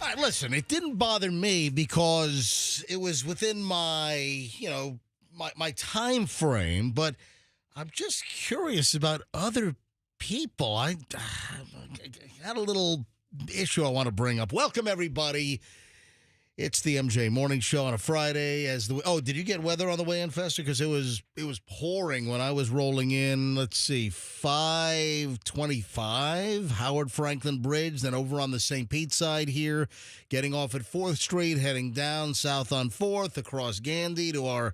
All right, listen, it didn't bother me because it was within my, my time frame, but I'm just curious about other people. I had a little issue I want to bring up. Welcome, everybody. It's the MJ Morning Show on a Friday. Did you get weather on the way in, Fester? Because it was pouring when I was rolling in. Let's see, 525 Howard Franklin Bridge. Then over on the St. Pete side here, getting off at 4th Street, heading down south on 4th across Gandy to our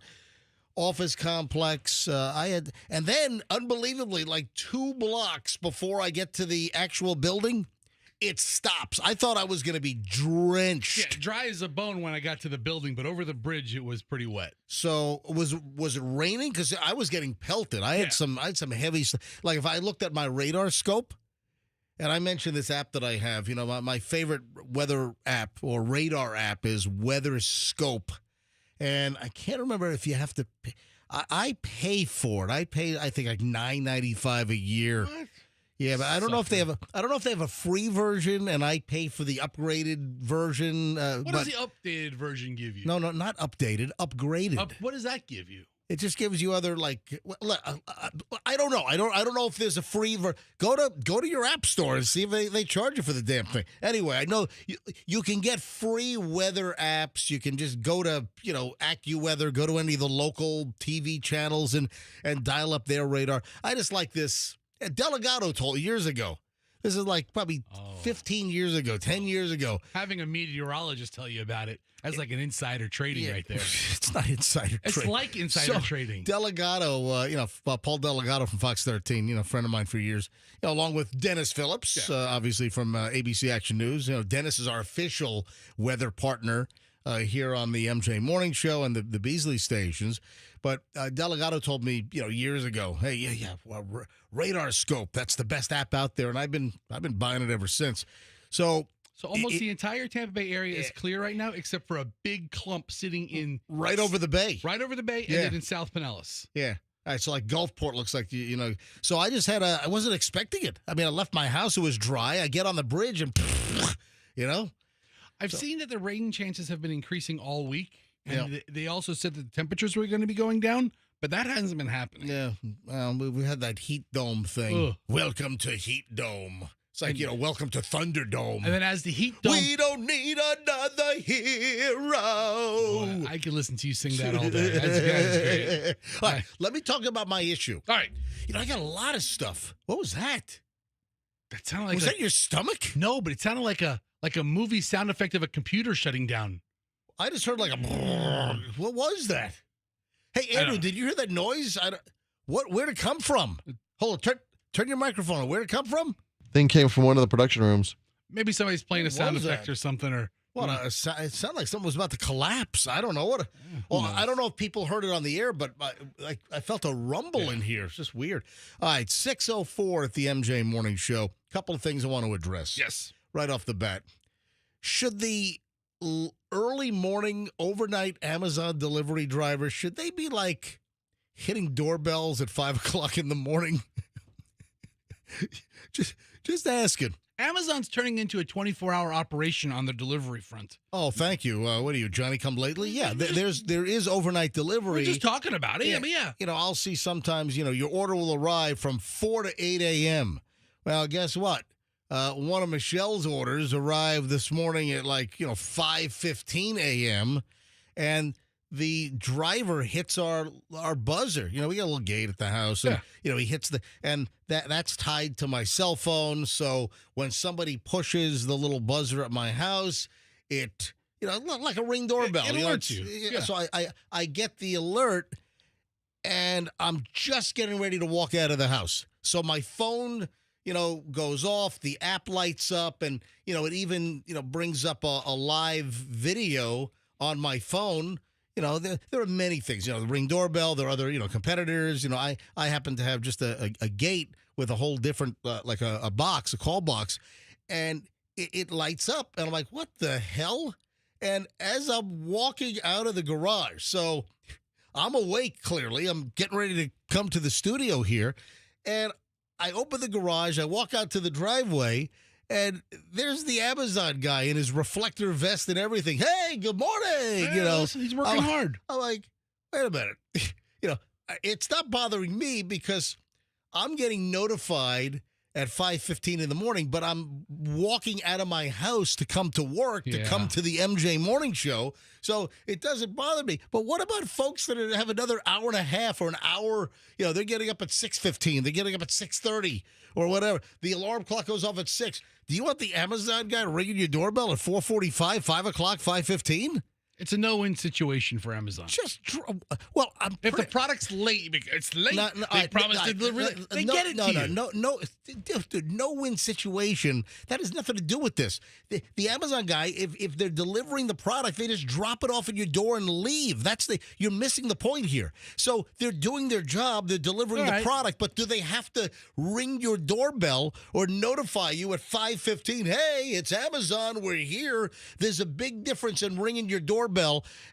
office complex. And then unbelievably, like 2 blocks before I get to the actual building, it stops. I thought I was going to be drenched. Yeah, dry as a bone when I got to the building, but over the bridge it was pretty wet. So was it raining? Because I was getting pelted. I had some heavy stuff. Like if I looked at my radar scope, and I mentioned this app that I have. My favorite weather app or radar app is Weather Scope, and I can't remember if you have to. I pay for it. I think like $9.95 a year. What? Yeah, but I don't know if they have a free version, and I pay for the upgraded version. What does the updated version give you? No, not updated, upgraded. What does that give you? It just gives you other I don't know. I don't know if there's a free version. Go to your app store and see if they charge you for the damn thing. Anyway, I know you can get free weather apps. You can just go to AccuWeather, go to any of the local TV channels and dial up their radar. I just like this. Delgado told years ago. This is like probably 15 years ago, 10 years ago. Having a meteorologist tell you about it, that's like an insider trading right there. It's not insider trading. It's like insider trading. Delgado, Paul Delgado from Fox 13, friend of mine for years, along with Dennis Phillips, obviously from ABC Action News. Dennis is our official weather partner here on the MJ Morning Show and the Beasley stations. But Delgado told me, years ago, hey, Radar Scope, that's the best app out there, and I've been buying it ever since. So almost the entire Tampa Bay area is clear right now, except for a big clump sitting in right over the bay, and then in South Pinellas. Yeah. All right, so like Gulfport looks like, So I just I wasn't expecting it. I mean, I left my house, it was dry. I get on the bridge and, I've seen that the rain chances have been increasing all week. And they also said that the temperatures were going to be going down, but that hasn't been happening. Yeah, we had that heat dome thing. Ugh. Welcome to Heat Dome. It's like, welcome to Thunderdome. And then as the heat dome... We don't need another hero. Boy, I could listen to you sing that all day. That's great. All right, let me talk about my issue. All right. I got a lot of stuff. What was that? That sounded like... Was that your stomach? No, but it sounded like a movie sound effect of a computer shutting down. I just heard like a... What was that? Hey, Andrew, did you hear that noise? Where'd it come from? Hold on, turn your microphone on. Where'd it come from? Thing came from one of the production rooms. Maybe somebody's playing a sound effect or something. Or it sounded like something was about to collapse. I don't know what. I don't know if people heard it on the air, but I felt a rumble in here. It's just weird. All right, 6:04 at the MJ Morning Show. Couple of things I want to address. Yes, right off the bat. Should the early morning overnight Amazon delivery drivers, should they be like hitting doorbells at 5 o'clock in the morning? just asking. Amazon's turning into a 24-hour operation on the delivery front. Oh, thank you. What are you, Johnny come lately? Yeah, there is overnight delivery. We're just talking about it. Yeah. I'll see sometimes, your order will arrive from 4 to 8 a.m. Well, guess what? One of Michelle's orders arrived this morning at 5:15 a.m. and the driver hits our buzzer. We got a little gate at the house, and he hits and that's tied to my cell phone. So when somebody pushes the little buzzer at my house, it like a Ring doorbell. It alerts you. Yeah. So I get the alert, and I'm just getting ready to walk out of the house. So my phone goes off, the app lights up, and, it even, brings up a live video on my phone. There are many things, the Ring doorbell, there are other, competitors. I happen to have just a gate with a whole different, like a box, a call box, and it lights up, and I'm like, what the hell? And as I'm walking out of the garage, so I'm awake, clearly, I'm getting ready to come to the studio here, and I open the garage, I walk out to the driveway, and there's the Amazon guy in his reflector vest and everything. Hey, good morning. You know, listen, he's working hard. I'm like, wait a minute. It's not bothering me because I'm getting notified at 5:15 in the morning, but I'm walking out of my house to come to work, to come to the MJ Morning Show, so it doesn't bother me. But what about folks that have another hour and a half or an hour? They're getting up at 6:15, they're getting up at 6:30 or whatever. The alarm clock goes off at 6. Do you want the Amazon guy ringing your doorbell at 4:45, 5 o'clock, 5:15? It's a no-win situation for Amazon. If the product's late, it's late. They promise to deliver it. They get it to you. No-win situation. That has nothing to do with this. The Amazon guy, if they're delivering the product, they just drop it off at your door and leave. You're missing the point here. So they're doing their job. They're delivering the product, but do they have to ring your doorbell or notify you at 5:15? Hey, it's Amazon. We're here. There's a big difference in ringing your doorbell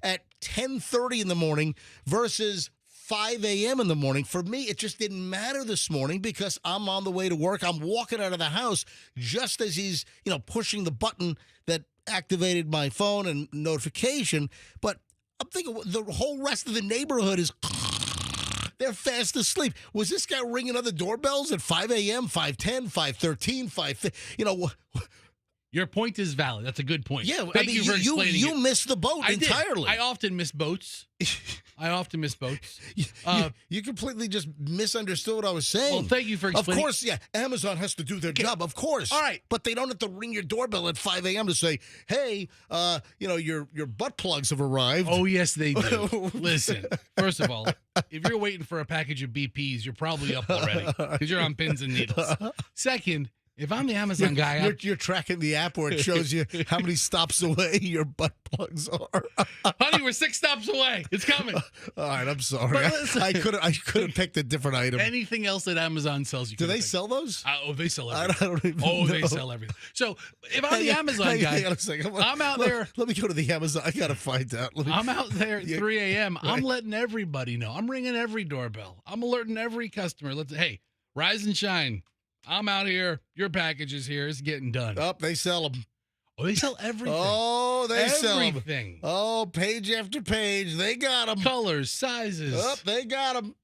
at 10:30 in the morning versus 5 a.m. in the morning. For me, it just didn't matter this morning because I'm on the way to work. I'm walking out of the house just as he's, pushing the button that activated my phone and notification. But I'm thinking the whole rest of the neighborhood is... They're fast asleep. Was this guy ringing other doorbells at 5 a.m., 5:10, 5:13, 5... Your point is valid. That's a good point. Yeah, Thank you for explaining you missed the boat entirely. I often miss boats. You completely just misunderstood what I was saying. Well, thank you for explaining. Of course, Amazon has to do their job. Of course. All right. But they don't have to ring your doorbell at 5 a.m. to say, hey, your butt plugs have arrived. Oh, yes, they do. Listen, first of all, if you're waiting for a package of BPs, you're probably up already because you're on pins and needles. Second, if I'm the Amazon guy, you're tracking the app where it shows you how many stops away your butt plugs are. Honey, we're 6 stops away. It's coming. All right, I'm sorry. Listen, I could have picked a different item. Anything else that Amazon sells, you do they sell those? They sell everything. I don't even know. They sell everything. So if I'm the Amazon guy, hang on a second. I'm out there. Let me go to the Amazon. I gotta find out. I'm out there at 3 a.m. Right. I'm letting everybody know. I'm ringing every doorbell. I'm alerting every customer. Hey, rise and shine. I'm out here. Your package is here. It's getting done. Oh, they sell them. Oh, they sell everything. Oh, they sell everything. Oh, page after page. They got them. Colors, sizes. Oh, they got them.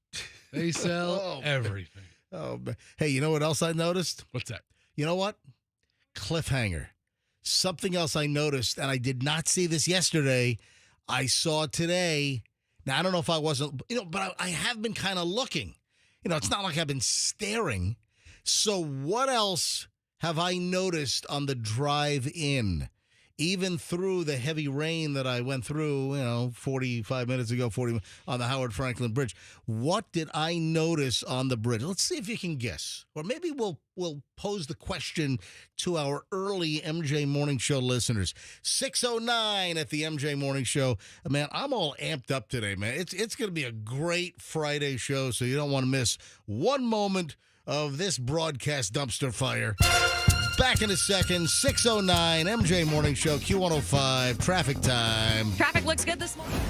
They sell everything. Oh, hey, you know what else I noticed? What's that? You know what? Cliffhanger. Something else I noticed, and I did not see this yesterday. I saw it today. Now, I don't know if I wasn't, but I have been kind of looking. It's not like I've been staring. So what else have I noticed on the drive in? Even through the heavy rain that I went through, 45 minutes ago, on the Howard Franklin Bridge. What did I notice on the bridge? Let's see if you can guess. Or maybe we'll pose the question to our early MJ Morning Show listeners. 6:09 at the MJ Morning Show. Man, I'm all amped up today, man. It's going to be a great Friday show, so you don't want to miss one moment of this broadcast dumpster fire. Back in a second, 6:09, MJ Morning Show, Q105, traffic time. Traffic looks good this morning.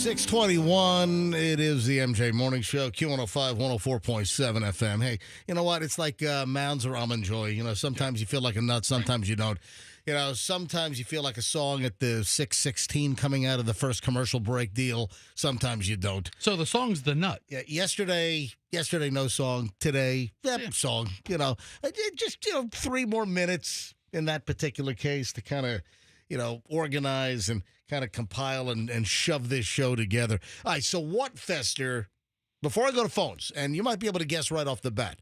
621, it is the MJ Morning Show, Q105, 104.7 FM. Hey, you know what? It's like Mounds or Almond Joy. You know, sometimes you feel like a nut, sometimes you don't. You know, sometimes you feel like a song at the 6:16 coming out of the first commercial break deal. Sometimes you don't. So the song's The Nut. Yeah, yesterday, no song. Today, song. You know, just 3 more minutes in that particular case to kind of, organize and kind of compile and shove this show together. All right, so what, Fester, before I go to phones, and you might be able to guess right off the bat,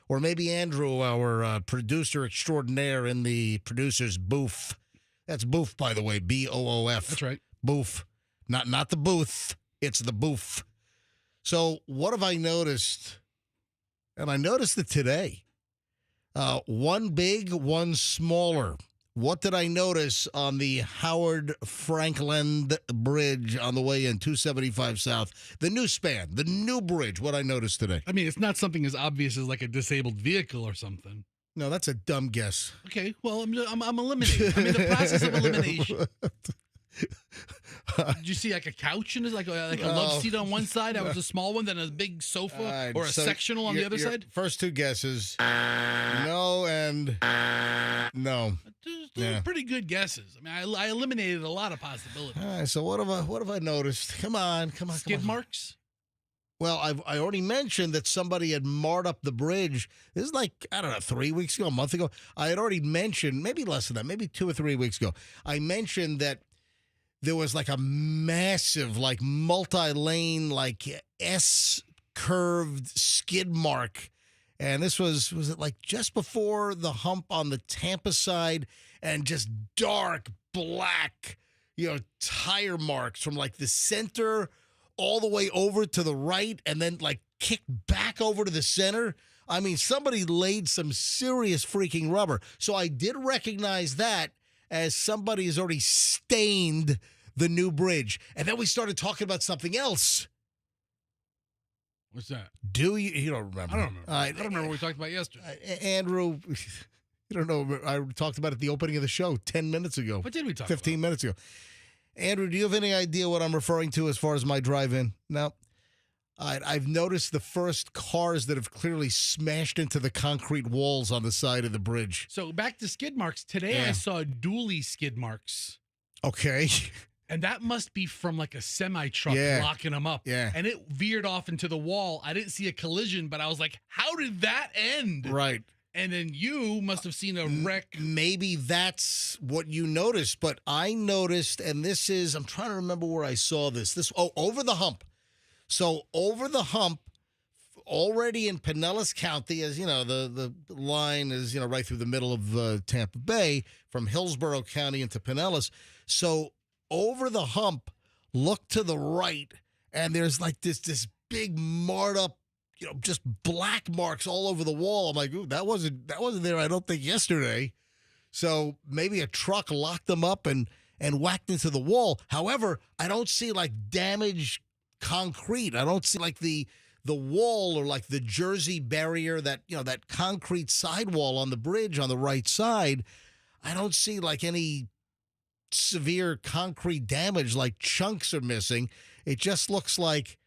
or maybe Andrew, our producer extraordinaire in the producer's booth. That's booth, by the way, B-O-O-F. That's right. Booth. Not the booth, it's the booth. So what have I noticed? And I noticed it today. One big, one smaller. What did I notice on the Howard Frankland Bridge on the way in 275 South? The new span, the new bridge, what I noticed today. I mean, it's not something as obvious as like a disabled vehicle or something. No, that's a dumb guess. Okay, well, I'm eliminating. I'm in the process of elimination. Did you see like a couch and like a love seat on one side? That was a small one, then a big sofa or a sectional on the other side? First two guesses, no and no. Pretty good guesses. I mean, I eliminated a lot of possibilities. All right, so what have I noticed? Come on. Skid marks? Well, I already mentioned that somebody had marred up the bridge. This is like, 3 weeks ago, a month ago. I had already mentioned, maybe less than that, maybe 2 or 3 weeks ago. I mentioned that there was like a massive, like multi-lane, like S-curved skid mark. And this was it like just before the hump on the Tampa side, and just dark black, tire marks from like the center all the way over to the right and then like kicked back over to the center. I mean, somebody laid some serious freaking rubber. So I did recognize that as somebody has already stained the new bridge. And then we started talking about something else. What's that? Do you? You don't remember? I don't remember. I don't remember what we talked about yesterday. Andrew, you don't know. I talked about it at the opening of the show 10 minutes ago. What did we talk 15 about? minutes ago. Andrew, do you have any idea what I'm referring to as far as my drive-in? No. I've noticed the first cars that have clearly smashed into the concrete walls on the side of the bridge. So back to skid marks. Today I saw dually skid marks. Okay. And that must be from like a semi-truck locking them up. Yeah. And it veered off into the wall. I didn't see a collision, but I was like, how did that end? Right. And then you must have seen a wreck. Maybe that's what you noticed, but I noticed, and this is, I'm trying to remember where I saw this. Over the hump. So over the hump, already in Pinellas County, as you know, the line is, right through the middle of Tampa Bay from Hillsborough County into Pinellas. So over the hump, look to the right, and there's like this big marred up, just black marks all over the wall. I'm like, ooh, that wasn't there, I don't think, yesterday. So maybe a truck locked them up and whacked into the wall. However, I don't see like damaged concrete. I don't see like the wall or like the Jersey barrier, that that concrete sidewall on the bridge on the right side. I don't see like any severe concrete damage, like chunks are missing. It just looks like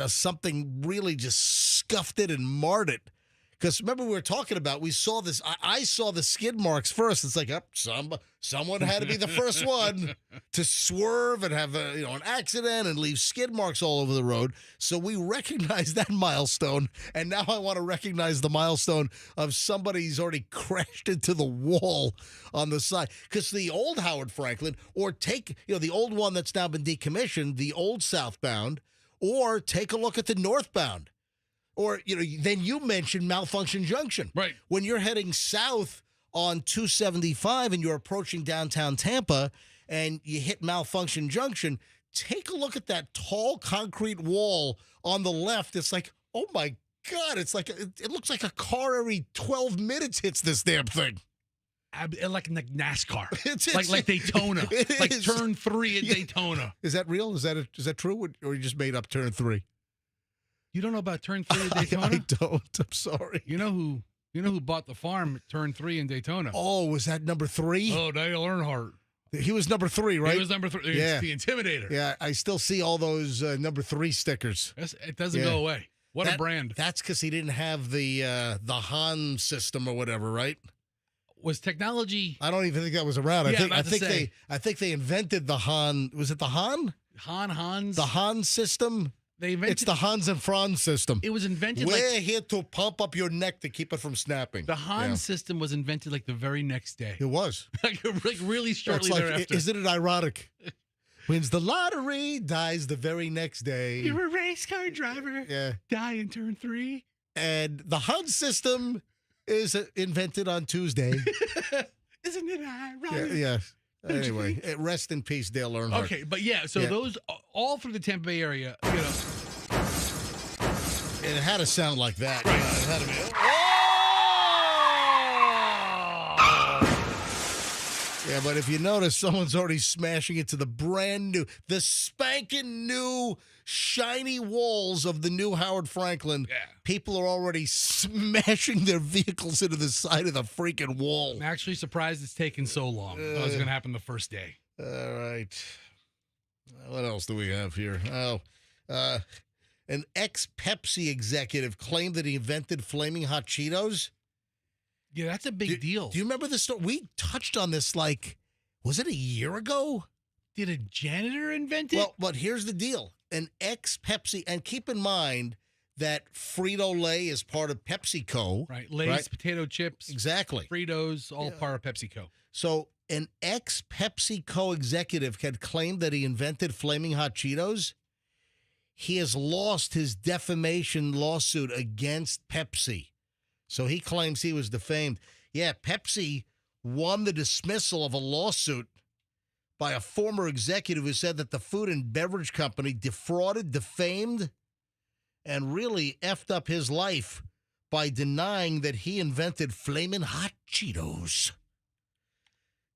something really just scuffed it and marred it. Because remember, we were talking about, we saw this, I saw the skid marks first. It's like, someone had to be the first one to swerve and have an accident and leave skid marks all over the road. So we recognized that milestone, and now I want to recognize the milestone of somebody's already crashed into the wall on the side. Because the old Howard Franklin, or take, the old one that's now been decommissioned, the old southbound, or take a look at the northbound. Or, then you mentioned Malfunction Junction. Right. When you're heading south on 275 and you're approaching downtown Tampa and you hit Malfunction Junction, take a look at that tall concrete wall on the left. It's like, oh, my God. It's like, it looks like a car every 12 minutes hits this damn thing. Like NASCAR. It's like Daytona. Like is. Turn 3 at Daytona. Is that real? Is that true? Or you just made up Turn 3? You don't know about Turn 3 at Daytona? I don't. I'm sorry. You know who bought the farm at Turn 3 in Daytona? Oh, was that number 3? Oh, Dale Earnhardt. He was number 3, right? He was number 3. Yeah. It's the Intimidator. Yeah, I still see all those number 3 stickers. It doesn't go away. What a brand. That's because he didn't have the Han system or whatever, right? Was technology... I don't even think that was around. Yeah, I think they invented the Han. Was it the Han? Hans? The Han system? It's the Hans and Franz system. It was invented We're here to pump up your neck to keep it from snapping. The Hans system was invented like the very next day. It was. like really shortly thereafter. Isn't it ironic? Wins the lottery, dies the very next day. You're a race car driver. Yeah. Die in turn 3. And the Hans system is invented on Tuesday. Isn't it ironic? Yeah. Anyway, rest in peace, Dale Earnhardt. Okay, but those all through the Tampa Bay area, It had to sound like that. Right. It had to be. Oh! Yeah, but if you notice, someone's already smashing into the spanking new, shiny walls of the new Howard Franklin. Yeah. People are already smashing their vehicles into the side of the freaking wall. I'm actually surprised it's taken so long. I thought it was going to happen the first day. All right. What else do we have here? An ex-Pepsi executive claimed that he invented Flaming Hot Cheetos. Yeah, that's a big deal. Do you remember this story? We touched on this was it a year ago? Did a janitor invent it? Well, but here's the deal. An ex-Pepsi, and keep in mind that Frito-Lay is part of PepsiCo. Right, Lay's, right? potato chips. Exactly. Fritos, all part of PepsiCo. So an ex-PepsiCo executive had claimed that he invented Flaming Hot Cheetos. He has lost his defamation lawsuit against Pepsi. So he claims he was defamed. Yeah, Pepsi won the dismissal of a lawsuit by a former executive who said that the food and beverage company defrauded, defamed, and really effed up his life by denying that he invented Flamin' Hot Cheetos.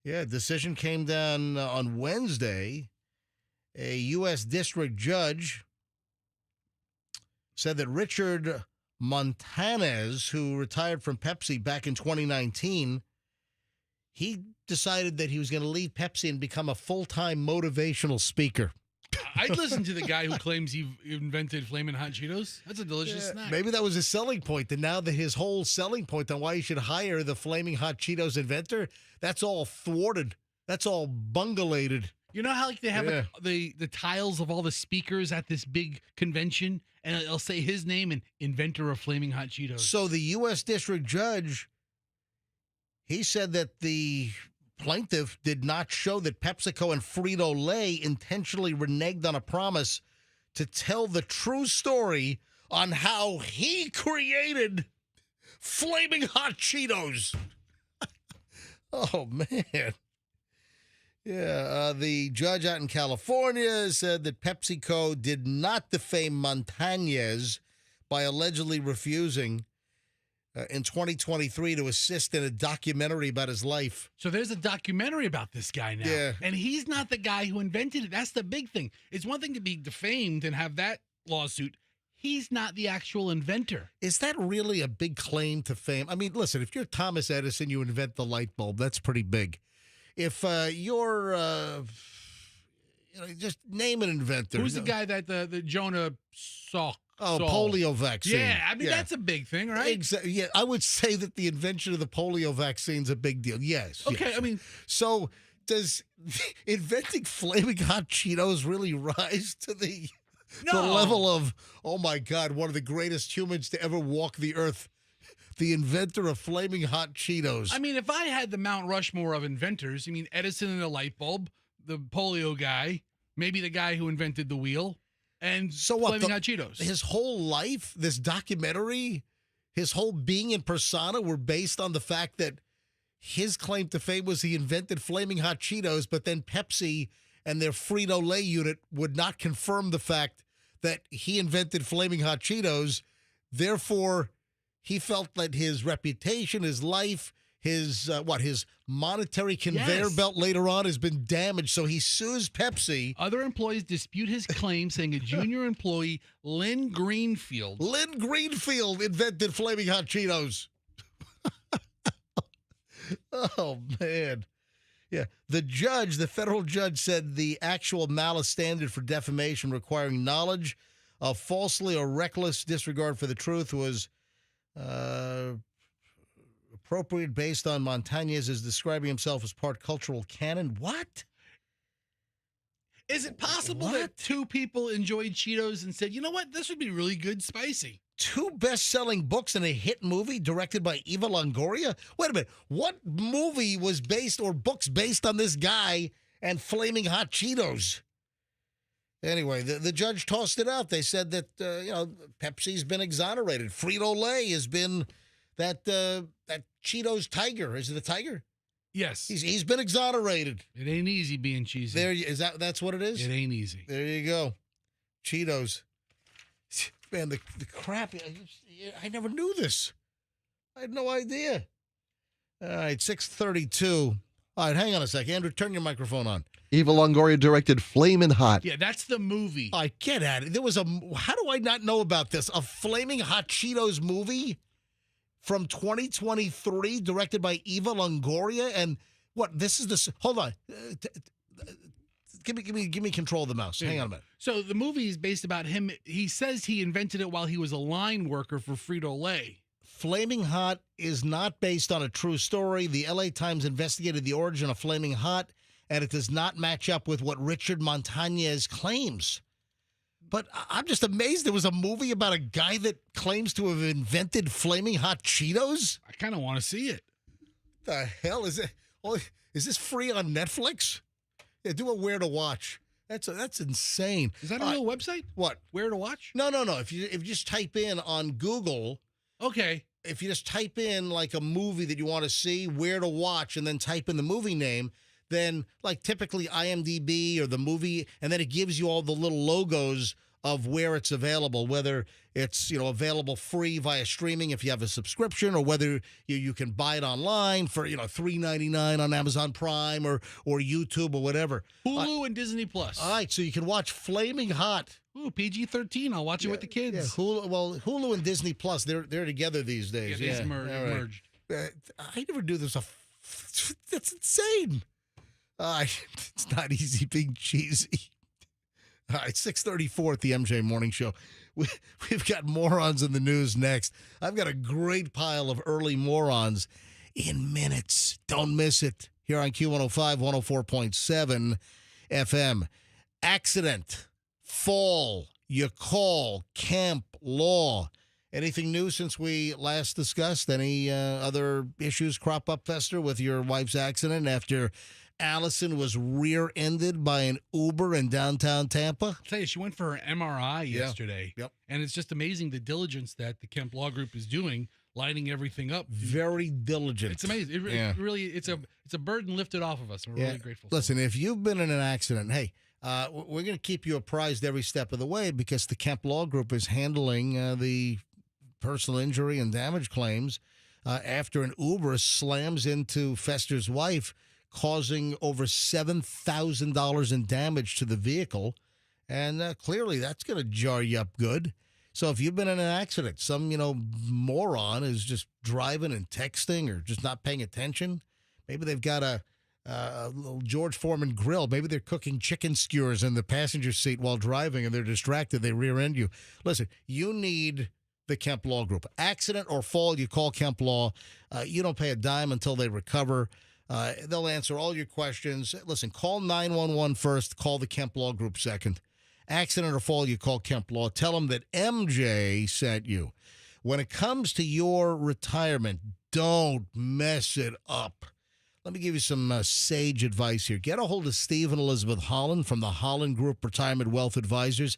Yeah, decision came down on Wednesday. A U.S. district judge said that Richard Montanez, who retired from Pepsi back in 2019, he decided that he was going to leave Pepsi and become a full-time motivational speaker. I'd listen to the guy who claims he invented Flamin' Hot Cheetos. That's a delicious snack. Maybe that was his selling point, and now that his whole selling point on why you should hire the Flaming Hot Cheetos inventor, that's all thwarted. That's all bungalated. You know how they have the tiles of all the speakers at this big convention, and it'll say his name and inventor of Flaming Hot Cheetos. So the U.S. district judge, he said that the plaintiff did not show that PepsiCo and Frito-Lay intentionally reneged on a promise to tell the true story on how he created Flaming Hot Cheetos. Oh, man. Yeah, the judge out in California said that PepsiCo did not defame Montanez by allegedly refusing in 2023 to assist in a documentary about his life. So there's a documentary about this guy now. Yeah. And he's not the guy who invented it. That's the big thing. It's one thing to be defamed and have that lawsuit. He's not the actual inventor. Is that really a big claim to fame? I mean, listen, if you're Thomas Edison, you invent the light bulb. That's pretty big. If you're, just name an inventor. Who's the guy that the Jonah saw? Oh, polio vaccine. Yeah, I mean, that's a big thing, right? Exactly. Yeah, I would say that the invention of the polio vaccine is a big deal. Yes. Okay, yes. I mean. So does inventing Flaming Hot Cheetos really rise to the level of, oh, my God, one of the greatest humans to ever walk the earth? The inventor of Flaming Hot Cheetos. I mean, if I had the Mount Rushmore of inventors, Edison and the light bulb, the polio guy, maybe the guy who invented the wheel, and so what, Flaming Hot Cheetos. His whole life, this documentary, his whole being and persona were based on the fact that his claim to fame was he invented Flaming Hot Cheetos, but then Pepsi and their Frito-Lay unit would not confirm the fact that he invented Flaming Hot Cheetos. Therefore, he felt that his reputation, his life, his monetary conveyor belt later on has been damaged. So he sues Pepsi. Other employees dispute his claim, saying a junior employee, Lynn Greenfield, invented Flaming Hot Cheetos. Oh, man. Yeah. The federal judge said the actual malice standard for defamation requiring knowledge of falsely or reckless disregard for the truth was appropriate based on Montañez as describing himself as part cultural canon. What? Is it possible What? that two people enjoyed Cheetos and said, you know what, this would be really good spicy? 2 best-selling books and a hit movie directed by Eva Longoria? Wait a minute. What movie was based or books based on this guy and Flaming Hot Cheetos? Anyway, the judge tossed it out. They said that, Pepsi's been exonerated. Frito-Lay has been that Cheetos tiger. Is it a tiger? Yes. He's been exonerated. It ain't easy being cheesy. That's what it is? It ain't easy. There you go. Cheetos. Man, the crap. I never knew this. I had no idea. All right, 6:32. All right, hang on a second. Andrew, turn your microphone on. Eva Longoria directed Flamin' Hot. Yeah, that's the movie. I get at it. There was how do I not know about this? A Flaming Hot Cheetos movie from 2023 directed by Eva Longoria. And what, this is hold on. Give me control of the mouse. Hang on a minute. So the movie is based about him. He says he invented it while he was a line worker for Frito-Lay. Flaming Hot is not based on a true story. The LA Times investigated the origin of Flaming Hot, and it does not match up with what Richard Montañez claims. But I'm just amazed there was a movie about a guy that claims to have invented Flaming Hot Cheetos? I kind of want to see it. The hell is it? Oh, is this free on Netflix? Yeah, do a Where to Watch. That's insane. Is that a real website? What? Where to Watch? No. If you just type in on Google, okay. If you just type in like a movie that you want to see, Where to Watch, and then type in the movie name, then like typically IMDb or the movie, and then it gives you all the little logos of where it's available, whether it's available free via streaming if you have a subscription, or whether you can buy it online for $3.99 on Amazon Prime or YouTube or whatever. Hulu and Disney Plus. All right, so you can watch Flaming Hot. Ooh, PG-13. I'll watch it with the kids. Yeah, Hulu and Disney Plus, they're together these days. Yeah, these merged. I never knew this. That's insane. It's not easy being cheesy. All right, 6:34 at the MJ Morning Show. We've got morons in the news next. I've got a great pile of early morons in minutes. Don't miss it. Here on Q105, 104.7 FM. Accident, fall, you call, camp, law. Anything new since we last discussed? Any other issues crop up, Fester, with your wife's accident after Allison was rear-ended by an Uber in downtown Tampa? I'll tell you, she went for her MRI yesterday. Yep. And it's just amazing the diligence that the Kemp Law Group is doing, lining everying up. Very diligent. It's amazing. It really, it's a burden lifted off of us. We're really grateful. Listen, if you've been in an accident, hey, we're going to keep you apprised every step of the way because the Kemp Law Group is handling the personal injury and damage claims after an Uber slams into Fester's wife, causing over $7,000 in damage to the vehicle. And clearly that's going to jar you up good. So if you've been in an accident, some, moron is just driving and texting or just not paying attention. Maybe they've got a little George Foreman grill. Maybe they're cooking chicken skewers in the passenger seat while driving and they're distracted. They rear end you. Listen, you need the Kemp Law Group. Accident or fall, you call Kemp Law. You don't pay a dime until they recover. They'll answer all your questions. Listen, call 911 first. Call the Kemp Law Group second. Accident or fall, you call Kemp Law. Tell them that MJ sent you. When it comes to your retirement, don't mess it up. Let me give you some sage advice here. Get a hold of Steve and Elizabeth Holland from the Holland Group Retirement Wealth Advisors.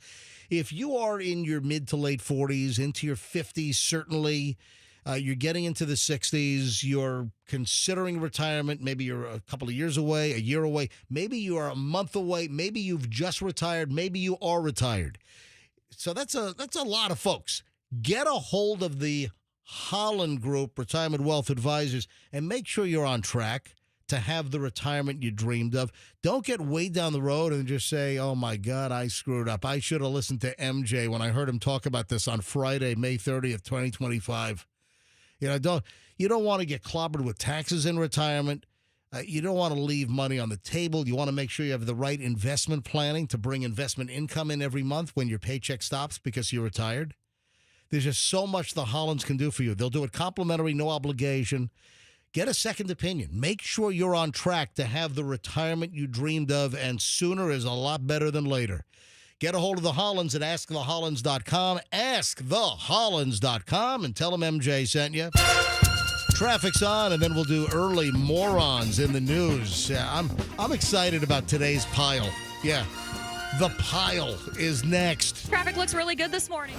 If you are in your mid to late 40s, into your 50s, certainly you're getting into the 60s, you're considering retirement, maybe you're a couple of years away, a year away, maybe you are a month away, maybe you've just retired, maybe you are retired. So that's a lot of folks. Get a hold of the Holland Group Retirement Wealth Advisors and make sure you're on track to have the retirement you dreamed of. Don't get way down the road and just say, oh my God, I screwed up. I should have listened to MJ when I heard him talk about this on Friday, May 30th, 2025. You don't want to get clobbered with taxes in retirement. You don't want to leave money on the table. You want to make sure you have the right investment planning to bring investment income in every month when your paycheck stops because you're retired. There's just so much the Hollands can do for you. They'll do it complimentary, no obligation. Get a second opinion. Make sure you're on track to have the retirement you dreamed of, and sooner is a lot better than later. Get a hold of the Hollands at askthehollands.com. Askthehollands.com and tell them MJ sent you. Traffic's on, and then we'll do early morons in the news. I'm excited about today's pile. Yeah, the pile is next. Traffic looks really good this morning.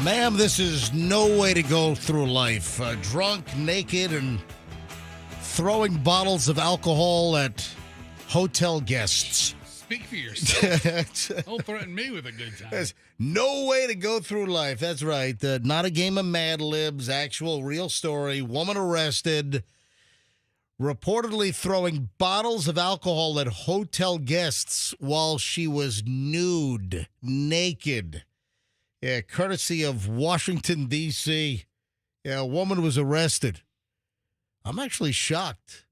Ma'am, this is no way to go through life. Drunk, naked, and throwing bottles of alcohol at hotel guests. Speak for yourself. Don't threaten me with a good time. There's no way to go through life. That's right. Not a game of Mad Libs. Actual real story. Woman arrested. Reportedly throwing bottles of alcohol at hotel guests while she was nude, naked. Yeah, courtesy of Washington, D.C. Yeah, a woman was arrested. I'm actually shocked.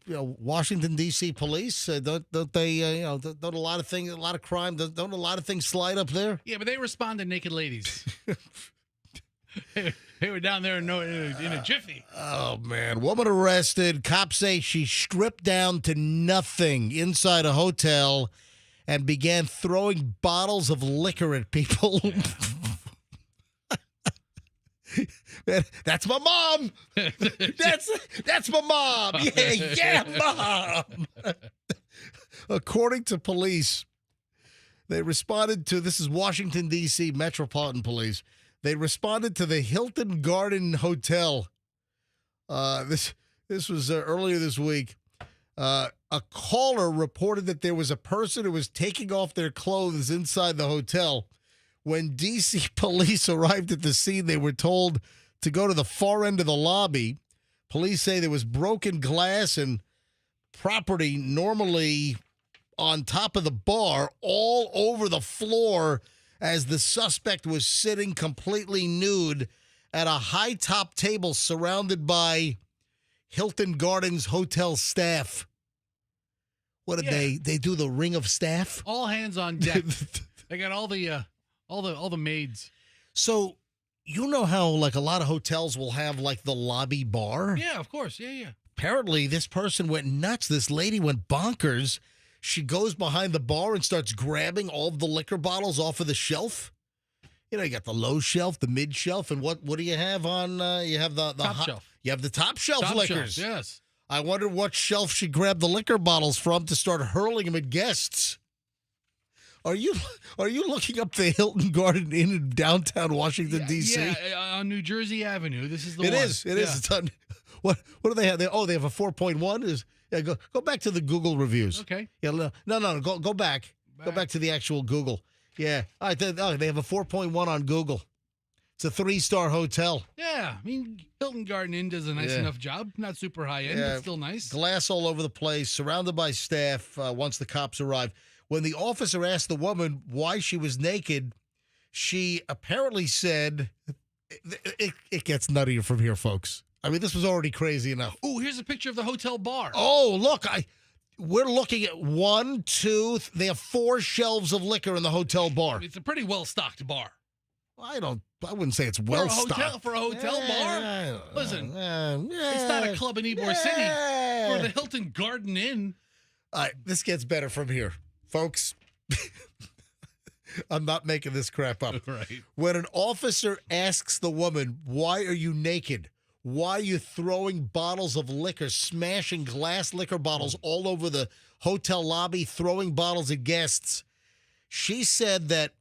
Washington, D.C. police, don't they, don't a lot of things, a lot of crime, don't a lot of things slide up there? Yeah, but they respond to naked ladies. They were down there in a jiffy. Oh, man. Woman arrested. Cops say she stripped down to nothing inside a hotel and began throwing bottles of liquor at people. Man, that's my mom. That's my mom. Yeah, mom. According to police, they responded to, this is Washington, D.C. Metropolitan Police. They responded to the Hilton Garden Hotel. This was earlier this week. A caller reported that there was a person who was taking off their clothes inside the hotel. When D.C. police arrived at the scene, they were told to go to the far end of the lobby. Police say there was broken glass and property normally on top of the bar all over the floor as the suspect was sitting completely nude at a high-top table surrounded by Hilton Gardens hotel staff. What did they do? The ring of staff? All hands on deck. They got all the maids. So you know how like a lot of hotels will have like the lobby bar? Yeah, of course. Yeah. Apparently, this person went nuts. This lady went bonkers. She goes behind the bar and starts grabbing all of the liquor bottles off of the shelf. You got the low shelf, the mid shelf, and what do you have on? You have the top shelf. You have the top shelf liquors. Shelf, yes. I wondered what shelf she grabbed the liquor bottles from to start hurling them at guests. Are you looking up the Hilton Garden Inn in downtown Washington, D.C.? Yeah, on New Jersey Avenue. This is the one. It is. It's on, what do they have? They have a 4.1. Go back to the Google reviews. Okay. Yeah, no. Go back. Go back to the actual Google. Yeah. All right. They have a 4.1 on Google. It's a 3-star hotel. Yeah. I mean, Hilton Garden Inn does a nice enough job. Not super high end, but still nice. Glass all over the place, surrounded by staff once the cops arrived. When the officer asked the woman why she was naked, she apparently said, it gets nuttier from here, folks. I mean, this was already crazy enough. Oh, here's a picture of the hotel bar. Oh, look, we're looking at 1, 2, they have 4 shelves of liquor in the hotel bar. It's a pretty well-stocked bar. I wouldn't say it's well-stocked. For a hotel bar? Listen, it's not a club in Ybor City or the Hilton Garden Inn. This gets better from here, folks. I'm not making this crap up. Right. When an officer asks the woman, why are you naked? Why are you throwing bottles of liquor, smashing glass liquor bottles all over the hotel lobby, throwing bottles at guests? She said that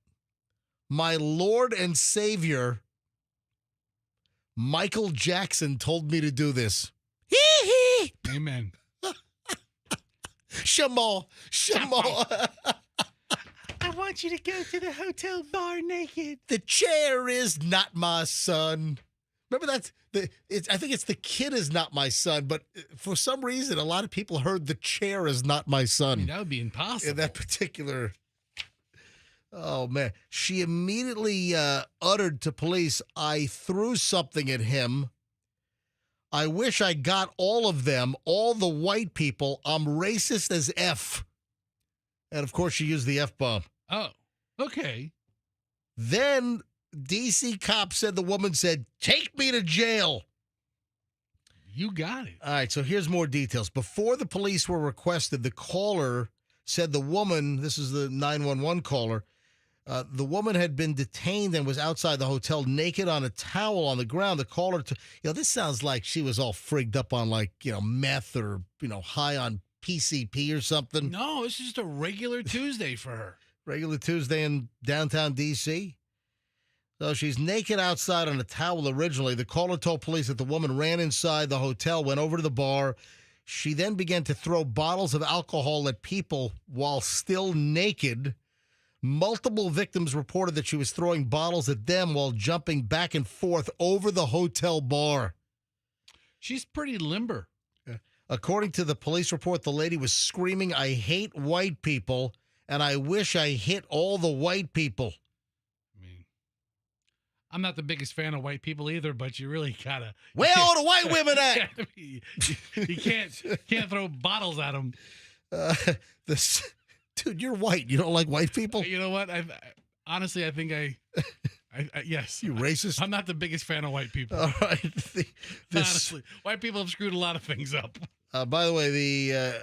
my Lord and Savior, Michael Jackson, told me to do this. Hee-hee. Amen. Shamo. I want you to go to the hotel bar naked. The chair is not my son. Remember that? I think it's the kid is not my son, but for some reason, a lot of people heard the chair is not my son. I mean, that would be impossible. In that particular. Oh, man. She immediately uttered to police, "I threw something at him. I wish I got all of them, all the white people. I'm racist as F." And, of course, she used the F-bomb. Oh, okay. Then D.C. cops said the woman said, "Take me to jail." You got it. All right, so here's more details. Before the police were requested, the caller said the woman, this is the 911 caller, the woman had been detained and was outside the hotel naked on a towel on the ground. The caller, this sounds like she was all frigged up on meth or, high on PCP or something. No, it's just a regular Tuesday for her. Regular Tuesday in downtown D.C. So she's naked outside on a towel originally. The caller told police that the woman ran inside the hotel, went over to the bar. She then began to throw bottles of alcohol at people while still naked. Multiple victims reported that she was throwing bottles at them while jumping back and forth over the hotel bar. She's pretty limber. According to the police report, the lady was screaming, "I hate white people, and I wish I hit all the white people." I mean, I'm not the biggest fan of white people either, but you really gotta. Where all the white women at? You can't throw bottles at them. Dude, you're white. You don't like white people? You know what? Honestly, I think yes. You racist? I'm not the biggest fan of white people. All right. Honestly, white people have screwed a lot of things up. By the way, the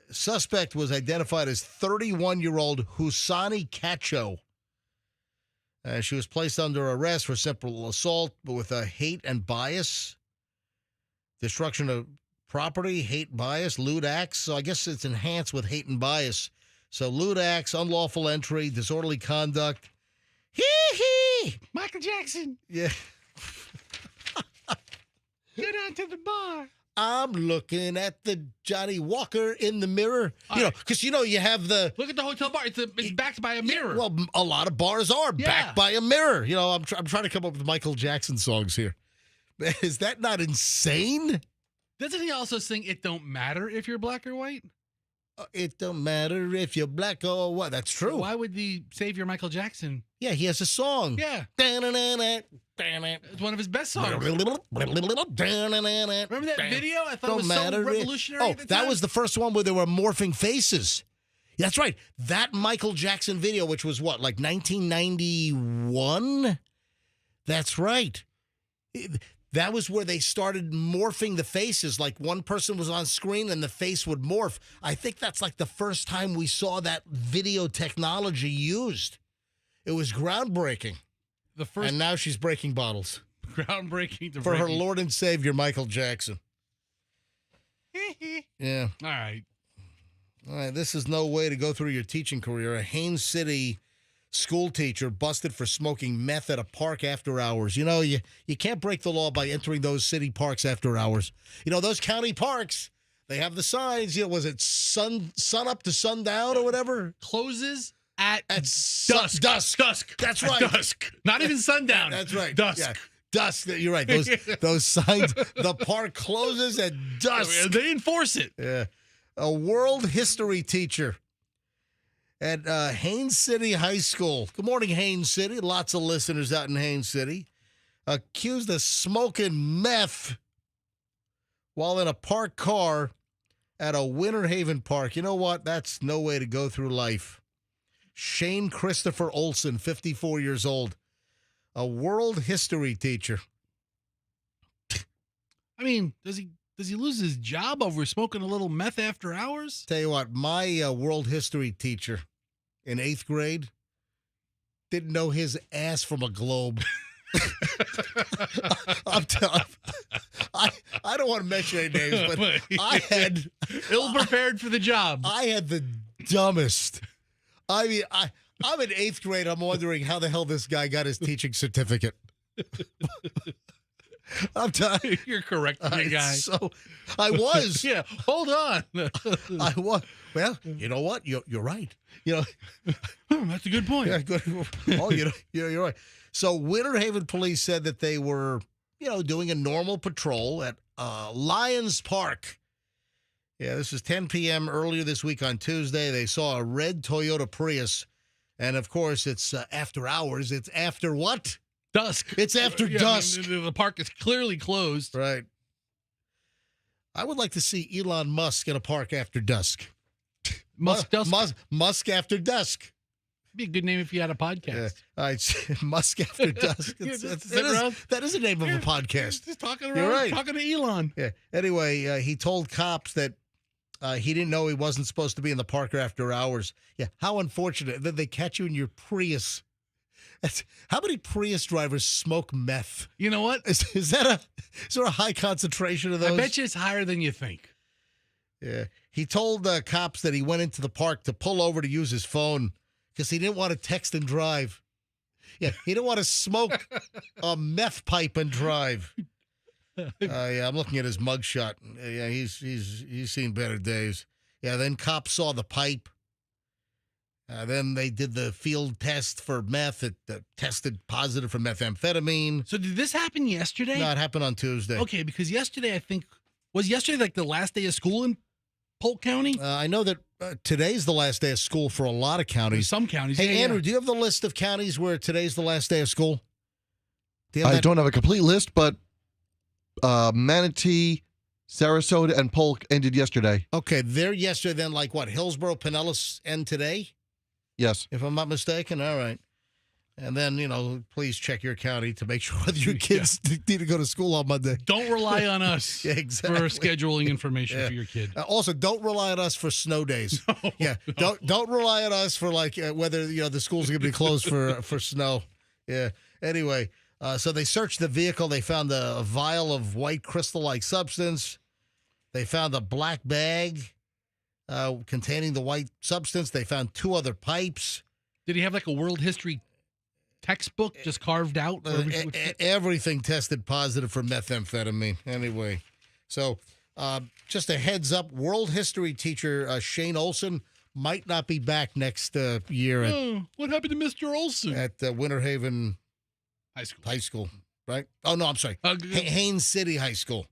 suspect was identified as 31-year-old Husani Cacho. She was placed under arrest for simple assault with a hate and bias, destruction of property, hate, bias, lewd acts. So I guess it's enhanced with hate and bias. So lewd acts, unlawful entry, disorderly conduct. Hee-hee! Michael Jackson, Yeah. get on to the bar. I'm looking at the Johnny Walker in the mirror. Because you have the... Look at the hotel bar. It's backed by a mirror. Well, a lot of bars are backed by a mirror. I'm trying to come up with Michael Jackson songs here. Is that not insane? Doesn't he also sing "It Don't Matter If You're Black or White"? It don't matter if you're black or white. That's true. So why would the savior Michael Jackson? Yeah, he has a song. Yeah. It's one of his best songs. Remember that video? I thought it was so revolutionary. That was the first one where they were morphing faces. That's right. That Michael Jackson video, which was what, like 1991? That's right. That was where they started morphing the faces. Like one person was on screen and the face would morph. I think that's like the first time we saw that video technology used. It was groundbreaking. And now she's breaking bottles. Groundbreaking for her Lord and Savior, Michael Jackson. Yeah. All right. This is no way to go through your teaching career. A Haines City school teacher busted for smoking meth at a park after hours. You can't break the law by entering those city parks after hours. Those county parks, they have the signs. Was it sun up to sundown or whatever? Closes at dusk. That's right. At dusk. Not even sundown. That's right. Dusk. Yeah. Dusk. You're right. Those signs. The park closes at dusk. They enforce it. Yeah. A world history teacher at Haines City High School. Good morning, Haines City. Lots of listeners out in Haines City. Accused of smoking meth while in a parked car at a Winter Haven park. You know what? That's no way to go through life. Shane Christopher Olson, 54 years old. A world history teacher. I mean, does he lose his job over smoking a little meth after hours? Tell you what, my world history teacher in 8th grade didn't know his ass from a globe. I'm telling I don't want to mention any names, but I had... Ill-prepared for the job. I had the dumbest... I mean, I'm in 8th grade. I'm wondering how the hell this guy got his teaching certificate. I'm telling you. You're correcting me, guy. So I was. Yeah, hold on. I was. Well, you know what? You're right. That's a good point. Yeah, good. Oh, you're right. So Winter Haven police said that they were, doing a normal patrol at Lions Park. Yeah, this is 10 p.m. earlier this week on Tuesday. They saw a red Toyota Prius And, of course, it's after hours. It's after what? Dusk. It's after dusk. I mean, the park is clearly closed. Right. I would like to see Elon Musk in a park after dusk. Musk Dusk. Musk after dusk. Be a good name if you had a podcast. All right, Musk after dusk. That is the name of a podcast. Just talking around, You're right. talking to Elon. Yeah. Anyway, he told cops that he didn't know he wasn't supposed to be in the park after hours. Yeah, how unfortunate. Then they catch you in your Prius. How many Prius drivers smoke meth? You know what? Is there a high concentration of those? I bet you it's higher than you think. Yeah. He told cops that he went into the park to pull over to use his phone because he didn't want to text and drive. Yeah, he didn't want to smoke a meth pipe and drive. Yeah, I'm looking at his mugshot. Yeah, he's seen better days. Yeah, then cops saw the pipe. Then they did the field test for meth. It tested positive for methamphetamine. So did this happen yesterday? No, it happened on Tuesday. Okay, because yesterday was yesterday like the last day of school in Polk County? I know that today's the last day of school for a lot of counties. Some counties. Hey, yeah, Andrew, yeah. do you have the list of counties where today's the last day of school? I don't have a complete list, but Manatee, Sarasota, and Polk ended yesterday. Okay, they're yesterday. Then, like what? Hillsborough, Pinellas end today, Yes. if I'm not mistaken. All right. And then, please check your county to make sure whether your kids need to go to school on Monday. Don't rely on us Yeah, exactly. for scheduling information for your kid. Also, don't rely on us for snow days. No. Don't rely on us for whether the schools are going to be closed for snow. Yeah. Anyway, so they searched the vehicle. They found a vial of white crystal-like substance. They found a black bag containing the white substance. They found 2 other pipes. Did he have like a world history textbook just carved out? Everything tested positive for methamphetamine. Anyway, so just a heads up, world history teacher Shane Olson might not be back next year What happened to Mr. Olson? at Winter Haven High school. right? Oh, no, I'm sorry. Haines City High School.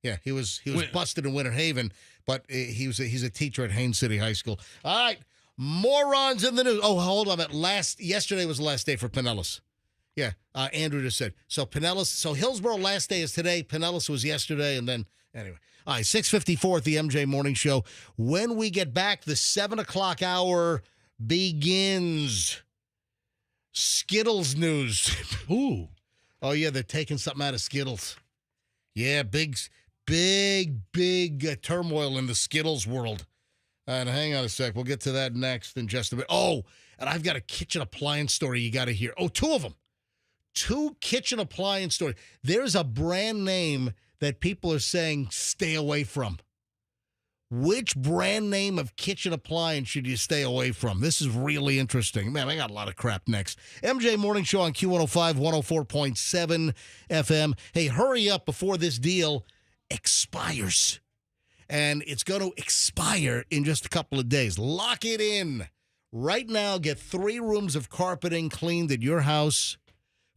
Yeah, he was busted in Winter Haven, but he's a teacher at Haines City High School. All right. Morons in the news. Oh, hold on. Yesterday was the last day for Pinellas. Yeah, Andrew just said. So Pinellas, Hillsborough last day is today. Pinellas was yesterday, and then anyway. All right, 6:54 at the MJ Morning Show. When we get back, the 7 o'clock hour begins. Skittles news. Ooh. Oh yeah, they're taking something out of Skittles. Yeah, big turmoil in the Skittles world. And hang on a sec. We'll get to that next in just a bit. Oh, and I've got a kitchen appliance story you got to hear. Oh, 2 of them. 2 kitchen appliance stories. There's a brand name that people are saying stay away from. Which brand name of kitchen appliance should you stay away from? This is really interesting. Man, I got a lot of crap next. MJ Morning Show on Q105, 104.7 FM. Hey, hurry up before this deal expires. And it's going to expire in just a couple of days. Lock it in. Right now, get 3 rooms of carpeting cleaned at your house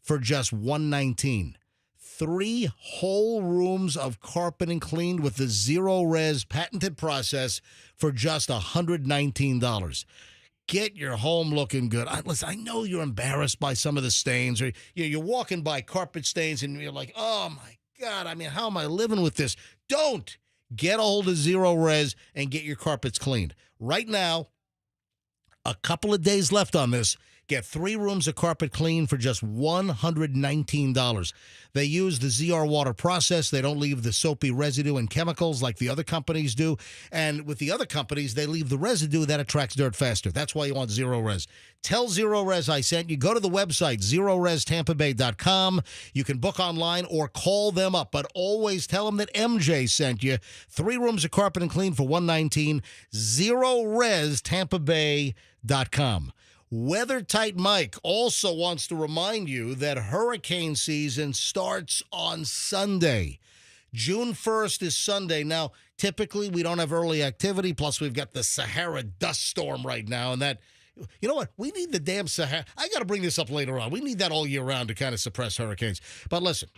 for just $119. 3 whole rooms of carpeting cleaned with the Zero Res patented process for just $119. Get your home looking good. Listen, I know you're embarrassed by some of the stains, or you're walking by carpet stains and you're like, oh my God, how am I living with this? Don't. Get a hold of Zero Res and get your carpets cleaned. Right now, a couple of days left on this. Get 3 rooms of carpet clean for just $119. They use the ZR water process. They don't leave the soapy residue and chemicals like the other companies do. And with the other companies, they leave the residue that attracts dirt faster. That's why you want Zero Res. Tell Zero Res I sent you. Go to the website, ZeroResTampaBay.com. You can book online or call them up, but always tell them that MJ sent you. 3 rooms of carpet and clean for $119. ZeroResTampaBay.com. Weather Tight Mike also wants to remind you that hurricane season starts on Sunday. June 1st is Sunday. Now, typically we don't have early activity, plus we've got the Sahara dust storm right now, and that, you know what? We need the damn Sahara. I got to bring this up later on. We need that all year round to kind of suppress hurricanes. But listen,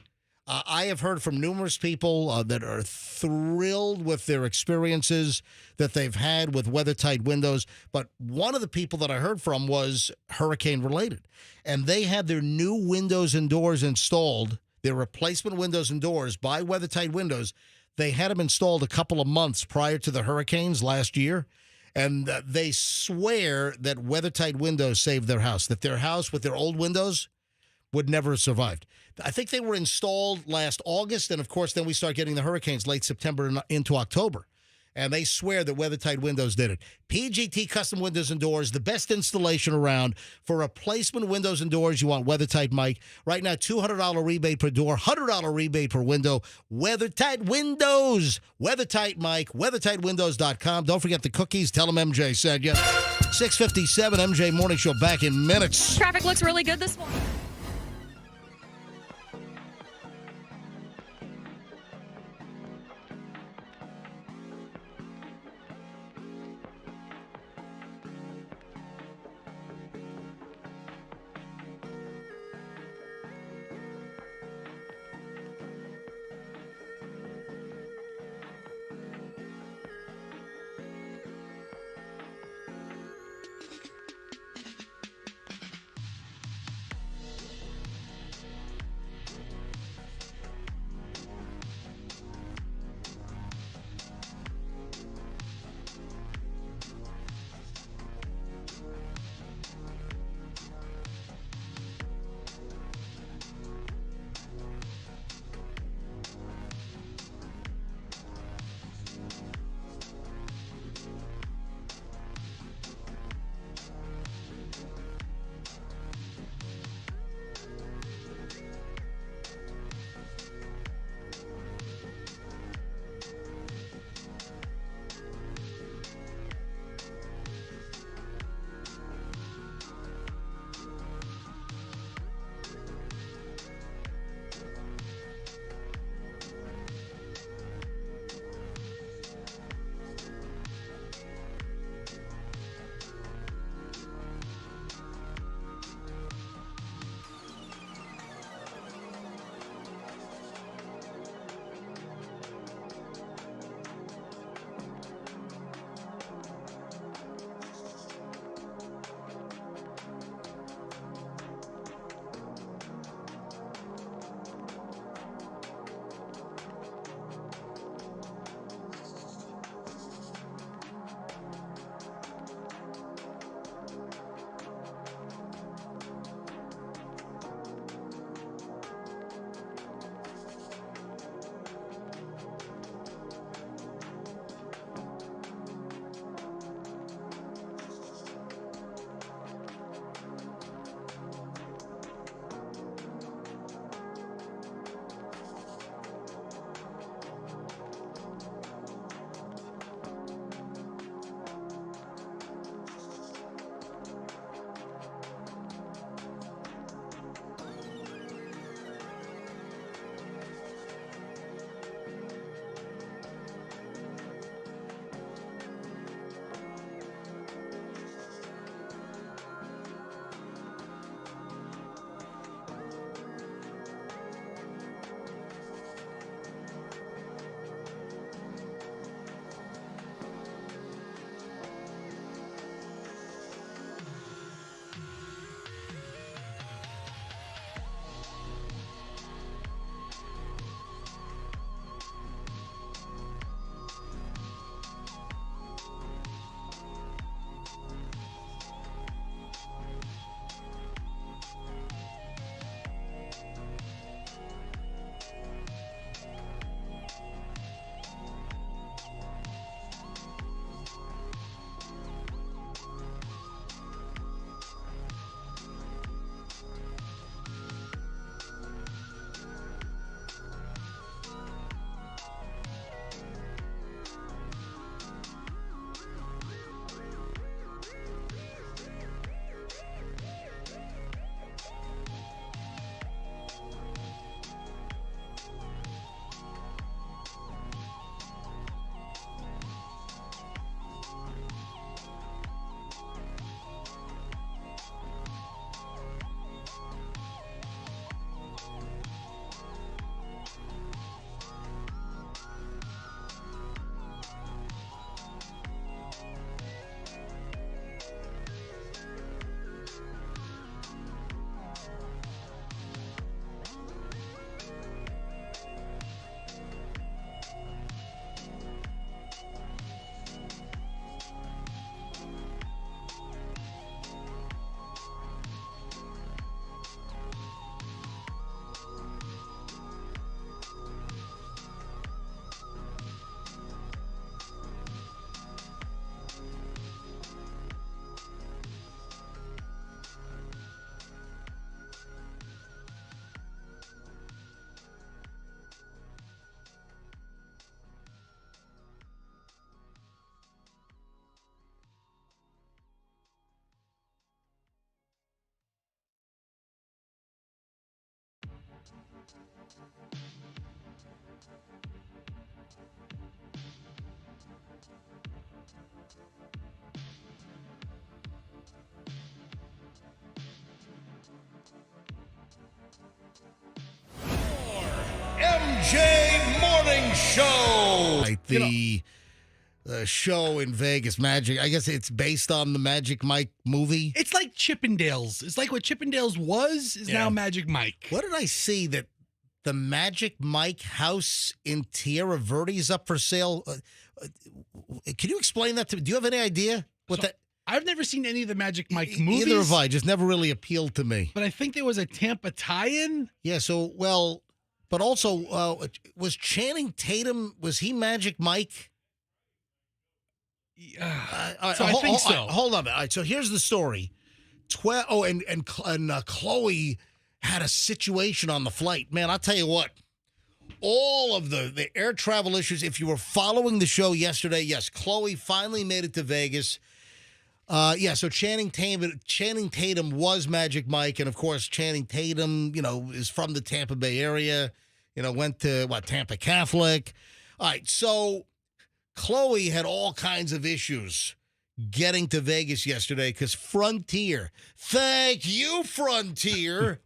I have heard from numerous people that are thrilled with their experiences that they've had with weather-tight windows. But one of the people that I heard from was hurricane-related. And they had their new windows and doors installed, their replacement windows and doors by weather-tight windows. They had them installed a couple of months prior to the hurricanes last year. And they swear that weather-tight windows saved their house, that their house with their old windows would never have survived. I think they were installed last August, and of course, then we start getting the hurricanes late September and into October. And they swear that weather-tight windows did it. PGT Custom Windows and Doors, the best installation around. For replacement windows and doors, you want weather-tight, Mike. Right now, $200 rebate per door, $100 rebate per window. Weather-tight windows. Weather-tight, Mike. WeathertightWindows.com. Don't forget the cookies. Tell them MJ said you. 6:57, MJ Morning Show back in minutes. Traffic looks really good this morning. MJ Morning Show. Like the show in Vegas, Magic. I guess it's based on the Magic Mike movie. It's like Chippendales. It's like what Chippendales is now Magic Mike. What did I see that the Magic Mike house in Tierra Verde is up for sale? Can you explain that to me? Do you have any idea what that? I've never seen any of the Magic Mike movies. Neither have I. Just never really appealed to me. But I think there was a Tampa tie-in. Yeah. So but also was Channing Tatum? Was he Magic Mike? I think so. Hold on. All right. So here's the story. And Chloe had a situation on the flight. Man, I'll tell you what. All of the air travel issues. If you were following the show yesterday, yes, Chloe finally made it to Vegas. So Channing Tatum was Magic Mike, and of course Channing Tatum, is from the Tampa Bay area. Went to Tampa Catholic. All right, so Chloe had all kinds of issues getting to Vegas yesterday because Frontier. Thank you, Frontier.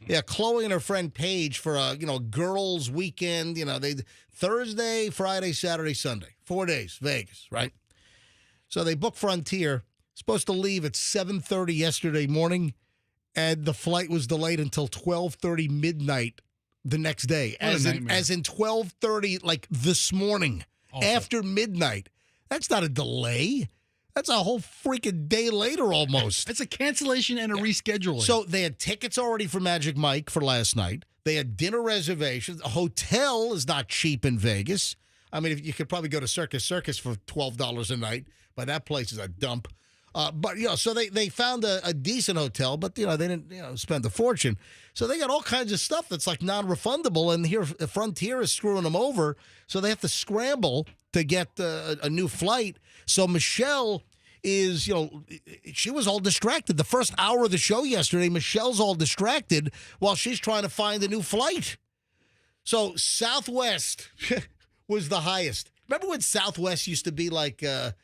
Yeah, Chloe and her friend Paige for a girls' weekend. They Thursday, Friday, Saturday, Sunday, 4 days, Vegas, right? So they booked Frontier. Supposed to leave at 7:30 yesterday morning, and the flight was delayed until 12:30 midnight the next day. As in 12:30, like this morning, after midnight. That's not a delay. That's a whole freaking day later almost. It's a cancellation and a rescheduling. So they had tickets already for Magic Mike for last night. They had dinner reservations. A hotel is not cheap in Vegas. I mean, you could probably go to Circus for $12 a night, but that place is a dump. So they found a decent hotel, but they didn't spend a fortune. So they got all kinds of stuff that's like non-refundable, and here Frontier is screwing them over, so they have to scramble to get a new flight. So Michelle is, she was all distracted. The first hour of the show yesterday, Michelle's all distracted while she's trying to find a new flight. So Southwest was the highest. Remember when Southwest used to be like a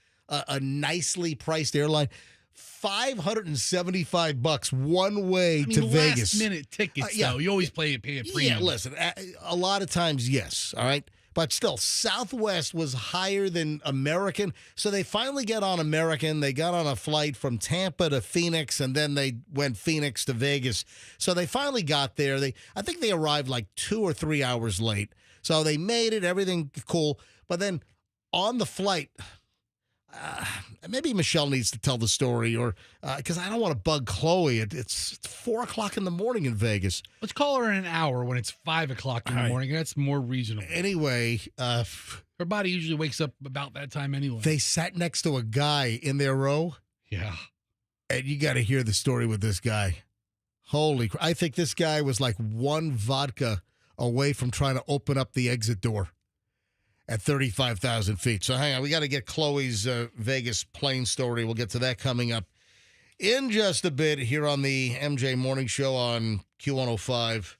nicely priced airline? $575 one way to Vegas. Last minute tickets, though. You always pay a premium. Yeah, listen, a lot of times, yes. All right. But still, Southwest was higher than American. So they finally get on American. They got on a flight from Tampa to Phoenix, and then they went Phoenix to Vegas. So they finally got there. I think they arrived like 2 or 3 hours late. So they made it, everything cool. But then on the flight, maybe Michelle needs to tell the story, or because I don't want to bug Chloe. It's 4 o'clock in the morning in Vegas. Let's call her in an hour when it's 5 o'clock in the morning. That's more reasonable. Anyway, her body usually wakes up about that time anyway. They sat next to a guy in their row. Yeah. And you got to hear the story with this guy. Holy crap. I think this guy was like one vodka away from trying to open up the exit door at 35,000 feet. So hang on, we got to get Chloe's Vegas plane story. We'll get to that coming up in just a bit here on the MJ Morning Show on Q105.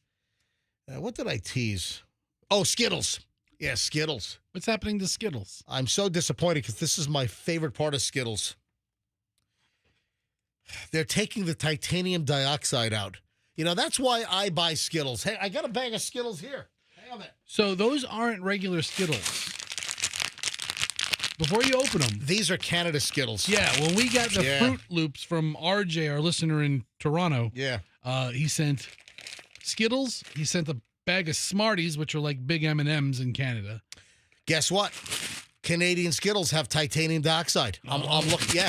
What did I tease? Oh, Skittles. Yeah, Skittles. What's happening to Skittles? I'm so disappointed because this is my favorite part of Skittles. They're taking the titanium dioxide out. That's why I buy Skittles. Hey, I got a bag of Skittles here. So those aren't regular Skittles. Before you open them. These are Canada Skittles. Yeah, when we got the Fruit Loops from RJ, our listener in Toronto, he sent Skittles. He sent a bag of Smarties, which are like big M&Ms in Canada. Guess what? Canadian Skittles have titanium dioxide. I'm looking,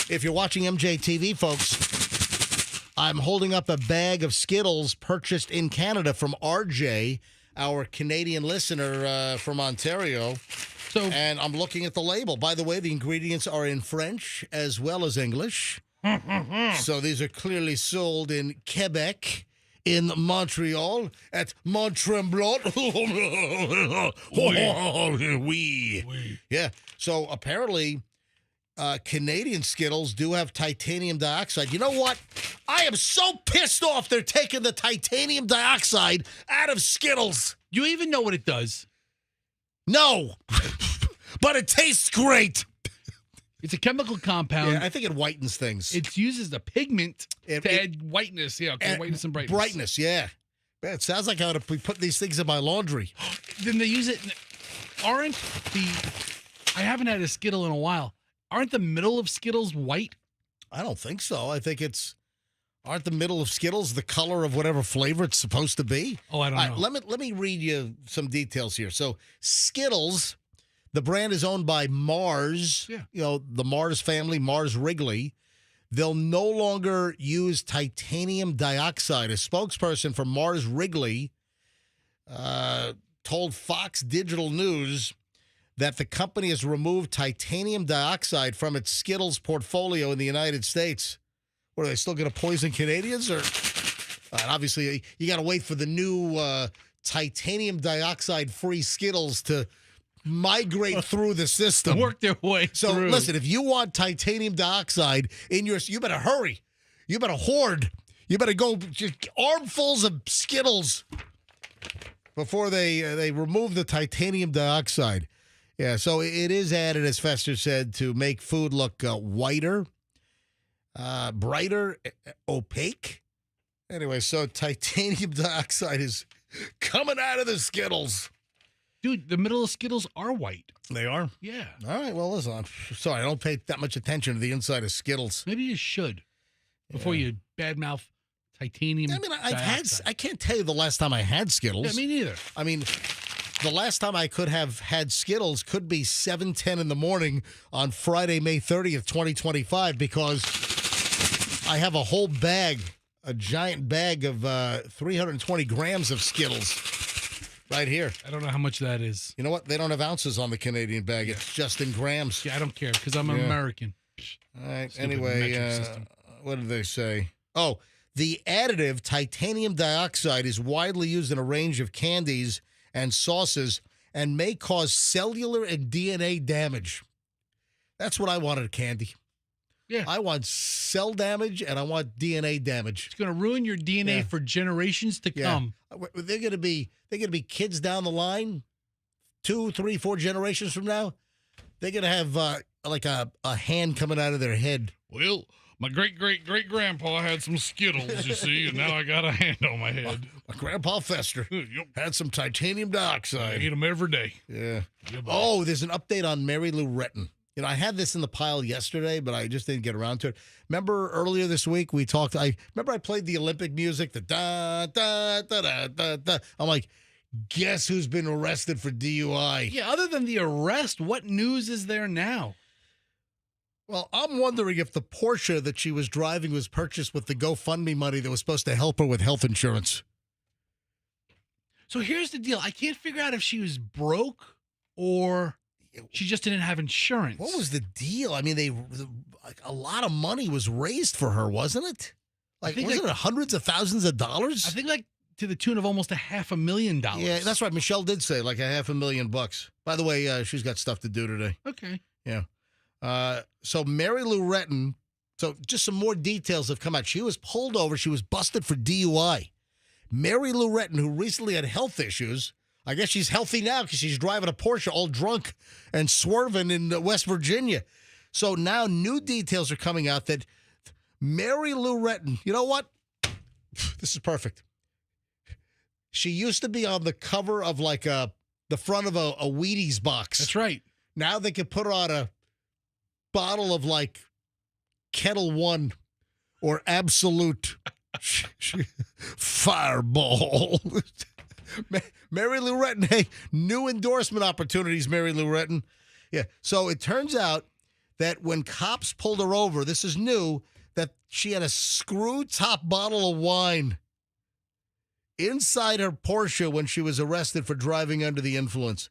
If you're watching MJ TV, folks, I'm holding up a bag of Skittles purchased in Canada from RJ, our Canadian listener from Ontario. And I'm looking at the label. By the way, the ingredients are in French as well as English. So these are clearly sold in Quebec, in Montreal, at Mont-Tremblant. Oui. Yeah. So apparently, Canadian Skittles do have titanium dioxide. You know what? I am so pissed off they're taking the titanium dioxide out of Skittles. You even know what it does? No, but it tastes great. It's a chemical compound. Yeah, I think it whitens things. It's used as a pigment to add whiteness. Yeah, okay, whiteness and brightness. Brightness, yeah. Man, it sounds like I ought to be putting these things in my laundry. Then they use it. I haven't had a Skittle in a while. Aren't the middle of Skittles white? I don't think so. I think aren't the middle of Skittles the color of whatever flavor it's supposed to be? Oh, I don't know. Let me read you some details here. So Skittles, the brand is owned by Mars. Yeah. You know, the Mars family, Mars Wrigley. They'll no longer use titanium dioxide. A spokesperson for Mars Wrigley told Fox Digital News that the company has removed titanium dioxide from its Skittles portfolio in the United States. What, are they still going to poison Canadians? Or obviously, you got to wait for the new titanium dioxide-free Skittles to migrate through the system. Work their way through. So listen, if you want titanium dioxide in your, you better hurry. You better hoard. You better go just armfuls of Skittles before they remove the titanium dioxide. Yeah, so it is added, as Fester said, to make food look whiter, brighter, opaque. Anyway, so titanium dioxide is coming out of the Skittles. Dude, the middle of Skittles are white. They are? Yeah. All right, well, listen, I'm sorry, I don't pay that much attention to the inside of Skittles. Maybe you should before you badmouth titanium. I mean, dioxide. I can't tell you the last time I had Skittles. Yeah, me neither. I mean, the last time I could have had Skittles could be 7:10 in the morning on Friday, May 30th, 2025, because I have a whole bag, a giant bag of 320 grams of Skittles right here. I don't know how much that is. You know what? They don't have ounces on the Canadian bag. It's just in grams. Yeah, I don't care because I'm an American. All right. Stupid Anyway, metric system. what did they say? Oh, the additive titanium dioxide is widely used in a range of candies and sauces and may cause cellular and DNA damage. That's what I wanted, candy. Yeah. I want cell damage and I want DNA damage. It's going to ruin your DNA for generations to come. They're going to be kids down the line, 2, 3, 4 generations from now. They're going to have like a hand coming out of their head. Well, my great-great-great-grandpa had some Skittles, you see, and now I got a hand on my head. My Grandpa Fester had some titanium dioxide. I eat them every day. Yeah. Oh, there's an update on Mary Lou Retton. You know, I had this in the pile yesterday, but I just didn't get around to it. Remember earlier this week we talked, I played the Olympic music, the da, da, da, da, da, da. I'm like, guess who's been arrested for DUI? Yeah, other than the arrest, what news is there now? Well, I'm wondering if the Porsche that she was driving was purchased with the GoFundMe money that was supposed to help her with health insurance. So here's the deal. I can't figure out if she was broke or she just didn't have insurance. What was the deal? I mean, a lot of money was raised for her, wasn't it? Wasn't it hundreds of thousands of dollars? I think like to the tune of almost $500,000. Yeah, that's right. Michelle did say like $500,000. By the way, she's got stuff to do today. Okay. Yeah. So Mary Lou Retton, so just some more details have come out. She was pulled over. She was busted for DUI. Mary Lou Retton, who recently had health issues, I guess she's healthy now because she's driving a Porsche all drunk and swerving in West Virginia. So now new details are coming out that Mary Lou Retton, you know what? This is perfect. She used to be on the cover of like the front of a Wheaties box. That's right. Now they could put her on a bottle of like Kettle One or Absolute Fireball. Mary Lou Retton, hey, new endorsement opportunities, Mary Lou Retton. Yeah, so it turns out that when cops pulled her over, this is new, that she had a screw top bottle of wine inside her Porsche when she was arrested for driving under the influence.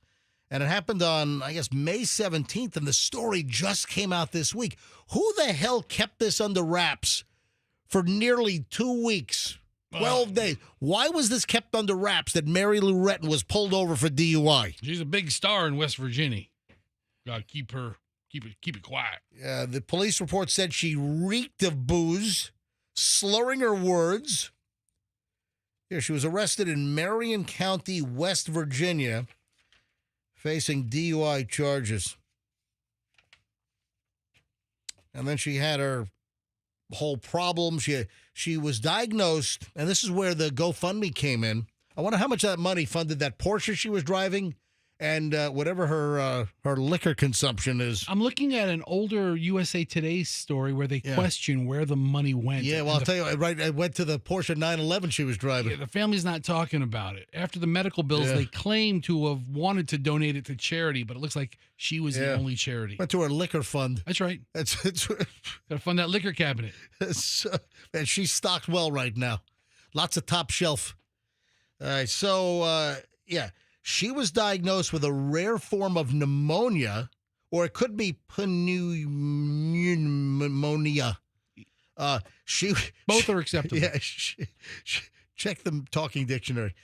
And it happened on, I guess, May 17th, and the story just came out this week. Who the hell kept this under wraps for nearly 2 weeks, 12 days? Why was this kept under wraps that Mary Lou Retton was pulled over for DUI? She's a big star in West Virginia. Gotta keep it quiet. Yeah, the police report said she reeked of booze, slurring her words. Yeah, she was arrested in Marion County, West Virginia, facing DUI charges. and then she had her whole problem. She was diagnosed, and this is where the GoFundMe came in. I wonder how much that money funded that Porsche she was driving and whatever her liquor consumption is. I'm looking at an older USA Today story where they question where the money went. Yeah, well, I'll tell you, right, I went to the Porsche 911 she was driving. Yeah, the family's not talking about it. After the medical bills, they claim to have wanted to donate it to charity, but it looks like she was the only charity. Went to her liquor fund. That's right. It's Got to fund that liquor cabinet. And she's stocked well right now. Lots of top shelf. All right, so, she was diagnosed with a rare form of pneumonia, or it could be pneumonia. Both are acceptable. Yeah, check the talking dictionary.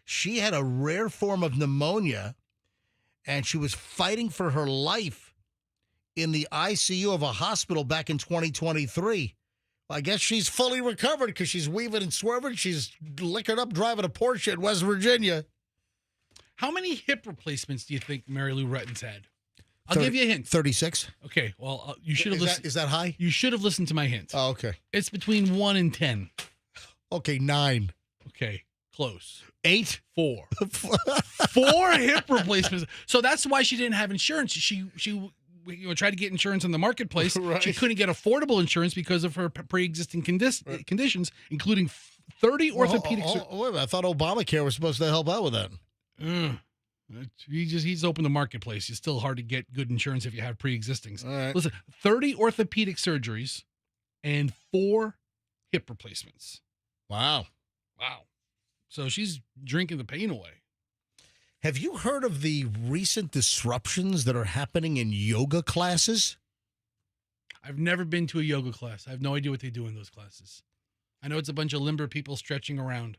She had a rare form of pneumonia, and she was fighting for her life in the ICU of a hospital back in 2023. I guess she's fully recovered because she's weaving and swerving. She's liquored up driving a Porsche in West Virginia. How many hip replacements do you think Mary Lou Retton's had? I'll give you a hint. 36. Okay, well, you should have listened. Is that high? You should have listened to my hint. Oh, okay. It's between 1 and 10. Okay, 9. Okay, close. 8? 4. 4 hip replacements. So that's why she didn't have insurance. She tried to get insurance in the marketplace. Right. She couldn't get affordable insurance because of her pre-existing conditions, including 30 orthopedic. Wait a minute. I thought Obamacare was supposed to help out with that. He's opened the marketplace. It's still hard to get good insurance if you have pre-existings. All right. Listen, 30 orthopedic surgeries and 4 hip replacements. Wow. So she's drinking the pain away. Have you heard of the recent disruptions that are happening in yoga classes? I've never been to a yoga class. I have no idea what they do in those classes. I know it's a bunch of limber people stretching around.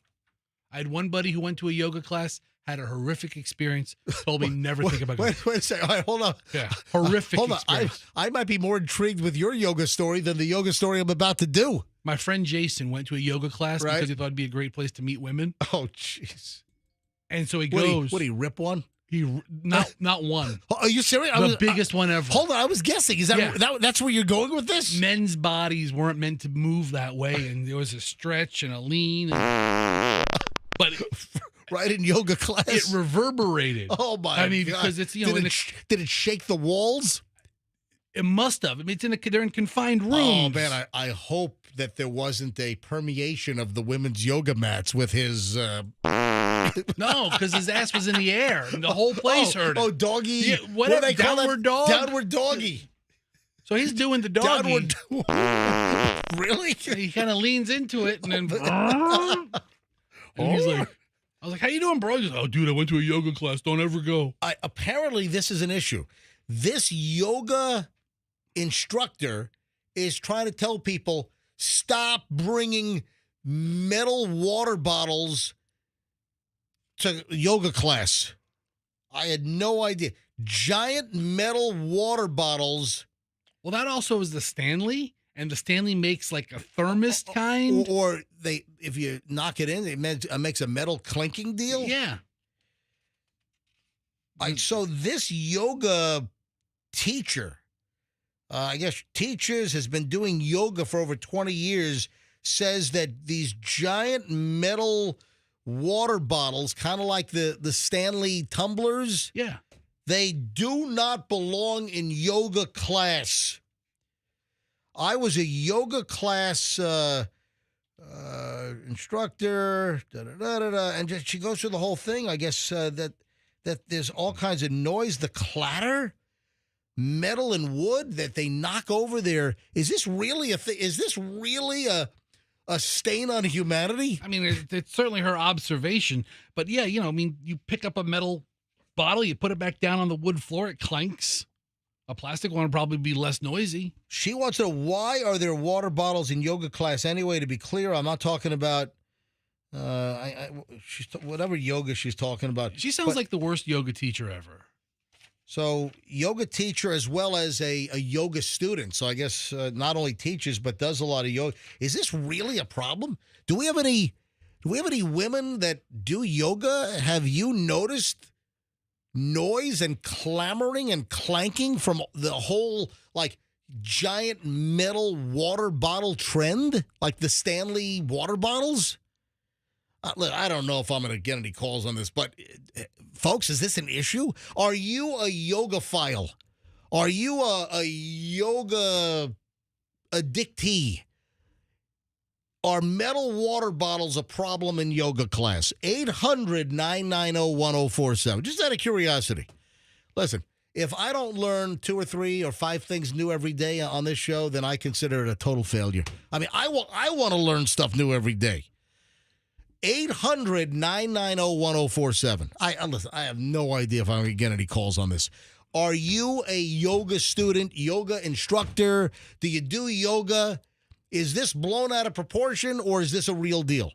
I had one buddy who went to a yoga class, had a horrific experience, told me never think about going. Wait a second. All right, hold on. Yeah, horrific experience. I might be more intrigued with your yoga story than the yoga story I'm about to do. My friend Jason went to a yoga class because he thought it'd be a great place to meet women. Oh, jeez. And so he goes. Would he rip one? Not one. Are you serious? The biggest one ever. Hold on, I was guessing. Is that that's where you're going with this? Men's bodies weren't meant to move that way, and there was a stretch and a lean. But right in yoga class, it reverberated. Oh my! I mean, God. because it's did it shake the walls? It must have. I mean, they're in confined rooms. Oh man, I hope that there wasn't a permeation of the women's yoga mats with his. No, because his ass was in the air, and the whole place heard it. Oh, doggy! Yeah, what do they call downward dog? Downward doggy. So he's doing the doggy. Really? He kind of leans into it, and then. And he's like, I was like, how you doing, bro? He's like, oh, dude, I went to a yoga class. Don't ever go. Apparently, this is an issue. This yoga instructor is trying to tell people, stop bringing metal water bottles to yoga class. I had no idea. Giant metal water bottles. Well, that also is the Stanley. And the Stanley makes like a thermos kind. Or if you knock it in, it makes a metal clinking deal. Yeah. So this yoga teacher, I guess teaches, has been doing yoga for over 20 years, says that these giant metal water bottles, kind of like the Stanley tumblers, they do not belong in yoga class. I was a yoga class instructor, and she goes through the whole thing. I guess that there's all kinds of noise, the clatter, metal and wood that they knock over there. Is this really a thing? Is this really a stain on humanity? I mean, it's certainly her observation, but yeah, you pick up a metal bottle, you put it back down on the wood floor, it clanks. A plastic one would probably be less noisy. She wants to know, why are there water bottles in yoga class anyway? To be clear, I'm not talking about whatever yoga she's talking about. She sounds like the worst yoga teacher ever. So yoga teacher as well as a yoga student. So I guess not only teaches but does a lot of yoga. Is this really a problem? Do we have any women that do yoga? Have you noticed noise and clamoring and clanking from the whole, like, giant metal water bottle trend, like the Stanley water bottles? Look, I don't know if I'm going to get any calls on this, but folks, is this an issue? Are you a yoga-phile? Are you a yoga addictee? Are metal water bottles a problem in yoga class? 800-990-1047. Just out of curiosity. Listen, if I don't learn 2 or 3 or 5 things new every day on this show, then I consider it a total failure. I mean, I want to learn stuff new every day. 800-990-1047. Listen, I have no idea if I'm going to get any calls on this. Are you a yoga student, yoga instructor? Do you do yoga? Is this blown out of proportion, or is this a real deal?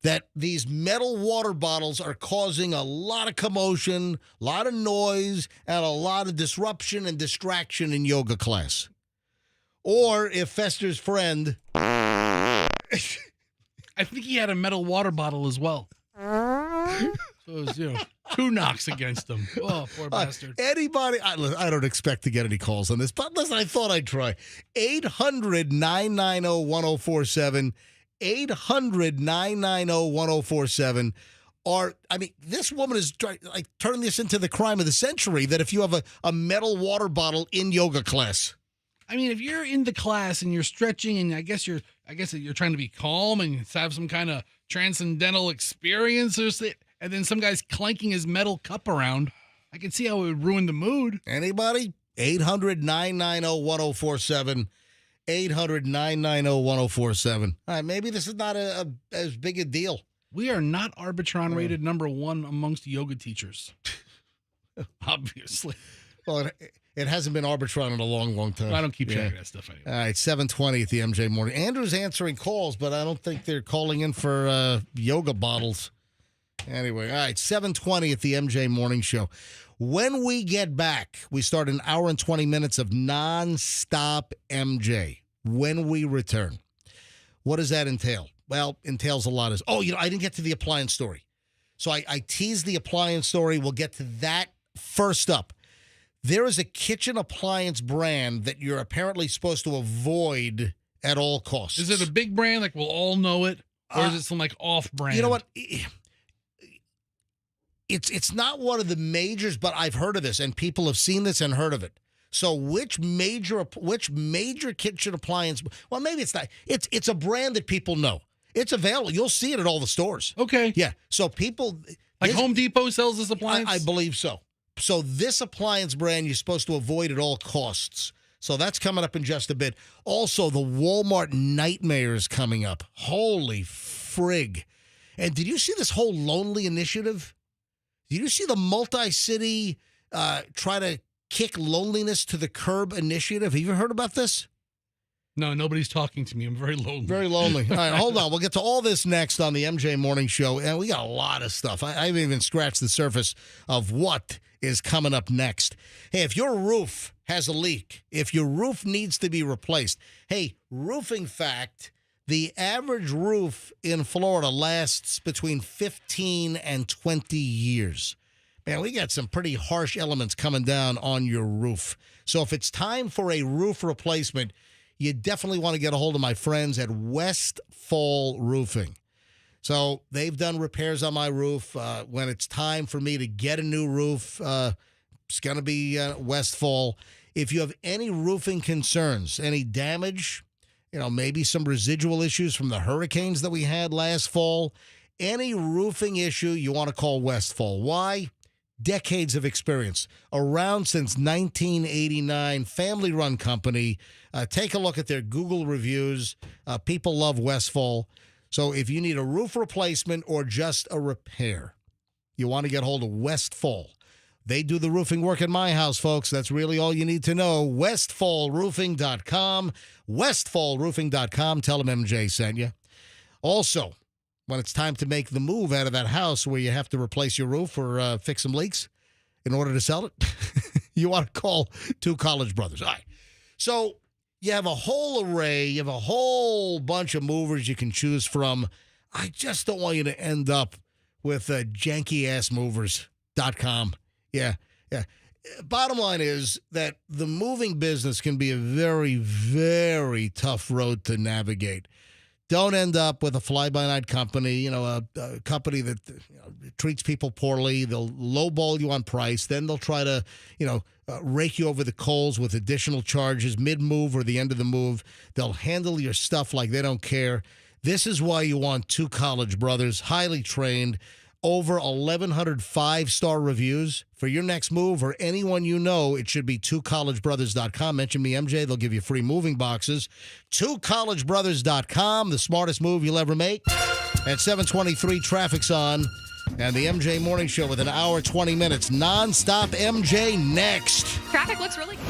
That these metal water bottles are causing a lot of commotion, a lot of noise, and a lot of disruption and distraction in yoga class. Or if Fester's friend... I think he had a metal water bottle as well. So it was, 2 knocks against him. Oh, poor bastard. Anybody, I don't expect to get any calls on this, but listen, I thought I'd try. 800-990-1047. 800-990-1047. This woman is turning this into the crime of the century, that if you have a metal water bottle in yoga class. I mean, if you're in the class and you're stretching, and I guess you're trying to be calm and have some kind of transcendental experience, and then some guy's clanking his metal cup around, I can see how it would ruin the mood. Anybody? 800-990-1047. 800-990-1047. All right, maybe this is not as big a deal. We are not Arbitron rated number 1 amongst yoga teachers. Obviously. Well, it hasn't been Arbitron in a long, long time. Well, I don't keep track of that stuff anyway. All right, 7:20 at the MJ Morning. Andrew's answering calls, but I don't think they're calling in for yoga bottles. Anyway, all right, 7:20 at the MJ Morning Show. When we get back, we start an hour and 20 minutes of nonstop MJ. When we return, what does that entail? Well, entails a lot. I didn't get to the appliance story. So I teased the appliance story. We'll get to that first up. There is a kitchen appliance brand that you're apparently supposed to avoid at all costs. Is it a big brand, like we'll all know it? Or is it some like off-brand? You know what? It's not one of the majors, but I've heard of this, and people have seen this and heard of it. So which major kitchen appliance? Well, maybe it's not. It's a brand that people know. It's available. You'll see it at all the stores. Okay. Yeah. So people... Like Home Depot sells this appliance? I believe so. So this appliance brand you're supposed to avoid at all costs. So that's coming up in just a bit. Also, the Walmart nightmare is coming up. Holy frig. And did you see this whole Lonely initiative? Did you see the multi-city try to kick loneliness to the curb initiative? Have you ever heard about this? No, nobody's talking to me. I'm very lonely. Very lonely. All right, hold on. We'll get to all this next on the MJ Morning Show. And we got a lot of stuff. I haven't even scratched the surface of what is coming up next. Hey, if your roof has a leak, if your roof needs to be replaced, hey, roofing fact, the average roof in Florida lasts between 15 and 20 years. Man, we got some pretty harsh elements coming down on your roof. So if it's time for a roof replacement, you definitely want to get a hold of my friends at Westfall Roofing. So they've done repairs on my roof. When it's time for me to get a new roof, it's going to be Westfall. If you have any roofing concerns, any damage, maybe some residual issues from the hurricanes that we had last fall, any roofing issue, you want to call Westfall. Why? Decades of experience. Around since 1989, family-run company. Take a look at their Google reviews. People love Westfall. So if you need a roof replacement or just a repair, you want to get hold of Westfall. They do the roofing work in my house, folks. That's really all you need to know. WestfallRoofing.com. WestfallRoofing.com. Tell them MJ sent you. Also, when it's time to make the move out of that house where you have to replace your roof or fix some leaks in order to sell it, you want to call Two College Brothers. All right. So you have a whole array. You have a whole bunch of movers you can choose from. I just don't want you to end up with janky-ass movers.com. Yeah. bottom line is that the moving business can be a very, very tough road to navigate. Don't end up with a fly-by-night company, a company that treats people poorly. They'll lowball you on price. Then they'll try to, rake you over the coals with additional charges mid-move or the end of the move. They'll handle your stuff like they don't care. This is why you want two college brothers, highly trained, over 1,100 5-star reviews. For your next move or anyone you know, it should be twocollegebrothers.com. Mention me, MJ. They'll give you free moving boxes. Twocollegebrothers.com, the smartest move you'll ever make. At 7:23, traffic's on. And the MJ Morning Show with an hour, 20 minutes. Non-stop MJ next. Traffic looks really good.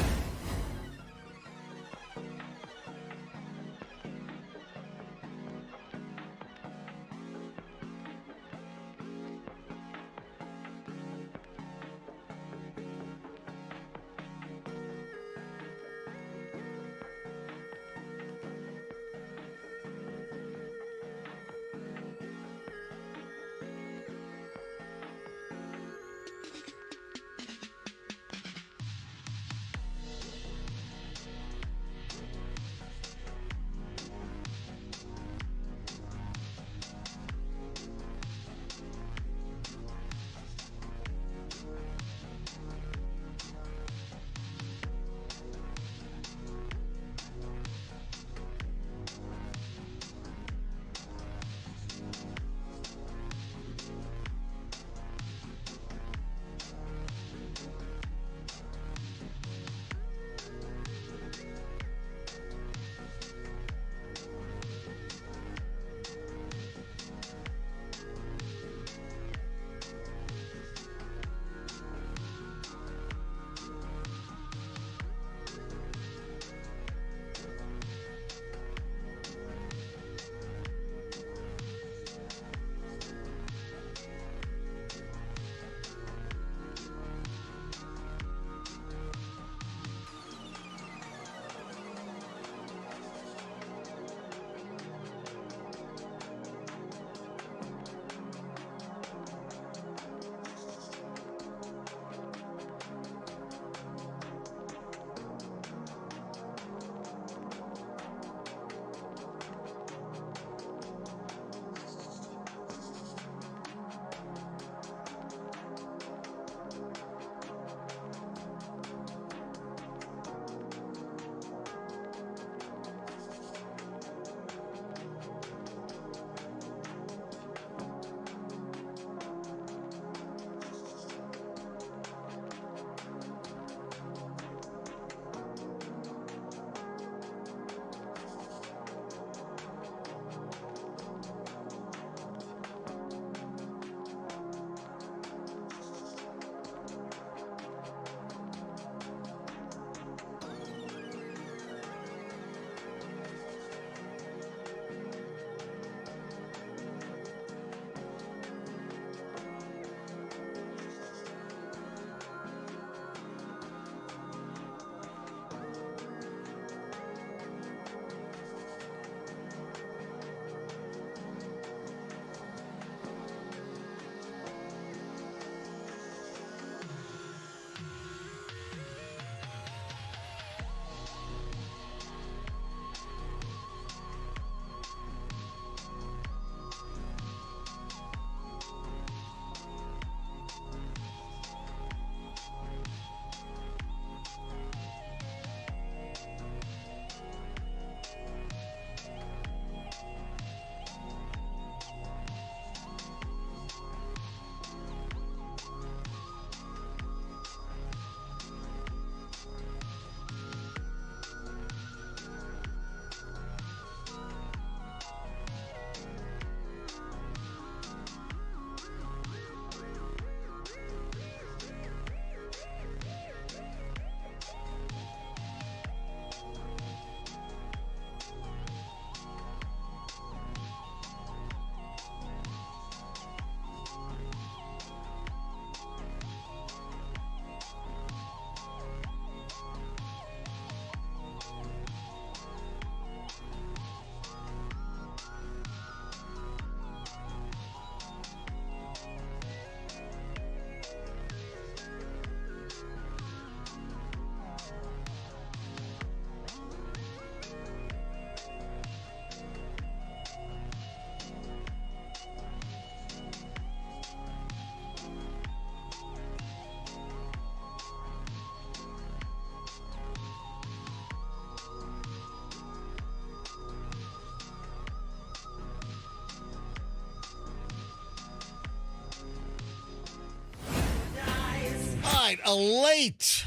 a late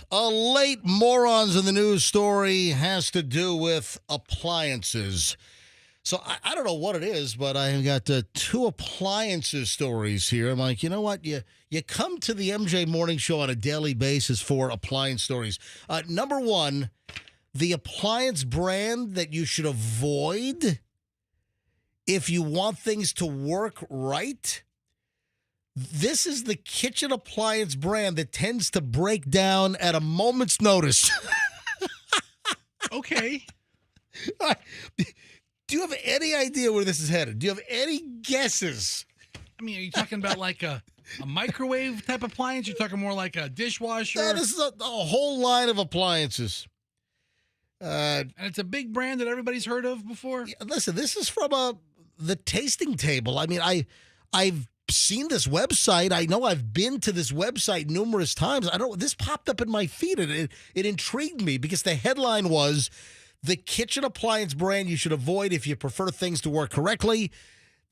morons in the news story has to do with appliances. So I don't know what it is, but I've got two appliances stories here. I'm like, you know what? You come to the MJ Morning Show on a daily basis for appliance stories. Number one, the appliance brand that you should avoid if you want things to work right. This is the kitchen appliance brand that tends to break down at a moment's notice. Okay. Do you have any idea where this is headed? Do you have any guesses? I mean, are you talking about like a microwave type appliance? You're talking more like a dishwasher? No, this is a whole line of appliances. And it's a big brand that everybody's heard of before? Listen, this is from the tasting table. I mean, I've seen this website. I know I've been to this website numerous times. This popped up in my feed, and it intrigued me because the headline was, the kitchen appliance brand you should avoid if you prefer things to work correctly,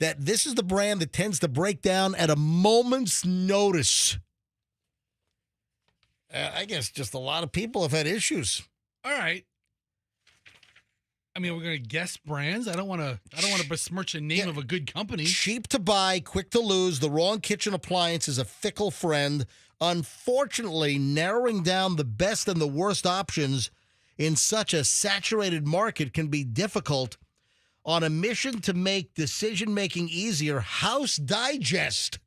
that this is the brand that tends to break down at a moment's notice. I guess just a lot of people have had issues. All right. I mean, we're going to guess brands. I don't want to besmirch the name of a good company. Cheap to buy, quick to lose. The wrong kitchen appliance is a fickle friend. Unfortunately, narrowing down the best and the worst options in such a saturated market can be difficult. On a mission to make decision-making easier, House Digest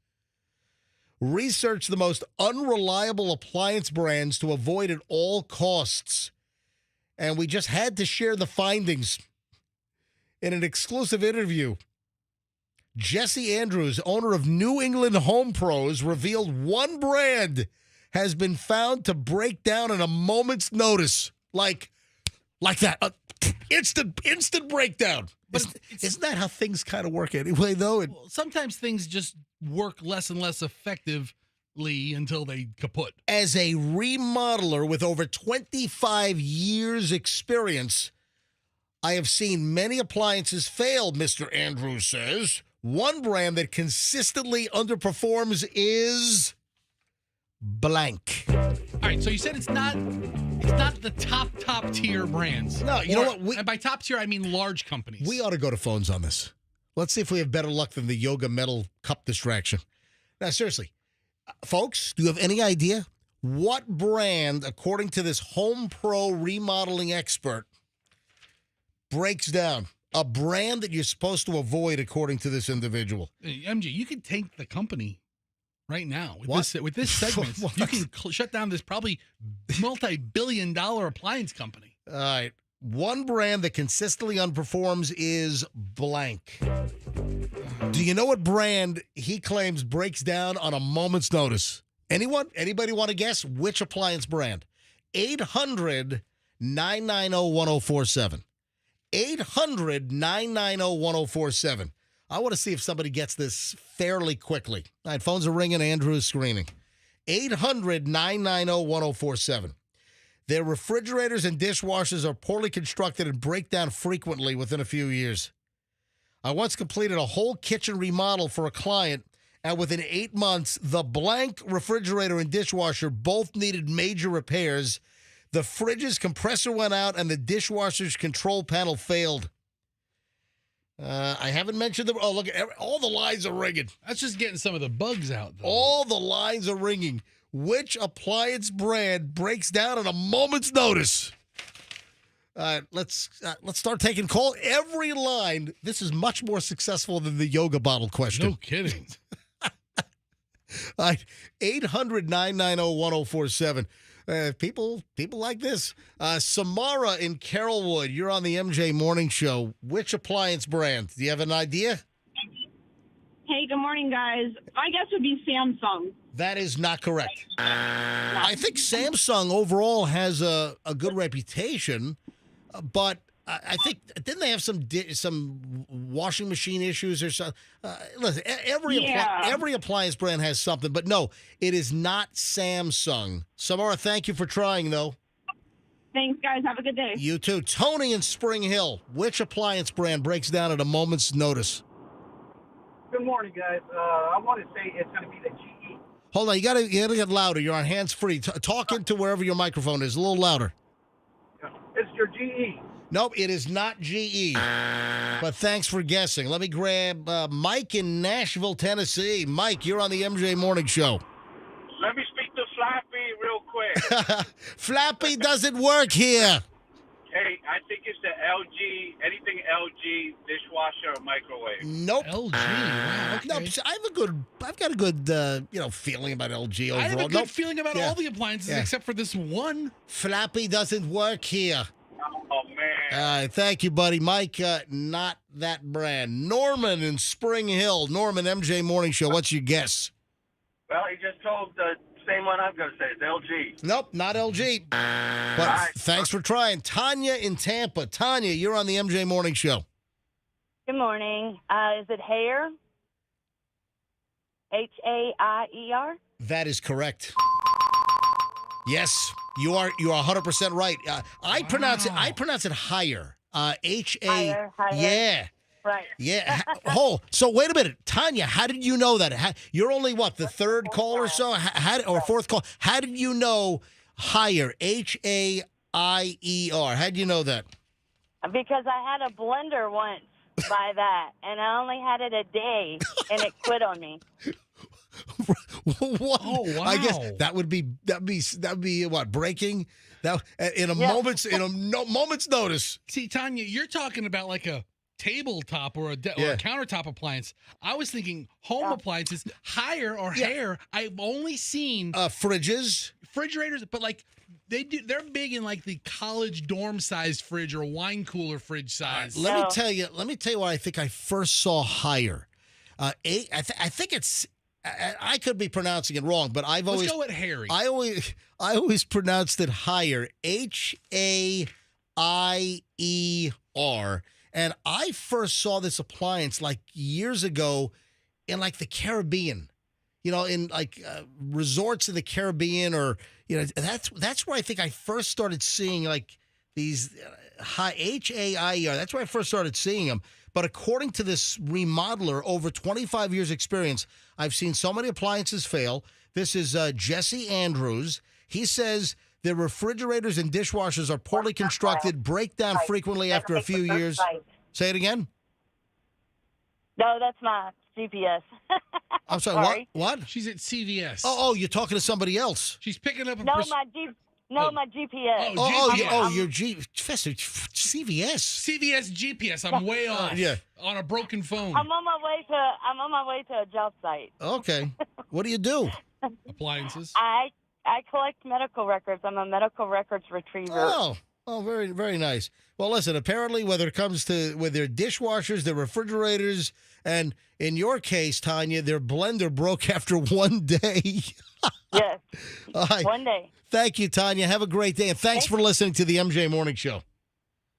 researched the most unreliable appliance brands to avoid at all costs. And we just had to share the findings in an exclusive interview. Jesse Andrews, owner of New England Home Pros, revealed one brand has been found to break down in a moment's notice. Like that. Instant breakdown. But isn't that how things kind of work anyway, though? Sometimes things just work less and less effectively until they kaput. As a remodeler with over 25 years experience, I have seen many appliances fail, Mr. Andrews says. One brand that consistently underperforms is blank. All right, so you said it's not the top tier brands. No, you know what? And by top tier, I mean large companies. We ought to go to phones on this. Let's see if we have better luck than the yoga metal cup distraction. Now, seriously, folks, do you have any idea what brand, according to this Home Pro remodeling expert, breaks down? A brand that you're supposed to avoid, according to this individual. MG, you could take the company right now with this segment. You can shut down this probably multi-billion-dollar appliance company. All right. One brand that consistently underperforms is blank. Do you know what brand he claims breaks down on a moment's notice? Anyone? Anybody want to guess which appliance brand? 800-990-1047. 800-990-1047. I want to see if somebody gets this fairly quickly. All right, phones are ringing. Andrew is screening. 800-990-1047. Their refrigerators and dishwashers are poorly constructed and break down frequently within a few years. I once completed a whole kitchen remodel for a client, and within 8 months, the blank refrigerator and dishwasher both needed major repairs. The fridge's compressor went out, and the dishwasher's control panel failed. I haven't mentioned the... Oh, look, all the lines are ringing. That's just getting some of the bugs out, though. All the lines are ringing. Which appliance brand breaks down on a moment's notice? Let's start taking call. Every line, this is much more successful than the yoga bottle question. No kidding. All right, 800-990-1047. People like this. Samara in Carrollwood, you're on the MJ Morning Show. Which appliance brand? Do you have an idea? Hey, good morning, guys. My guess would be Samsung. That is not correct. I think Samsung overall has a good reputation, but I think didn't they have some washing machine issues or something? Listen, every appliance brand has something, but no, it is not Samsung. Samara, thank you for trying, though. Thanks, guys. Have a good day. You too. Tony in Spring Hill, which appliance brand breaks down at a moment's notice? Good morning, guys. I want to say it's going to be the GE. Hold on, you gotta get louder. You're on hands free. Talk into wherever your microphone is. A little louder. It's your GE. Nope, it is not GE. But thanks for guessing. Let me grab Mike in Nashville, Tennessee. Mike, you're on the MJ Morning Show. Let me speak to Flappy real quick. Flappy doesn't work here. Hey, I think it's the LG, anything LG dishwasher or microwave. Nope. LG. Wow. Okay. No, I've got a good, feeling about LG overall. I have a good feeling about Yeah. all the appliances Yeah. except for this one. Flappy doesn't work here. Oh, man. All right, thank you, buddy. Mike, not that brand. Norman in Spring Hill. Norman, MJ Morning Show. What's your guess? Well, he just told the same one I'm going to say. It's LG. Nope, not LG. But right. thanks for trying. Tanya in Tampa. Tanya, you're on the MJ Morning Show. Good morning. Is it Hair? H-A-I-E-R? That is correct. Yes, you are 100% right. I pronounce it higher. H-A. Higher. Yeah. Right. Yeah. So wait a minute. Tanya, how did you know that? You're only, the third call or so? Or fourth call? How did you know higher? H-A-I-E-R. How did you know that? Because I had a blender once by that, and I only had it a day, and it quit on me. What? Oh, wow. I guess that'd be what, breaking? That in a moment's notice. See, Tanya, you're talking about like a tabletop or a countertop appliance. I was thinking home appliances, higher or hair. I've only seen Fridges. refrigerators, but like they're big in like the college dorm sized fridge or wine cooler fridge size. Let me tell you why I think I first saw higher. I think it's. I could be pronouncing it wrong, but Let's go with Harry. I always pronounced it higher. H-A-I-E-R. And I first saw this appliance like years ago in like the Caribbean, in like resorts in the Caribbean, or that's where I think I first started seeing like these high H-A-I-E-R. That's where I first started seeing them. But according to this remodeler, over 25 years experience, I've seen so many appliances fail. This is Jesse Andrews. He says the refrigerators and dishwashers are poorly constructed, break down frequently after a few years. Say it again. No, that's my GPS. I'm sorry. What? She's at CVS. Oh, you're talking to somebody else. She's picking up a My GPS. Your CVS. CVS GPS. I'm way off. Yeah. On a broken phone. I'm on my way to a job site. Okay. What do you do? Appliances. I collect medical records. I'm a medical records retriever. Oh, very, very nice. Well, listen, apparently with their dishwashers, their refrigerators, and in your case, Tanya, their blender broke after one day. Yes. Right. One day. Thank you, Tanya. Have a great day, and thanks for listening to the MJ Morning Show.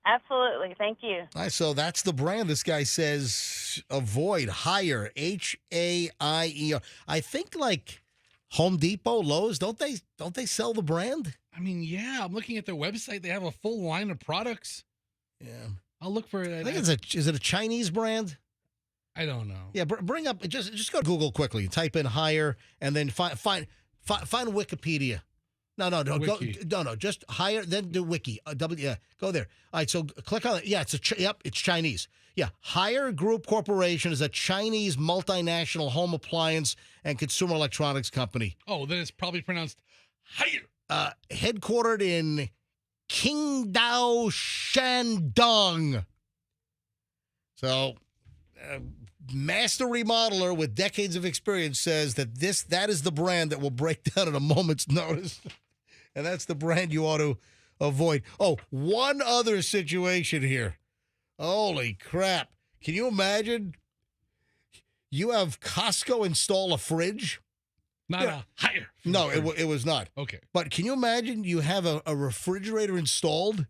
Absolutely. Thank you. All right, so that's the brand this guy says avoid, higher, H-A-I-E-R. I think like Home Depot, Lowe's, don't they sell the brand? I mean, yeah, I'm looking at their website. They have a full line of products. Yeah. I'll look for it. I think is it a Chinese brand? I don't know. Yeah, bring up, just go to Google quickly, type in higher, and then find Wikipedia. No, just higher, then do wiki. Go there. All right, so click on it. Yeah, it's Chinese. Yeah, Haier Group Corporation is a Chinese multinational home appliance and consumer electronics company. Oh, then it's probably pronounced Haier. Headquartered in Qingdao, Shandong. So, master remodeler with decades of experience says that is the brand that will break down at a moment's notice. And that's the brand you ought to avoid. Oh, one other situation here. Holy crap. Can you imagine? You have Costco install a fridge? Not a Haier. No, it was not. Okay. But can you imagine you have a refrigerator installed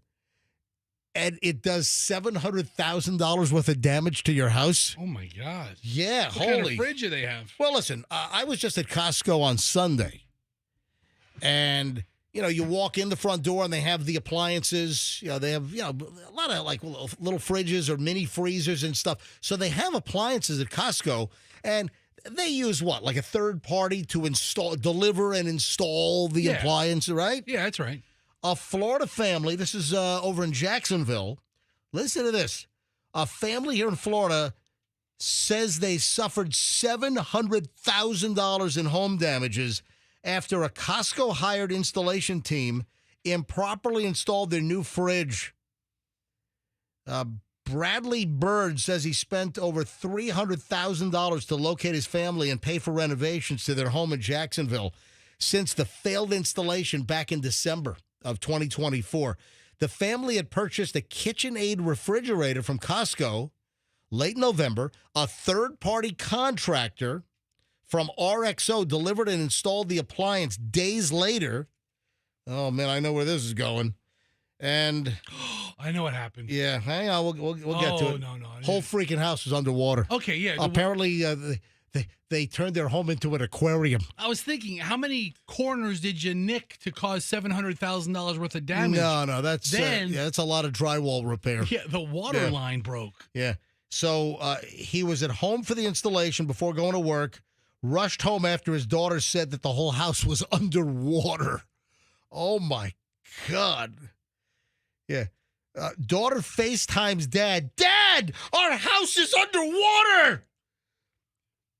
and it does $700,000 worth of damage to your house? Oh, my God. Yeah, What kind of fridge do they have? Well, listen, I was just at Costco on Sunday, and you walk in the front door and they have the appliances. They have a lot of like little fridges or mini freezers and stuff. So they have appliances at Costco, and they use what, like a third party to deliver and install the appliance, right? Yeah, that's right. A Florida family, this is over in Jacksonville. Listen to this. A family here in Florida says they suffered $700,000 in home damages after a Costco-hired installation team improperly installed their new fridge. Bradley Bird says he spent over $300,000 to locate his family and pay for renovations to their home in Jacksonville since the failed installation back in December of 2024. The family had purchased a KitchenAid refrigerator from Costco late November. A third-party contractor from RXO delivered and installed the appliance days later. Oh, man, I know where this is going. And I know what happened. yeah, hang on, we'll get to it. No. Whole freaking house was underwater. Okay, yeah. Apparently, they turned their home into an aquarium. I was thinking, how many corners did you nick to cause $700,000 worth of damage? No, that's that's a lot of drywall repair. Yeah, the water line broke. Yeah. So he was at home for the installation before going to work, rushed home after his daughter said that the whole house was underwater. Oh, my God. Yeah. Daughter FaceTimes dad. Dad, our house is underwater.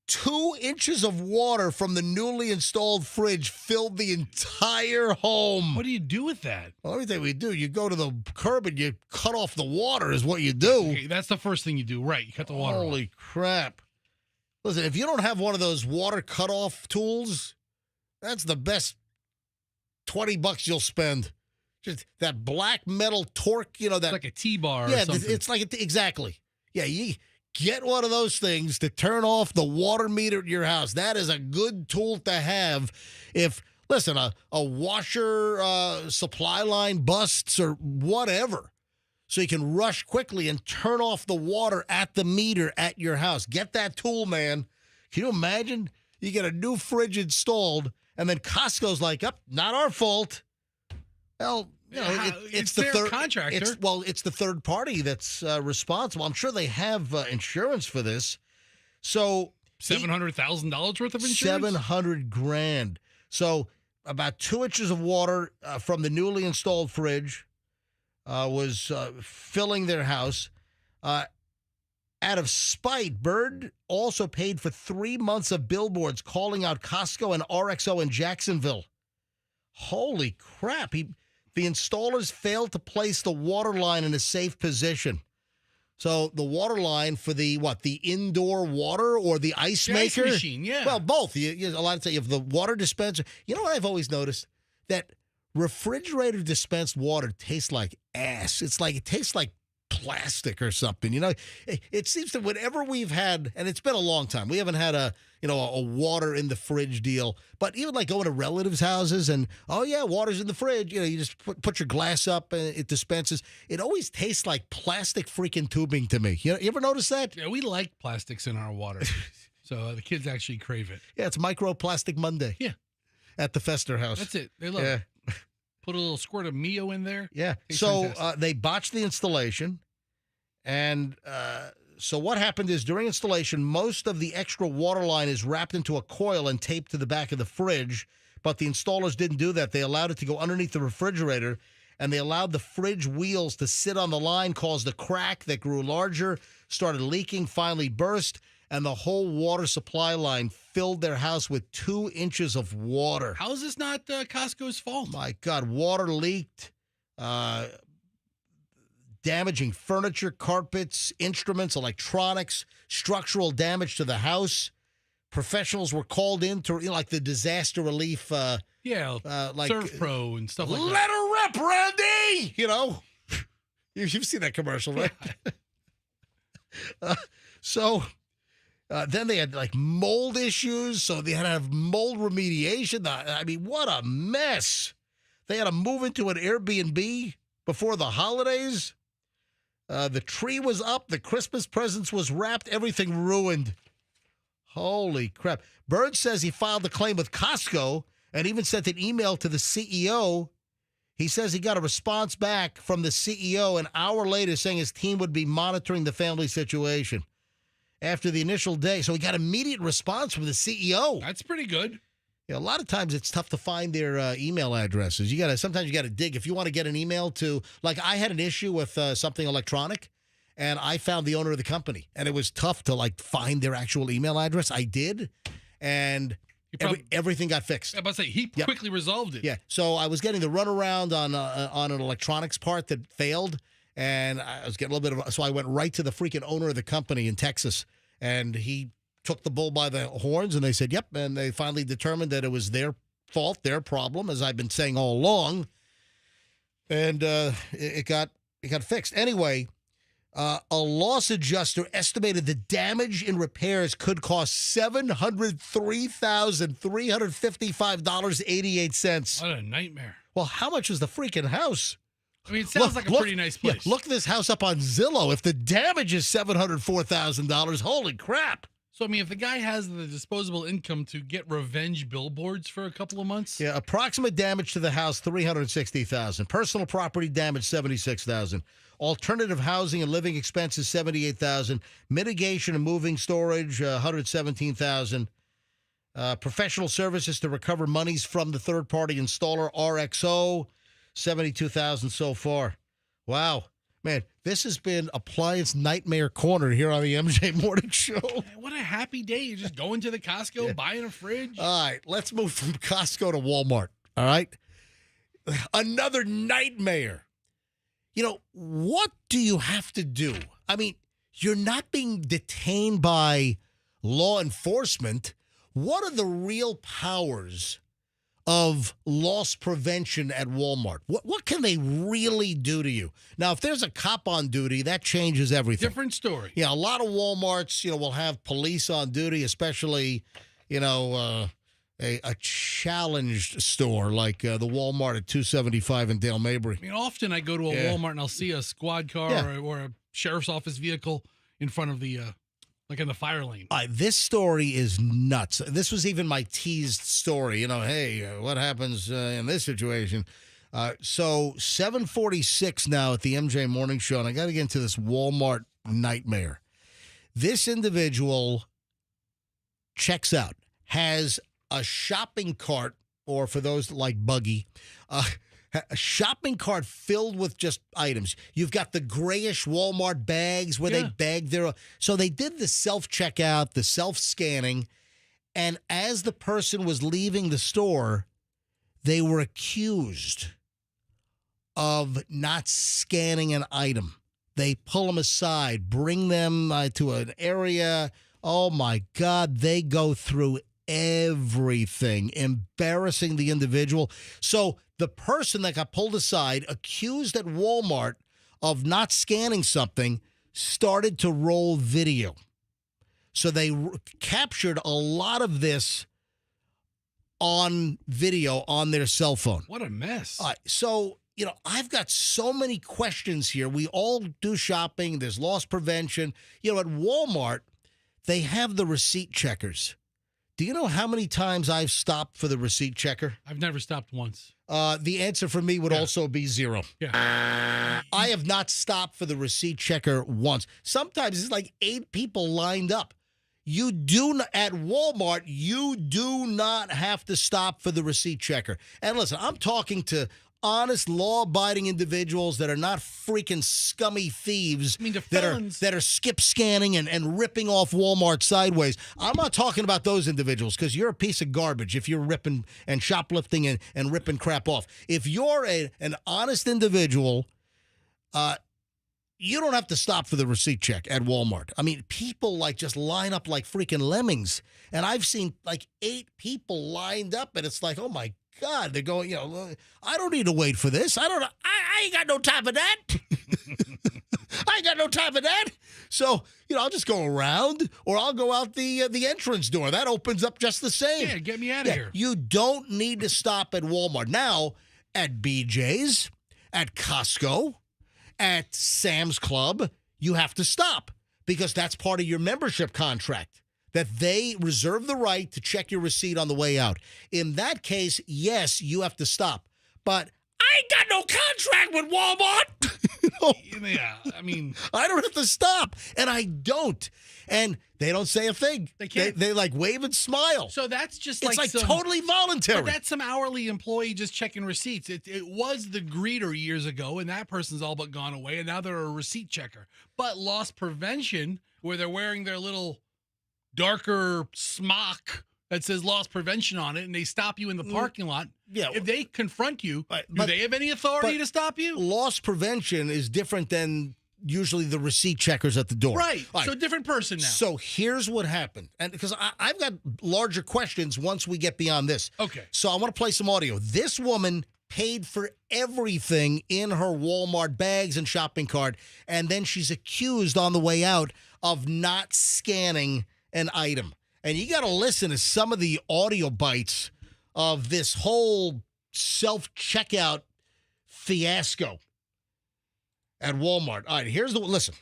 2 inches of water from the newly installed fridge filled the entire home. What do you do with that? Well, everything we do, you go to the curb and you cut off the water is what you do. Okay, that's the first thing you do, right? You cut the water off. Holy crap. Listen, if you don't have one of those water cutoff tools, that's the best $20 you'll spend. Just that black metal torque, that It's like a T-bar yeah, or something. it's like exactly. Yeah, you get one of those things to turn off the water meter at your house. That is a good tool to have. If listen, a washer supply line busts or whatever, so you can rush quickly and turn off the water at the meter at your house. Get that tool, man. Can you imagine? You get a new fridge installed, and then Costco's like, "Up, not our fault." Well, it's the their third contractor. It's the third party that's responsible. I'm sure they have insurance for this. So $700,000 worth of insurance? $700,000. So about 2 inches of water from the newly installed fridge was filling their house. Out of spite, Bird also paid for 3 months of billboards calling out Costco and RXO in Jacksonville. Holy crap. The installers failed to place the water line in a safe position. So the water line for the indoor water or the ice maker? Ice machine, yeah. Well, both. A lot of times you have the water dispenser. You know what I've always noticed? That refrigerator dispensed water tastes like ass. It tastes like plastic or something. It seems that whenever we've had, and it's been a long time, we haven't had a water in the fridge deal. But even like going to relatives' houses and, oh yeah, water's in the fridge. You just put your glass up and it dispenses. It always tastes like plastic freaking tubing to me. You ever notice that? Yeah, we like plastics in our water. So the kids actually crave it. Yeah, it's Microplastic Monday. Yeah. At the Fester house. That's it. They love it. Put a little squirt of Mio in there. Yeah. Tastes So fantastic. they botched the installation. And so what happened is during installation, most of the extra water line is wrapped into a coil and taped to the back of the fridge. But the installers didn't do that. They allowed it to go underneath the refrigerator, and they allowed the fridge wheels to sit on the line, caused a crack that grew larger, started leaking, finally burst, and the whole water supply line filled their house with 2 inches of water. How is this not Costco's fault? My God, water leaked, damaging furniture, carpets, instruments, electronics, structural damage to the house. Professionals were called in to, like the disaster relief. Like Surf Pro and stuff like that. Let her rip, Randy! You've seen that commercial, right? Then they had like mold issues, so they had to have mold remediation. I mean, what a mess. They had to move into an Airbnb before the holidays. The tree was up, the Christmas presents was wrapped, everything ruined. Holy crap. Bird says he filed a claim with Costco and even sent an email to the CEO. He says he got a response back from the CEO an hour later saying his team would be monitoring the family situation. after the initial day. So he got immediate response from the CEO. That's pretty good. A lot of times it's tough to find their email addresses. Sometimes you got to dig. If you want to get an email to, like I had an issue with something electronic, and I found the owner of the company, and it was tough to find their actual email address. I did, and everything got fixed. I was about to say, he quickly resolved it. Yeah, so I was getting the runaround on an electronics part that failed, and I was getting a little bit of, so I went right to the freaking owner of the company in Texas, and he took the bull by the horns, and they said, yep, and they finally determined that it was their fault, their problem, as I've been saying all along, and it got fixed. Anyway, a loss adjuster estimated the damage in repairs could cost $703,355.88. What a nightmare. Well, how much was the freaking house? I mean, it sounds like a pretty nice place. Yeah, look this house up on Zillow. If the damage is $704,000, holy crap. So, I mean, if the guy has the disposable income to get revenge billboards for a couple of months. Yeah, approximate damage to the house, $360,000. Personal property damage, $76,000. Alternative housing and living expenses, $78,000. Mitigation and moving storage, $117,000. Professional services to recover monies from the third-party installer, RXO, $72,000 so far. Wow. Man, this has been Appliance Nightmare Corner here on the MJ Morning Show. What a happy day. You're just going to the Costco, buying a fridge. All right, let's move from Costco to Walmart, all right? Another nightmare. What do you have to do? I mean, you're not being detained by law enforcement. What are the real powers of loss prevention at Walmart? What can they really do to you? Now, if there's a cop on duty, that changes everything. Different story. Yeah, a lot of Walmarts, will have police on duty, especially, a challenged store like the Walmart at 275 in Dale Mabry. I mean, often I go to a Walmart and I'll see a squad car or a sheriff's office vehicle in front of the in the fire lane. This story is nuts. This was even my teased story. Hey, what happens in this situation? So 7:46 now at the MJ Morning Show, and I got to get into this Walmart nightmare. This individual checks out, has a shopping cart, or for those that like buggy, a shopping cart filled with just items. You've got the grayish Walmart bags where they bag their. So they did the self-checkout, the self-scanning, and as the person was leaving the store, they were accused of not scanning an item. They pull them aside, bring them to an area. Oh, my God, they go through everything, embarrassing the individual. So the person that got pulled aside, accused at Walmart of not scanning something, started to roll video. So they captured a lot of this on video on their cell phone. What a mess. So, I've got so many questions here. We all do shopping. There's loss prevention. At Walmart, they have the receipt checkers. Do you know how many times I've stopped for the receipt checker? I've never stopped once. The answer for me would also be 0. Yeah. I have not stopped for the receipt checker once. Sometimes it's like 8 people lined up. At Walmart, you do not have to stop for the receipt checker. And listen, I'm talking to honest, law-abiding individuals that are not freaking scummy thieves that are skip scanning and ripping off Walmart sideways. I'm not talking about those individuals because you're a piece of garbage if you're ripping and shoplifting and ripping crap off. If you're an honest individual, you don't have to stop for the receipt check at Walmart. I mean, people just line up like freaking lemmings. And I've seen 8 people lined up, and it's like, oh my God, they're going, I don't need to wait for this. I ain't got no time for that. I ain't got no time for that. So, I'll just go around, or I'll go out the entrance door. That opens up just the same. Yeah, get me out of here. You don't need to stop at Walmart. Now, at BJ's, at Costco, at Sam's Club, you have to stop because that's part of your membership contract, that they reserve the right to check your receipt on the way out. In that case, yes, you have to stop. But I ain't got no contract with Walmart. You know? Yeah, I mean, I don't have to stop, and I don't. And they don't say a thing. They can't. They like wave and smile. so that's just It's like some, totally voluntary. But that's some hourly employee just checking receipts. It was the greeter years ago, and that person's all but gone away, and now they're a receipt checker. But loss prevention, where they're wearing their little darker smock that says loss prevention on it, and they stop you in the parking lot. Yeah. If they confront you, Right, do but- they have any authority to stop you? Loss prevention is different than usually the receipt checkers at the door. Right. All So different person now. So here's what happened. And because I've got larger questions once we get beyond this. Okay. So I want to play some audio. This woman paid for everything in her Walmart bags and shopping cart, and then she's accused on the way out of not scanning an item. And you got to listen to some of the audio bites of this whole self-checkout fiasco at Walmart. All right, here's the listen.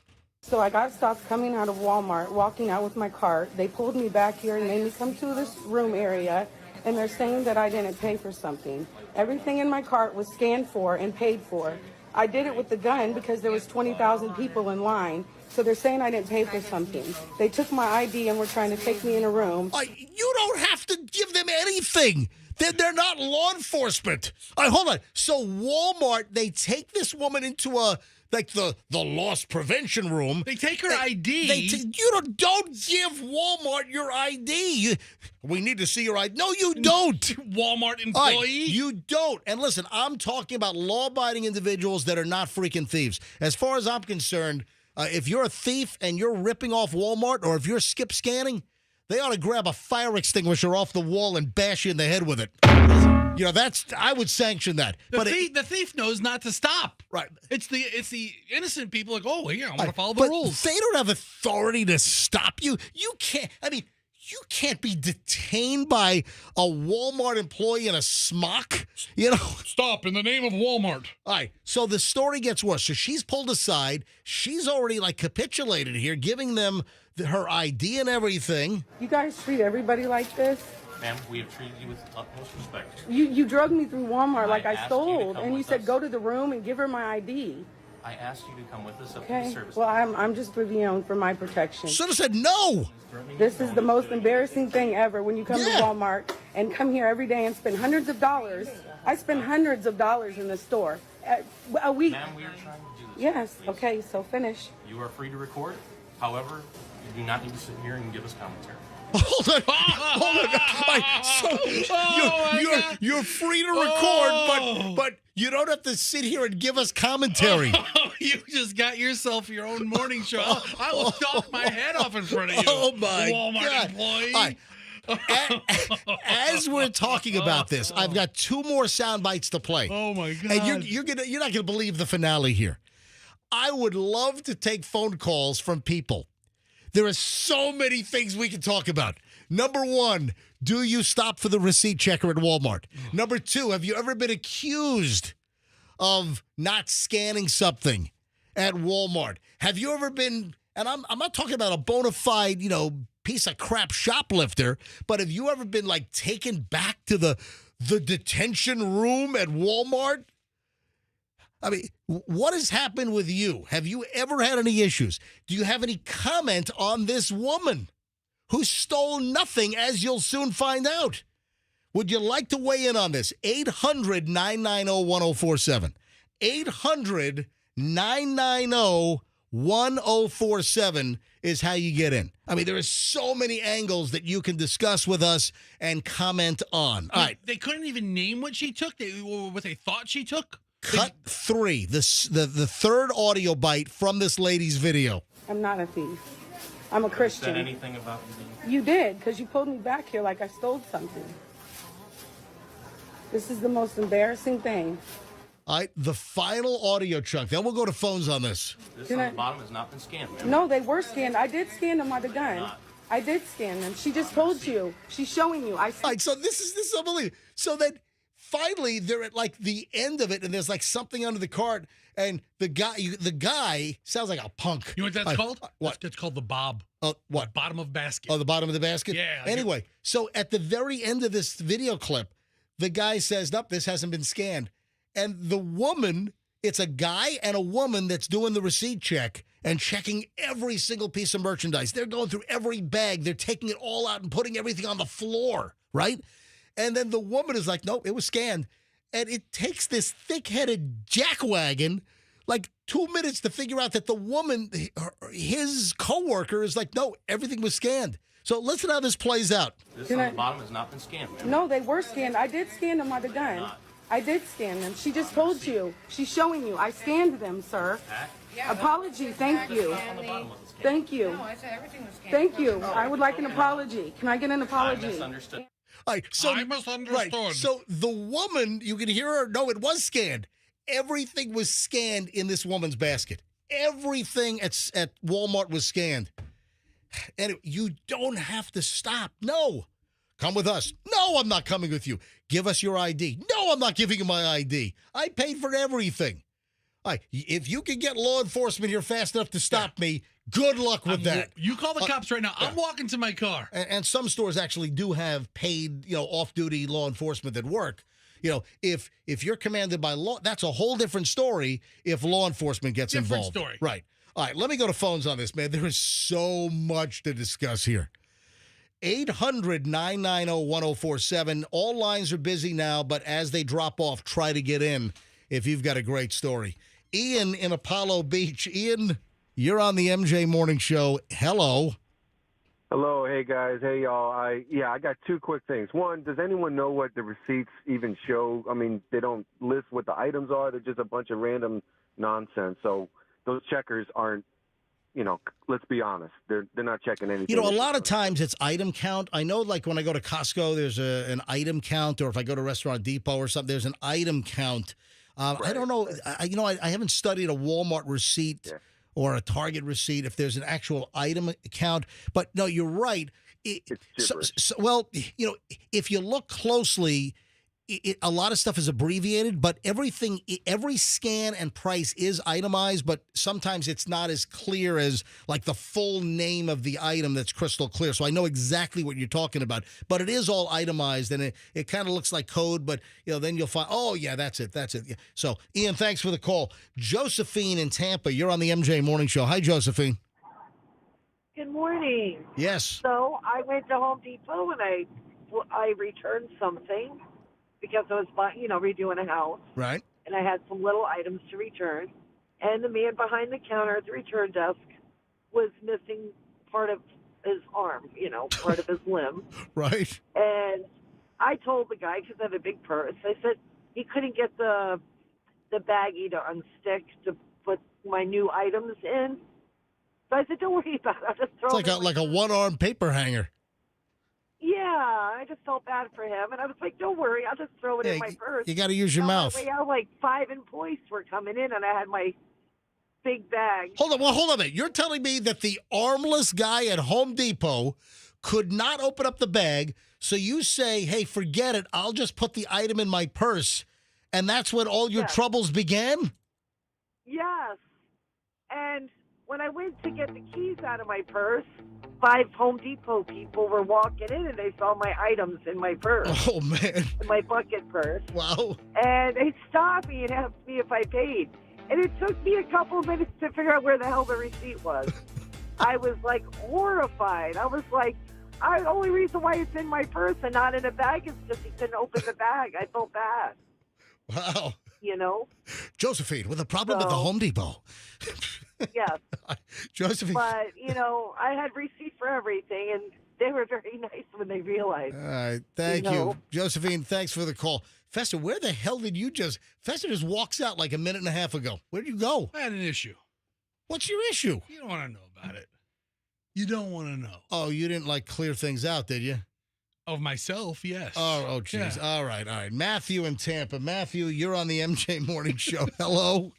So I got stopped coming out of Walmart, walking out with my cart. They pulled me back here and made me come to this room area, and they're saying that I didn't pay for something. Everything in my cart was scanned for and paid for. I did it with the gun because there was 20,000 people in line. So they're saying I didn't pay for something. They took my ID and were trying to take me in a room. You don't have to give them anything. They're not law enforcement. Hold on. So Walmart, they take this woman into the loss prevention room. They take her ID. You don't give Walmart your ID. We need to see your ID. No, you don't. Walmart All right, employee. you don't. And listen, I'm talking about law-abiding individuals that are not freaking thieves. As far as I'm concerned, if you're a thief and you're ripping off Walmart, or if you're skip scanning, they ought to grab a fire extinguisher off the wall and bash you in the head with it. You know, I would sanction that. The thief knows not to stop. Right. It's the innocent people like, oh, yeah, I'm going to follow the But rules. they don't have authority to stop you. You can't. I mean, you can't be detained by a Walmart employee in a smock. You know. Stop in the name of Walmart. All right. So the story gets worse. So she's pulled aside. She's already capitulated here, giving them her ID and everything. You guys treat everybody like this? Ma'am, we have treated you with utmost respect. You drugged me through Walmart like I asked you to stole, come and you with said us. go to the room and give her my ID. I asked you to come with us up to the Okay. service. Well, I'm just for my protection. Should have said no. This is the most embarrassing thing ever when you come Yeah. to Walmart and come here every day and spend hundreds of dollars. I spend hundreds of dollars in the store a week. Ma'am, we are trying to do this. Yes. Please. Okay. So finish. You are free to record. However, you do not need to sit here and give us commentary. Hold on. All right, so you're free to record, but you don't have to sit here and give us commentary. Oh, you just got yourself your own morning show. I will talk my head off in front of you. Oh, my Walmart God. employee. All right. As we're talking about this, I've got two more sound bites to play. Oh my God. And you're not gonna believe the finale here. I would love to take phone calls from people. There are so many things we can talk about. Number one, do you stop for the receipt checker at Walmart? Number two, have you ever been accused of not scanning something at Walmart? Have you ever been, and I'm not talking about a bona fide, piece of crap shoplifter, but have you ever been taken back to the detention room at Walmart? I mean, what has happened with you? Have you ever had any issues? Do you have any comment on this woman who stole nothing, as you'll soon find out? Would you like to weigh in on this? 800-990-1047. 800-990-1047 is how you get in. I mean, there are so many angles that you can discuss with us and comment on. All right. They couldn't even name what she took. What they thought she took. Cut 3, the third audio bite from this lady's video. I'm not a thief. I'm a Said Christian. anything about you being You did, because you pulled me back here like I stole something. This is the most embarrassing thing. All right, the final audio chunk. Then we'll go to phones on this. this Can on I- the bottom has not been scanned, ma'am. No, they were scanned. I did scan them by the gun. not. I did scan them. She just told you. She's showing you. All right, so this is unbelievable. So then finally they're at the end of it, and there's something under the cart, and the guy sounds like a punk. You know what that's called? What? That's called the bob. What? Bottom of basket. Oh, the bottom of the basket? Yeah. Anyway, so at the very end of this video clip, the guy says, nope, this hasn't been scanned. And the woman, it's a guy and a woman that's doing the receipt check and checking every single piece of merchandise. They're going through every bag. They're taking it all out and putting everything on the floor, right? And then the woman is like, nope, it was scanned. And it takes this thick-headed jackwagon like 2 minutes to figure out that the woman, his coworker, is like, no, everything was scanned. So listen how this plays out. This on the bottom has not been scanned, ma'am. No, they were scanned. I did scan them on the gun. I did scan them. She just told you. She's showing you. I scanned them, sir. Apology. Thank you. Thank you. No, I said everything was scanned. Thank you. I would like an apology. Can I get an I apology? misunderstood. All right, so, I misunderstood. Right, so the woman, you can hear her, no, it was scanned. Everything was scanned in this woman's basket. Everything at Walmart was scanned. And you don't have to stop. No. Come with us. No, I'm not coming with you. Give us your ID. No, I'm not giving you my ID. I paid for everything. All right, if you can get law enforcement here fast enough to stop me, good luck with that. You call the cops right now. I'm walking to my car. And some stores actually do have paid, off-duty law enforcement that work. If you're commanded by law, that's a whole different story if law enforcement gets involved. Different story. Right. All right, let me go to phones on this, man. There is so much to discuss here. 800-990-1047. All lines are busy now, but as they drop off, try to get in if you've got a great story. Ian in Apollo Beach. Ian, you're on the MJ Morning Show. Hello. Hello, hey guys, hey y'all. I got two quick things. One, does anyone know what the receipts even show? I mean, they don't list what the items are. They're just a bunch of random nonsense. So those checkers aren't, let's be honest. They're not checking anything. A lot of times it's item count. I know, like when I go to Costco, there's an item count, or if I go to Restaurant Depot or something, there's an item count. Right. I don't know. I haven't studied a Walmart receipt or a Target receipt if there's an actual item count. But no, you're right. If you look closely, a lot of stuff is abbreviated, but every scan and price is itemized, but sometimes it's not as clear as like the full name of the item that's crystal clear. So I know exactly what you're talking about, but it is all itemized, and it kind of looks like code, but then you'll find, oh yeah, that's it. Yeah. So Ian, thanks for the call. Josephine in Tampa, you're on the MJ Morning Show. Hi, Josephine. Good morning. Yes. So I went to Home Depot and I returned something, because I was, redoing a house. Right. And I had some little items to return. And the man behind the counter at the return desk was missing part of his arm, part of his limb. Right. And I told the guy, because I have a big purse, I said he couldn't get the baggie to unstick to put my new items in. So I said, don't worry about it. I'll just throw it. It's like a one-arm paper hanger. Yeah, I just felt bad for him, and I was like, "Don't worry, I'll just throw it in my purse." You got to use your mouth. Like 5 employees were coming in, and I had my big bag. Hold on a minute. You're telling me that the armless guy at Home Depot could not open up the bag, so you say, "Hey, forget it. I'll just put the item in my purse," and that's when all your troubles began? Yes, and when I went to get the keys out of my purse, 5 Home Depot people were walking in, and they saw my items in my purse. Oh, man. In my bucket purse. Wow. And they stopped me and asked me if I paid. And it took me a couple of minutes to figure out where the hell the receipt was. I was, horrified. I was like, the only reason why it's in my purse and not in a bag is because he couldn't open the bag. I felt bad. Wow. Josephine, with a problem at the Home Depot. Yes. Josephine. But, I had receipt for everything, and they were very nice when they realized. All right. Thank you. Josephine, thanks for the call. Fester, where the hell did you Fester just walks out like a minute and a half ago. Where did you go? I had an issue. What's your issue? You don't want to know about it. You don't want to know. Oh, you didn't clear things out, did you? Of myself, yes. Oh, jeez. Yeah. All right. Matthew in Tampa. Matthew, you're on the MJ Morning Show. Hello.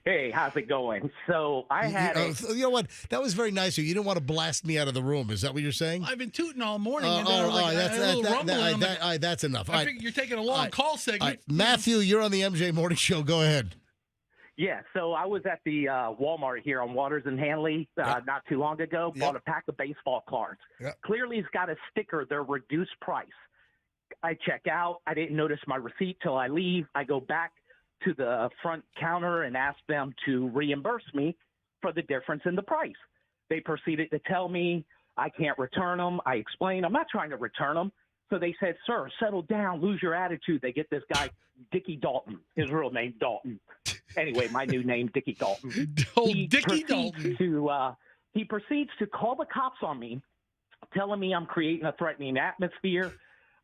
Hey, how's it going? So I had you know what? That was very nice of you. You didn't want to blast me out of the room. Is that what you're saying? I've been tooting all morning. That's enough. I figure you're taking a long call segment. Matthew, you're on the MJ Morning Show. Go ahead. Yeah, so I was at the Walmart here on Waters and Hanley not too long ago. Bought a pack of baseball cards. Clearly, it's got a sticker. They're reduced price. I check out. I didn't notice my receipt till I leave. I go back to the front counter and ask them to reimburse me for the difference in the price. They proceeded to tell me I can't return them. I explained I'm not trying to return them. So they said, sir, settle down, lose your attitude. They get this guy, Dickie Dalton, his real name, Dalton. Anyway, my new name, Dickie Dalton. Dickie Dalton. He proceeds to call the cops on me, telling me I'm creating a threatening atmosphere.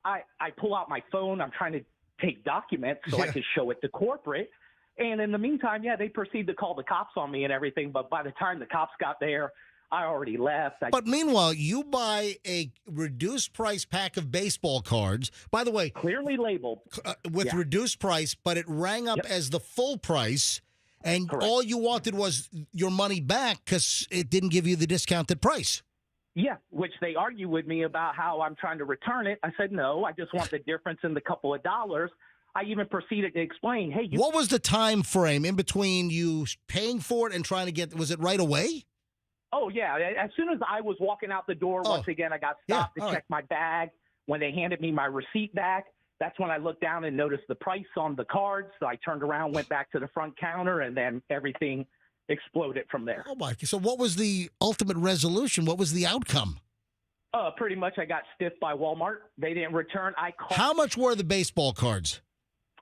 I pull out my phone. I'm trying to take documents so I can show it to corporate. And in the meantime, they proceed to call the cops on me and everything. But by the time the cops got there, I already left. But meanwhile, you buy a reduced price pack of baseball cards. By the way, clearly labeled with reduced price, but it rang up as the full price. And all you wanted was your money back because it didn't give you the discounted price. Yeah, which they argue with me about how I'm trying to return it. I said, no, I just want the difference in the couple of dollars. I even proceeded to explain, hey, what was the time frame in between you paying for it and trying to get, was it right away? Oh, yeah. As soon as I was walking out the door, once again, I got stopped to check my bag. When they handed me my receipt back, that's when I looked down and noticed the price on the cards. So I turned around, went back to the front counter, and then everything exploded from there. Oh, my. So what was the ultimate resolution? What was the outcome? Pretty much I got stiffed by Walmart. They didn't return. How much were the baseball cards?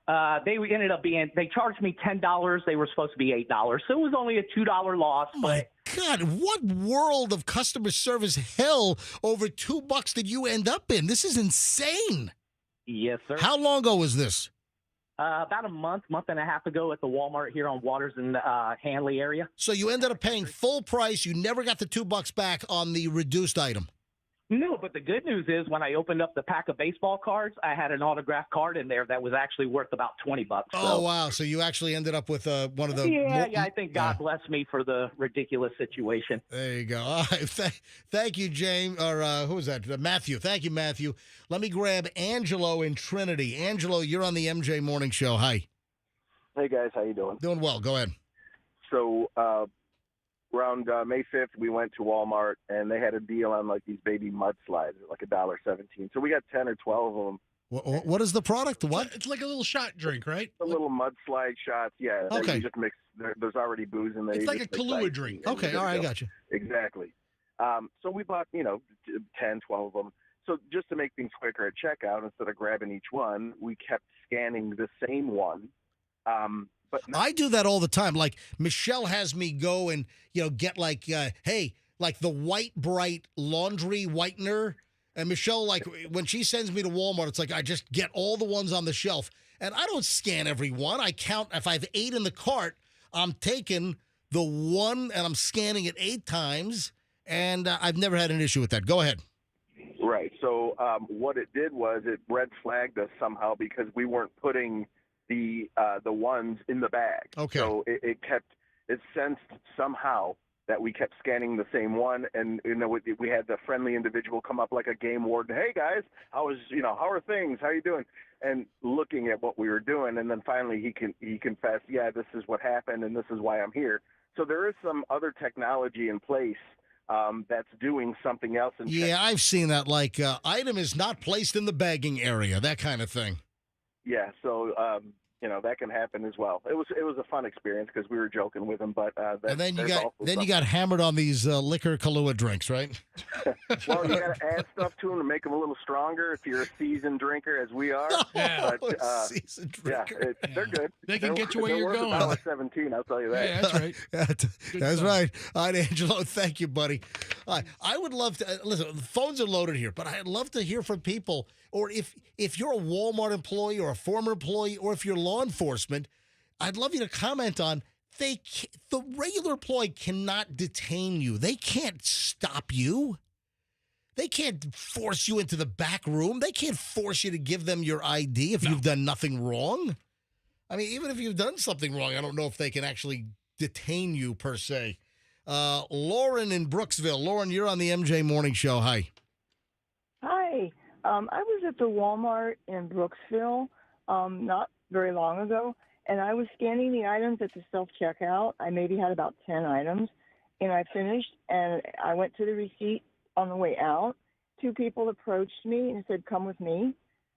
They ended up being, they charged me $10. They were supposed to be $8. So it was only a $2 loss. Oh my God, what world of customer service hell over $2 did you end up in? This is insane. Yes, sir. How long ago was this? About a month and a half ago at the Walmart here on Waters and Hanley area. So you ended up paying full price. You never got the $2 back on the reduced item. No, but the good news is when I opened up the pack of baseball cards, I had an autographed card in there that was actually worth about $20. So. Oh, wow. So you actually ended up with one of the... Yeah, I think God blessed me for the ridiculous situation. There you go. All right. Thank you, James. Or who was that? Matthew. Thank you, Matthew. Let me grab Angelo in Trinity. Angelo, you're on the MJ Morning Show. Hi. Hey, guys. How you doing? Doing well. Go ahead. So around May 5th, we went to Walmart, and they had a deal on, like, these baby mudslides, like $1.17. So we got 10 or 12 of them. What is the product? What? It's like a little shot drink, right? The little mudslide shots, yeah. Okay. You just mix, there's already booze in there. It's like a Kahlua drink. Okay, all right, I got you. Exactly. So we bought, 10, 12 of them. So just to make things quicker at checkout, instead of grabbing each one, we kept scanning the same one. But I do that all the time. Like Michelle has me go and get like the White Bright laundry whitener. And Michelle, like when she sends me to Walmart, it's like I just get all the ones on the shelf, and I don't scan every one. I count if I have 8 in the cart, I'm taking the one and I'm scanning it 8 times, and I've never had an issue with that. Go ahead. Right. So what it did was it red flagged us somehow because we weren't putting the ones in the bag. Okay. So it sensed somehow that we kept scanning the same one, and we had the friendly individual come up like a game warden. Hey guys, how are things? How are you doing? And looking at what we were doing, and then finally he confessed, yeah, this is what happened, and this is why I'm here. So there is some other technology in place that's doing something else. Yeah, I've seen that. Like item is not placed in the bagging area, that kind of thing. Yeah, so that can happen as well. It was a fun experience because we were joking with him, but and then you got hammered on these liquor Kahlua drinks, right? Well, you got to add stuff to them to make them a little stronger if you're a seasoned drinker, as we are. Yeah, seasoned drinker. Yeah, they're good. They can get you where you're going. $1.17, I'll tell you that. Yeah, that's right. That's right. All right, Angelo, thank you, buddy. I would love to listen. The phones are loaded here, but I'd love to hear from people. Or if you're a Walmart employee or a former employee, or if you're law enforcement, I'd love you to comment on the regular employee cannot detain you. They can't stop you. They can't force you into the back room. They can't force you to give them your ID if you've done nothing wrong. I mean, even if you've done something wrong, I don't know if they can actually detain you per se. Lauren in Brooksville. Lauren, you're on the MJ Morning Show. Hi. Hi. I was at the Walmart in Brooksville not very long ago, and I was scanning the items at the self-checkout. I maybe had about 10 items, and I finished, and I went to the receipt on the way out. 2 people approached me and said, come with me.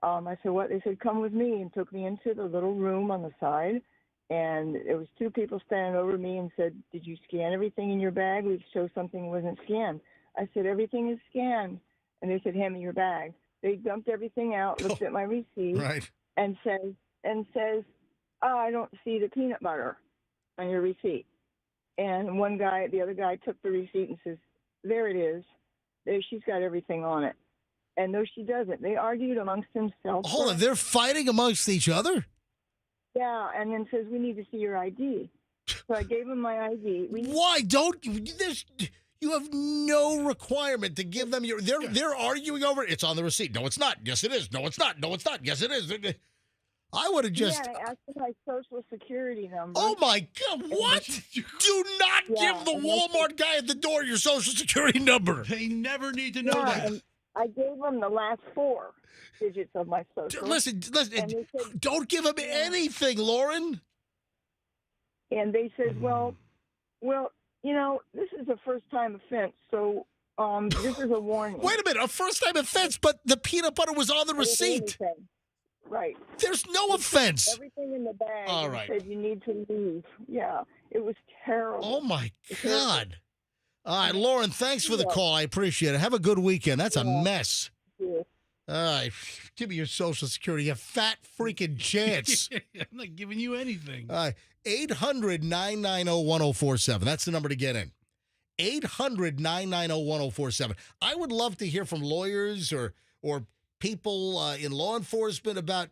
I said, what? They said, come with me, and took me into the little room on the side. And it was two people standing over me and said, did you scan everything in your bag? We show something wasn't scanned. I said, everything is scanned. And they said, hand me your bag. They dumped everything out, looked at my receipt, Right. and says, oh, I don't see the peanut butter on your receipt. And the other guy took the receipt and says, there it is. There, she's got everything on it. And no, she doesn't. They argued amongst themselves. Hold on, they're fighting amongst each other? Yeah, and then says, we need to see your ID. So I gave him my ID. Why don't you? You have no requirement to give them your. They're arguing over it. It's on the receipt. No, it's not. Yes, it is. No, it's not. No, it's not. Yes, it is. I would have just. Yeah, I asked for my Social Security number. Oh my God! What? Do not give the Walmart guy at the door your Social Security number. They never need to know that. And I gave them the last 4 digits of my social. Listen. Don't give him anything, Lauren. And they said, well, this is a first-time offense, so this is a warning. Wait a minute, a first-time offense, but the peanut butter was on the receipt. Right. There's no offense. Everything in the bag. All right. Said you need to leave. Yeah, it was terrible. Oh my God. All right, Lauren, thanks for the call. I appreciate it. Have a good weekend. That's a mess. Yeah. All right, give me your Social Security, you fat freaking chance. I'm not giving you anything. All right, 800-990-1047. That's the number to get in. 800-990-1047. I would love to hear from lawyers or people in law enforcement about.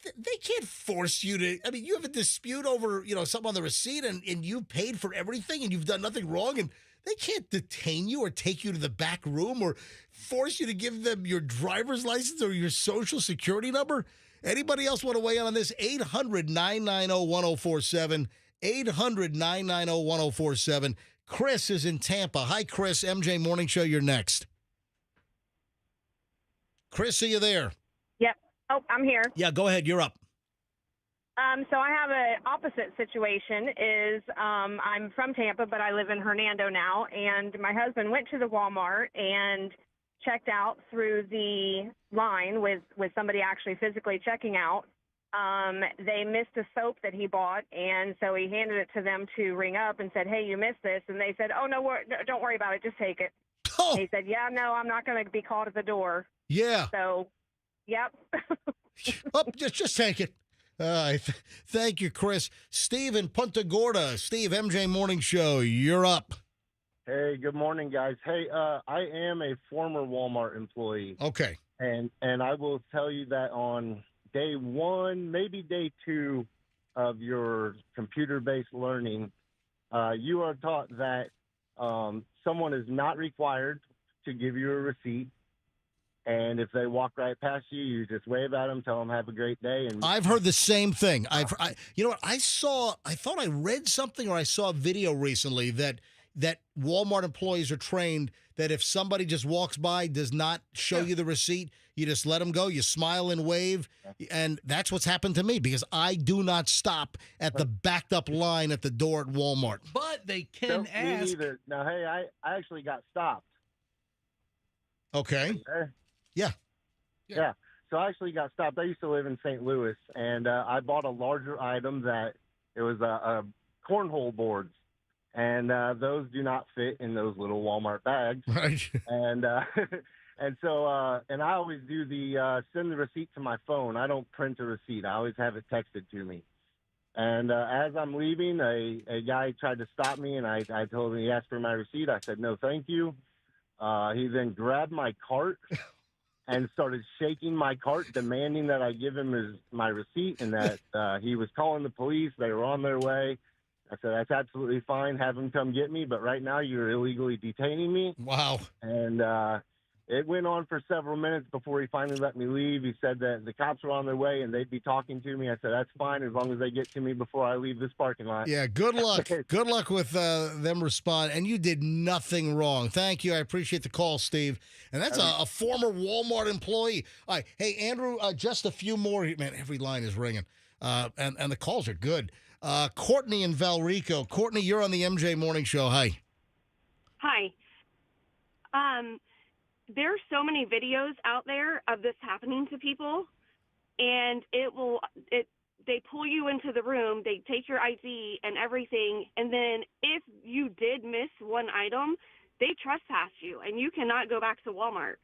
They can't force you to. I mean, you have a dispute over something on the receipt, and you paid for everything, and you've done nothing wrong, and they can't detain you or take you to the back room or force you to give them your driver's license or your Social Security number. Anybody else want to weigh in on this? 800-990-1047. 800-990-1047. Chris is in Tampa. Hi, Chris. MJ Morning Show, you're next. Chris, are you there? Yep. Oh, I'm here. Yeah, go ahead. You're up. So I have an opposite situation. I'm from Tampa, but I live in Hernando now, and my husband went to the Walmart and checked out through the line with somebody actually physically checking out. They missed a soap that he bought, and so he handed it to them to ring up and said, hey, you missed this. And they said, oh, no, don't worry about it. Just take it. Oh. He said, yeah, no, I'm not going to be called at the door. Yeah. So, yep. Just take it. Thank you, Chris. Steve in Punta Gorda. Steve, MJ Morning Show, you're up. Hey, good morning, guys. Hey, I am a former Walmart employee. Okay. And I will tell you that on day 1, maybe day 2 of your computer-based learning, you are taught that someone is not required to give you a receipt. And if they walk right past you, you just wave at them, tell them have a great day. And I've heard the same thing. You know what? I thought I read something or I saw a video recently that Walmart employees are trained that if somebody just walks by, does not show you the receipt, you just let them go. You smile and wave. And that's what's happened to me because I do not stop at the backed up line at the door at Walmart. But they can ask. Me neither. Now, hey, I actually got stopped. Okay. Yeah. So I actually got stopped. I used to live in St. Louis, and I bought a larger item that it was a cornhole boards, and those do not fit in those little Walmart bags. Right. And so I always do the send the receipt to my phone. I don't print a receipt. I always have it texted to me. And as I'm leaving, a guy tried to stop me, and I told him he asked for my receipt. I said, no, thank you. He then grabbed my cart and started shaking my cart, demanding that I give him my receipt and that he was calling the police. They were on their way. I said, that's absolutely fine. Have them come get me. But right now you're illegally detaining me. Wow. And it went on for several minutes before he finally let me leave. He said that the cops were on their way and they'd be talking to me. I said, that's fine as long as they get to me before I leave this parking lot. Yeah, good luck. Good luck with them respond. And you did nothing wrong. Thank you. I appreciate the call, Steve. And that's a former Walmart employee. All right. Hey, Andrew, just a few more. Man, every line is ringing. And the calls are good. Courtney in Valrico. Courtney, you're on the MJ Morning Show. Hi. Hi. there's so many videos out there of this happening to people, and they pull you into the room, they take your ID and everything, and then if you did miss one item, they trespass you, and you cannot go back to Walmart.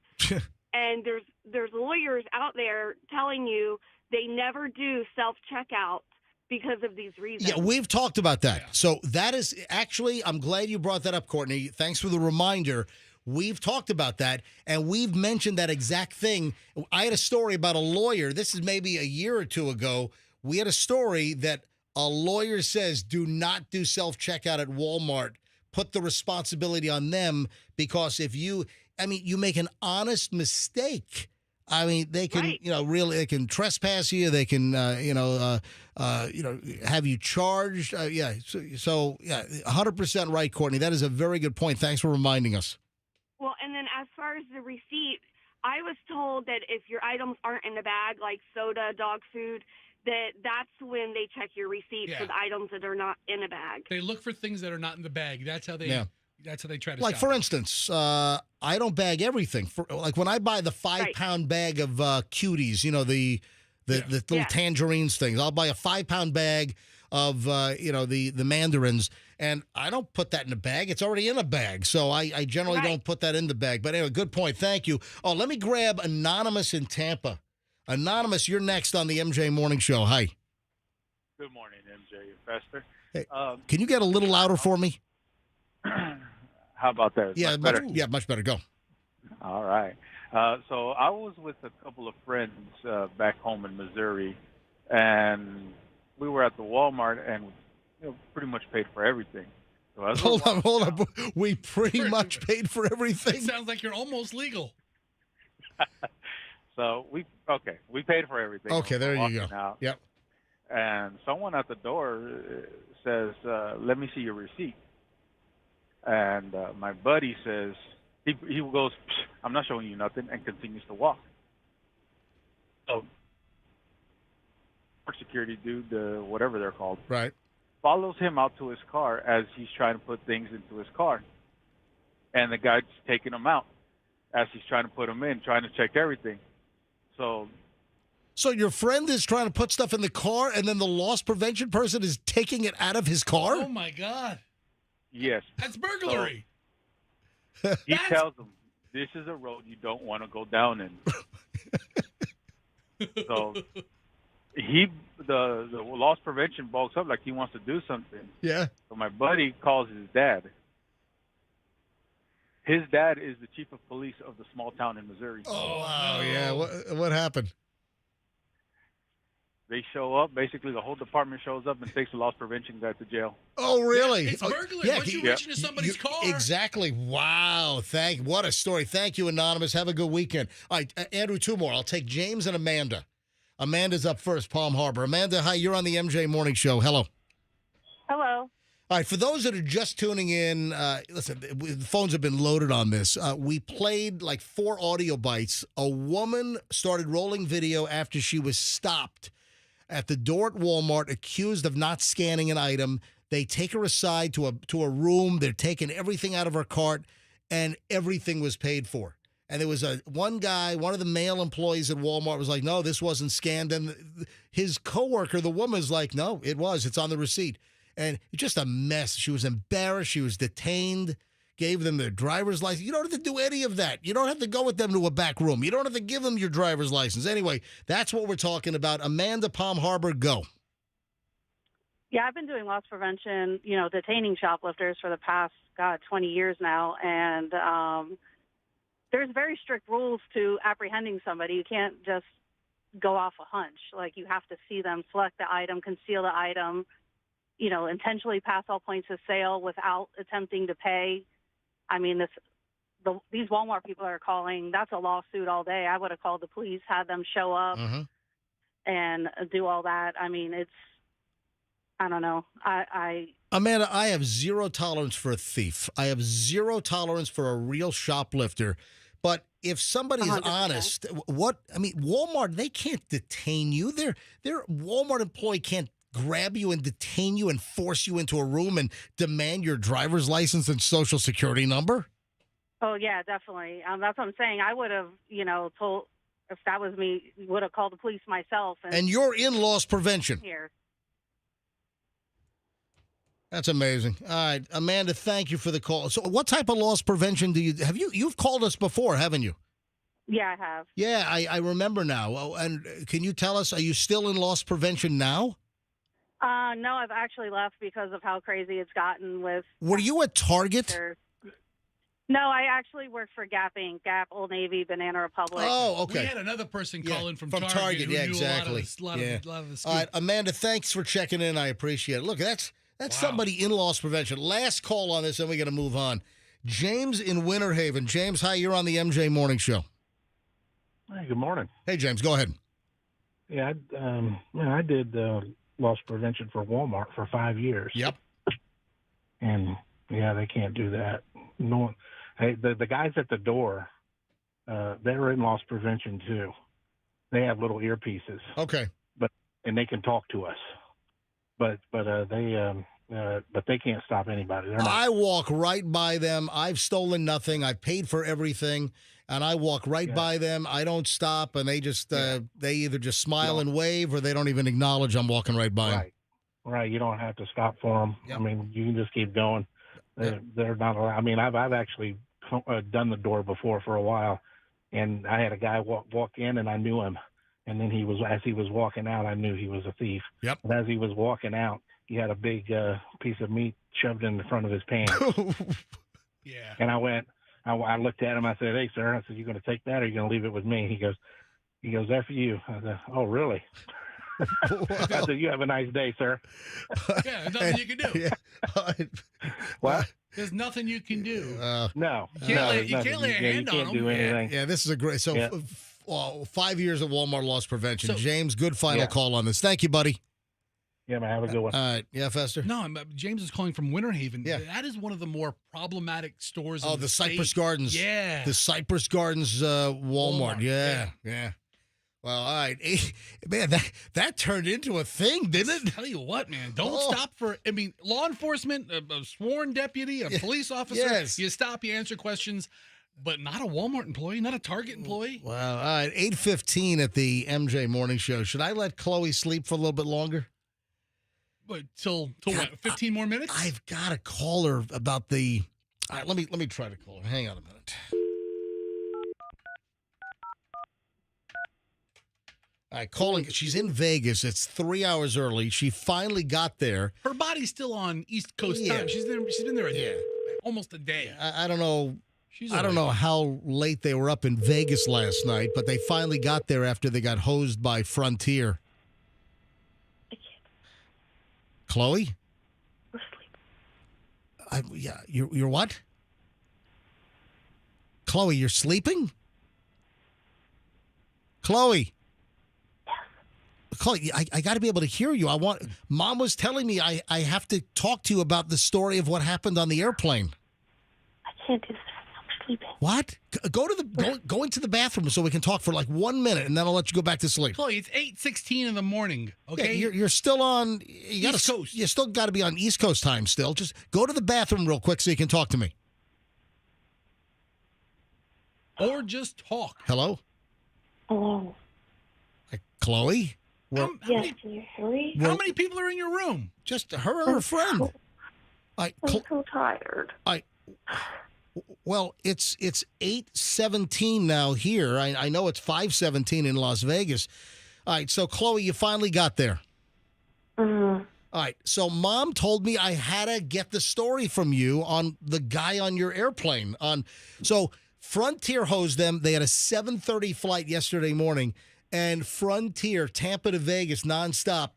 And there's lawyers out there telling you they never do self-checkout because of these reasons. Yeah, we've talked about that. So that is actually, I'm glad you brought that up, Courtney. Thanks for the reminder. We've talked about that, and we've mentioned that exact thing. I had a story about a lawyer. This is maybe a year or two ago. We had a story that a lawyer says do not do self-checkout at Walmart. Put the responsibility on them, because if you make an honest mistake, they can, really, they can trespass you. They can, have you charged. Yeah. So, 100% right, Courtney. That is a very good point. Thanks for reminding us. Well, and then as far as the receipt, I was told that if your items aren't in the bag, like soda, dog food, that's when they check your receipt for the items that are not in a bag. They look for things that are not in the bag. That's how they. Yeah. That's how they try to. Like, stop for it. instance, I don't bag everything. Like when I buy the 5-pound bag of cuties, the little tangerines things, I'll buy a 5-pound bag of the mandarins, and I don't put that in a bag. It's already in a bag, so I generally don't put that in the bag. But anyway, good point. Thank you. Oh, let me grab Anonymous in Tampa. Anonymous, you're next on the MJ Morning Show. Hi. Good morning, MJ and Fester. Hey, can you get a little louder for me? How about that? Yeah, Much better? much better. Go. All right. So I was with a couple of friends back home in Missouri, and we were at the Walmart, and pretty much paid for everything. So Hold on. We pretty much paid for everything. It sounds like you're almost legal. So we paid for everything. Okay, there you go. Out, yep. And someone at the door says, "Let me see your receipt." And my buddy says, he goes, "I'm not showing you nothing," and continues to walk. So, security dude, whatever they're called, right, follows him out to his car as he's trying to put things into his car, and the guy's taking him out as he's trying to put them in, trying to check everything. So your friend is trying to put stuff in the car, and then the loss prevention person is taking it out of his car? Oh, my God. Yes. That's burglary. So he tells them, this is a road you don't want to go down in. So the loss prevention bulks up like he wants to do something. Yeah. So my buddy calls his dad. His dad is the chief of police of the small town in Missouri. Oh, wow. Yeah. What happened? They show up. Basically, the whole department shows up and takes the loss prevention guy to jail. Oh, really? It's burglary. Once you reach into somebody's car. Exactly. Wow. What a story. Thank you, Anonymous. Have a good weekend. All right, Andrew, two more. I'll take James and Amanda. Amanda's up first, Palm Harbor. Amanda, hi. You're on the MJ Morning Show. Hello. Hello. All right, for those that are just tuning in, listen, the phones have been loaded on this. We played like 4 audio bites. A woman started rolling video after she was stopped at the door at Walmart, accused of not scanning an item. They take her aside to a room. They're taking everything out of her cart, and everything was paid for. And there was one guy, one of the male employees at Walmart was like, no, this wasn't scanned. And his coworker, the woman's like, no, it was. It's on the receipt. And just a mess. She was embarrassed. She was detained, gave them their driver's license. You don't have to do any of that. You don't have to go with them to a back room. You don't have to give them your driver's license. Anyway, that's what we're talking about. Amanda, Palm Harbor, go. Yeah, I've been doing loss prevention, detaining shoplifters for the past, 20 years now. And there's very strict rules to apprehending somebody. You can't just go off a hunch. Like, you have to see them, select the item, conceal the item, intentionally pass all points of sale without attempting to pay. I mean, these Walmart people are calling, that's a lawsuit all day. I would have called the police, had them show up and do all that. I mean, I don't know. Amanda, I have zero tolerance for a thief. I have zero tolerance for a real shoplifter. But if somebody is 100%. honest, Walmart, they can't detain you. Their Walmart employee can't grab you and detain you and force you into a room and demand your driver's license and social security number? Oh yeah, definitely. That's what I'm saying. I would have, told if that was me, would have called the police myself. And you're in loss prevention. Here. That's amazing. All right, Amanda, thank you for the call. So, what type of loss prevention do you have? You've called us before, haven't you? Yeah, I have. Yeah, I remember now. Oh, and can you tell us, are you still in loss prevention now? No, I've actually left because of how crazy it's gotten with. Were you at Target? No, I actually work for Gap Inc., Gap, Old Navy, Banana Republic. Oh, okay. We had another person call in from Target. who Yeah, knew exactly. A lot of the scoop. All right, Amanda, thanks for checking in. I appreciate it. Look, that's somebody in loss prevention. Last call on this, and we got to move on. James in Winter Haven. James, hi. You're on the MJ Morning Show. Hey, good morning. Hey, James, go ahead. Yeah, I did loss prevention for Walmart for 5 years. Yep. And yeah, they can't do that. No, hey, the guys at the door, they're in loss prevention too. They have little earpieces. Okay. And they can talk to us, but they can't stop anybody. They're not. I walk right by them. I've stolen nothing. I've paid for everything, and I walk right by them. I don't stop, and they just they either just smile and wave, or they don't even acknowledge I'm walking right by them. Right. You don't have to stop for them. Yep. I mean, you can just keep going. They're not allowed. I mean, I've actually done the door before for a while, and I had a guy walk in, and I knew him. And then as he was walking out, I knew he was a thief. Yep. And as he was walking out, he had a big piece of meat shoved in the front of his pants. Yeah. And I looked at him. I said, "Hey, sir," I said, "You going to take that, or are you going to leave it with me?" He goes, "F you." I said, "Oh, really?" I said, "You have a nice day, sir." Yeah, there's nothing you can do. Yeah. What? There's nothing you can do. No. You can't lay a hand on them. Do anything. Yeah, this is a great. So, 5 years of Walmart loss prevention. So- James, good final call on this. Thank you, buddy. Yeah, man, have a good one. All right. Yeah, Fester? No, James is calling from Winter Haven. Yeah. That is one of the more problematic stores. Oh, in the state. Cypress Gardens. Yeah. The Cypress Gardens Walmart. Yeah. Well, all right. Man, that turned into a thing, didn't it? Tell you what, man, don't stop for, law enforcement, a sworn deputy, a police officer. Yes. You stop, you answer questions, but not a Walmart employee, not a Target employee. Wow. All right. 8:15 at the MJ Morning Show. Should I let Chloe sleep for a little bit longer? But till what, 15 more minutes? I've got to call her about the. All right, let me try to call her. Hang on a minute. All right, calling. She's in Vegas. It's 3 hours early. She finally got there. Her body's still on East Coast time. She's been there almost a day. I don't know. She's I don't know how late they were up in Vegas last night, but they finally got there after they got hosed by Frontier. Chloe? We're asleep. Yeah, you're what? Chloe, you're sleeping? Chloe. Chloe, I got to be able to hear you. Mom was telling me I have to talk to you about the story of what happened on the airplane. I can't do this. I'm sleeping. What? Go into the bathroom so we can talk for like 1 minute, and then I'll let you go back to sleep. Chloe, it's 8:16 in the morning. Okay, Yeah, you're still on East Coast. You still got to be on East Coast time. Still, just go to the bathroom real quick so you can talk to me. Or just talk. Hello, Hello. Chloe. Yes, can you hear me? How many people are in your room? Just her and her friend. I'm so tired. Well, it's 8:17 now here. I know it's 5:17 in Las Vegas. All right, so Chloe, you finally got there. Mm-hmm. All right, so Mom told me I had to get the story from you on the guy on your airplane. So Frontier hosed them. They had a 7:30 flight yesterday morning, and Frontier, Tampa to Vegas, nonstop.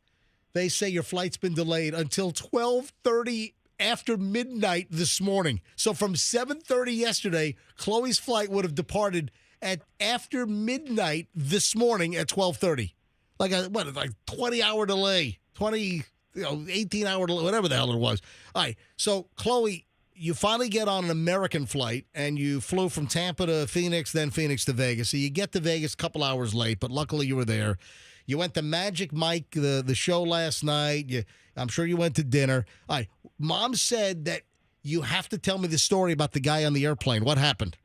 They say your flight's been delayed until 12:30 after midnight this morning. So from 7:30 yesterday, Chloe's flight would have departed at after midnight this morning at 12:30. Like 20-hour delay, 18-hour delay, whatever the hell it was. All right, so Chloe, you finally get on an American flight, and you flew from Tampa to Phoenix, then Phoenix to Vegas. So you get to Vegas a couple hours late, but luckily you were there. You went to Magic Mike, the show last night. I'm sure you went to dinner. All right. Mom said that You have to tell me the story about the guy on the airplane. What happened?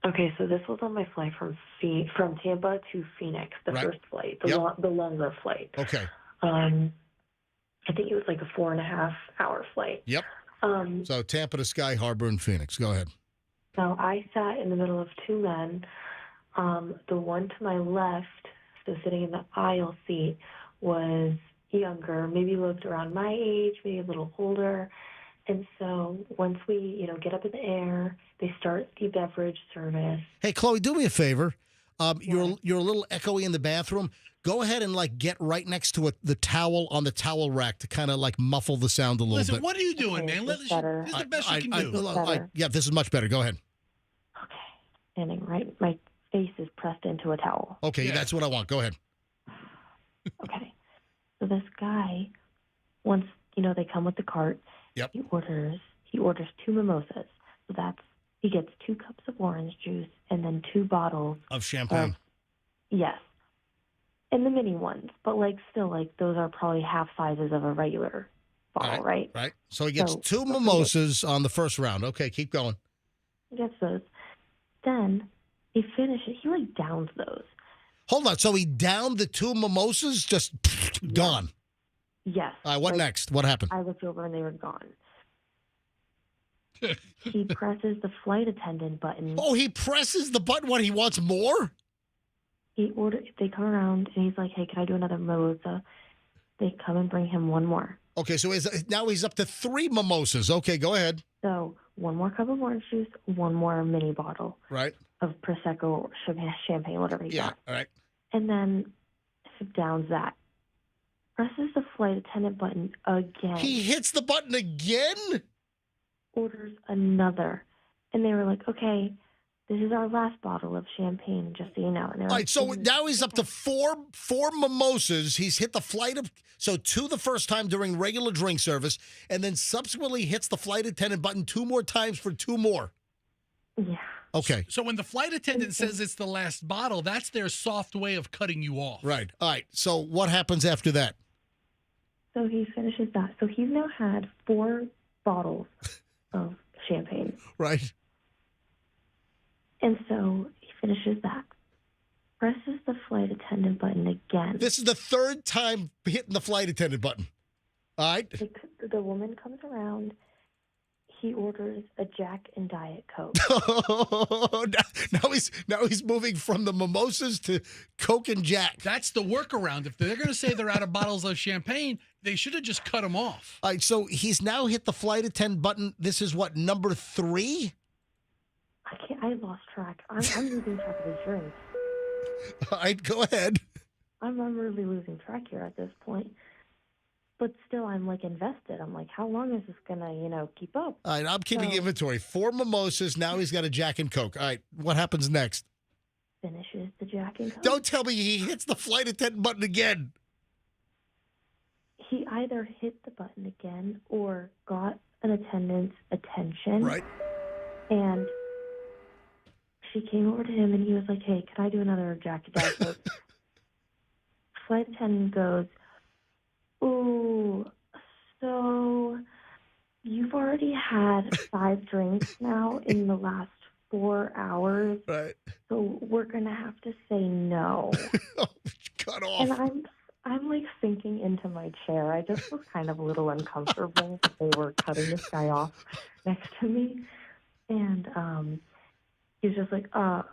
Okay, so this was on my flight from Tampa to Phoenix, the Right. first flight, Yep. the longer flight. Okay. I think it was like a 4.5-hour flight. Yep. Um, So Tampa to Sky Harbor in Phoenix. Go ahead. So I sat in the middle of two men. The one to my left, so sitting in the aisle seat, was younger, maybe looked around my age, maybe a little older. And so once we, get up in the air, they start the beverage service. Hey, Chloe, do me a favor. You're a little echoey in the bathroom. Go ahead and get right next to the towel on the towel rack to kind of muffle the sound a little Listen, bit. what are you doing, man? This is better. This is the best you can do. Better. Yeah, this is much better. Go ahead. Standing right, my face is pressed into a towel. Okay, that's what I want. Go ahead. Okay. So this guy, once, they come with the cart, Yep. he orders 2 mimosas. So he gets 2 cups of orange juice and then 2 bottles Of champagne. yes. And the mini ones, but still those are probably half sizes of a regular bottle, right? Right. So he gets So, 2 mimosas on the first round. Okay, keep going. He gets those. Then he finishes. He downs those. Hold on. So he downed the 2 mimosas, just gone. Yes. All right, what next? What happened? I looked over and they were gone. He presses the flight attendant button. Oh, he presses the button when he wants more? They come around and he's like, "Hey, can I do another mimosa?" They come and bring him one more. Okay, so now he's up to 3 mimosas. Okay, go ahead. So 1 more cup of orange juice, 1 more mini bottle Right. of Prosecco or champagne, whatever he got. All right. And then downs that. Presses the flight attendant button again. He hits the button again? Orders another. And they were like, "Okay, this is our last bottle of champagne, just so you know." And All right, so now he's up to four mimosas. He's hit the flight of 2 the first time during regular drink service, and then subsequently hits the flight attendant button 2 more times for 2 more. Yeah. Okay. So when the flight attendant says it's the last bottle, that's their soft way of cutting you off. Right. All right. So what happens after that? So he finishes that. So he's now had 4 bottles of champagne. Right. And so he finishes that. Presses the flight attendant button again. This is the 3rd time hitting the flight attendant button. All right. The woman comes around. He orders a Jack and Diet Coke. now he's moving from the mimosas to Coke and Jack. That's the workaround. If they're going to say they're out of bottles of champagne, they should have just cut them off. All right, so he's now hit the flight attendant button. This is what, number 3? I lost track. I'm losing track of his drinks. All right, go ahead. I'm really losing track here at this point. But still, I'm invested. I'm like, how long is this gonna, keep up? All right, I'm keeping inventory. 4 mimosas. Now he's got a Jack and Coke. All right, what happens next? Finishes the Jack and Coke. Don't tell me he hits the flight attendant button again. He either hit the button again or got an attendant's attention. Right. And she came over to him and he was like, "Hey, can I do another Jack and Diet Coke?" Flight attendant goes, "Ooh, so you've already had 5 drinks now in the last 4 hours. Right. So we're gonna have to say no." Cut off. And I'm sinking into my chair. I just was kind of a little uncomfortable that they were cutting this guy off next to me. And he was just like, all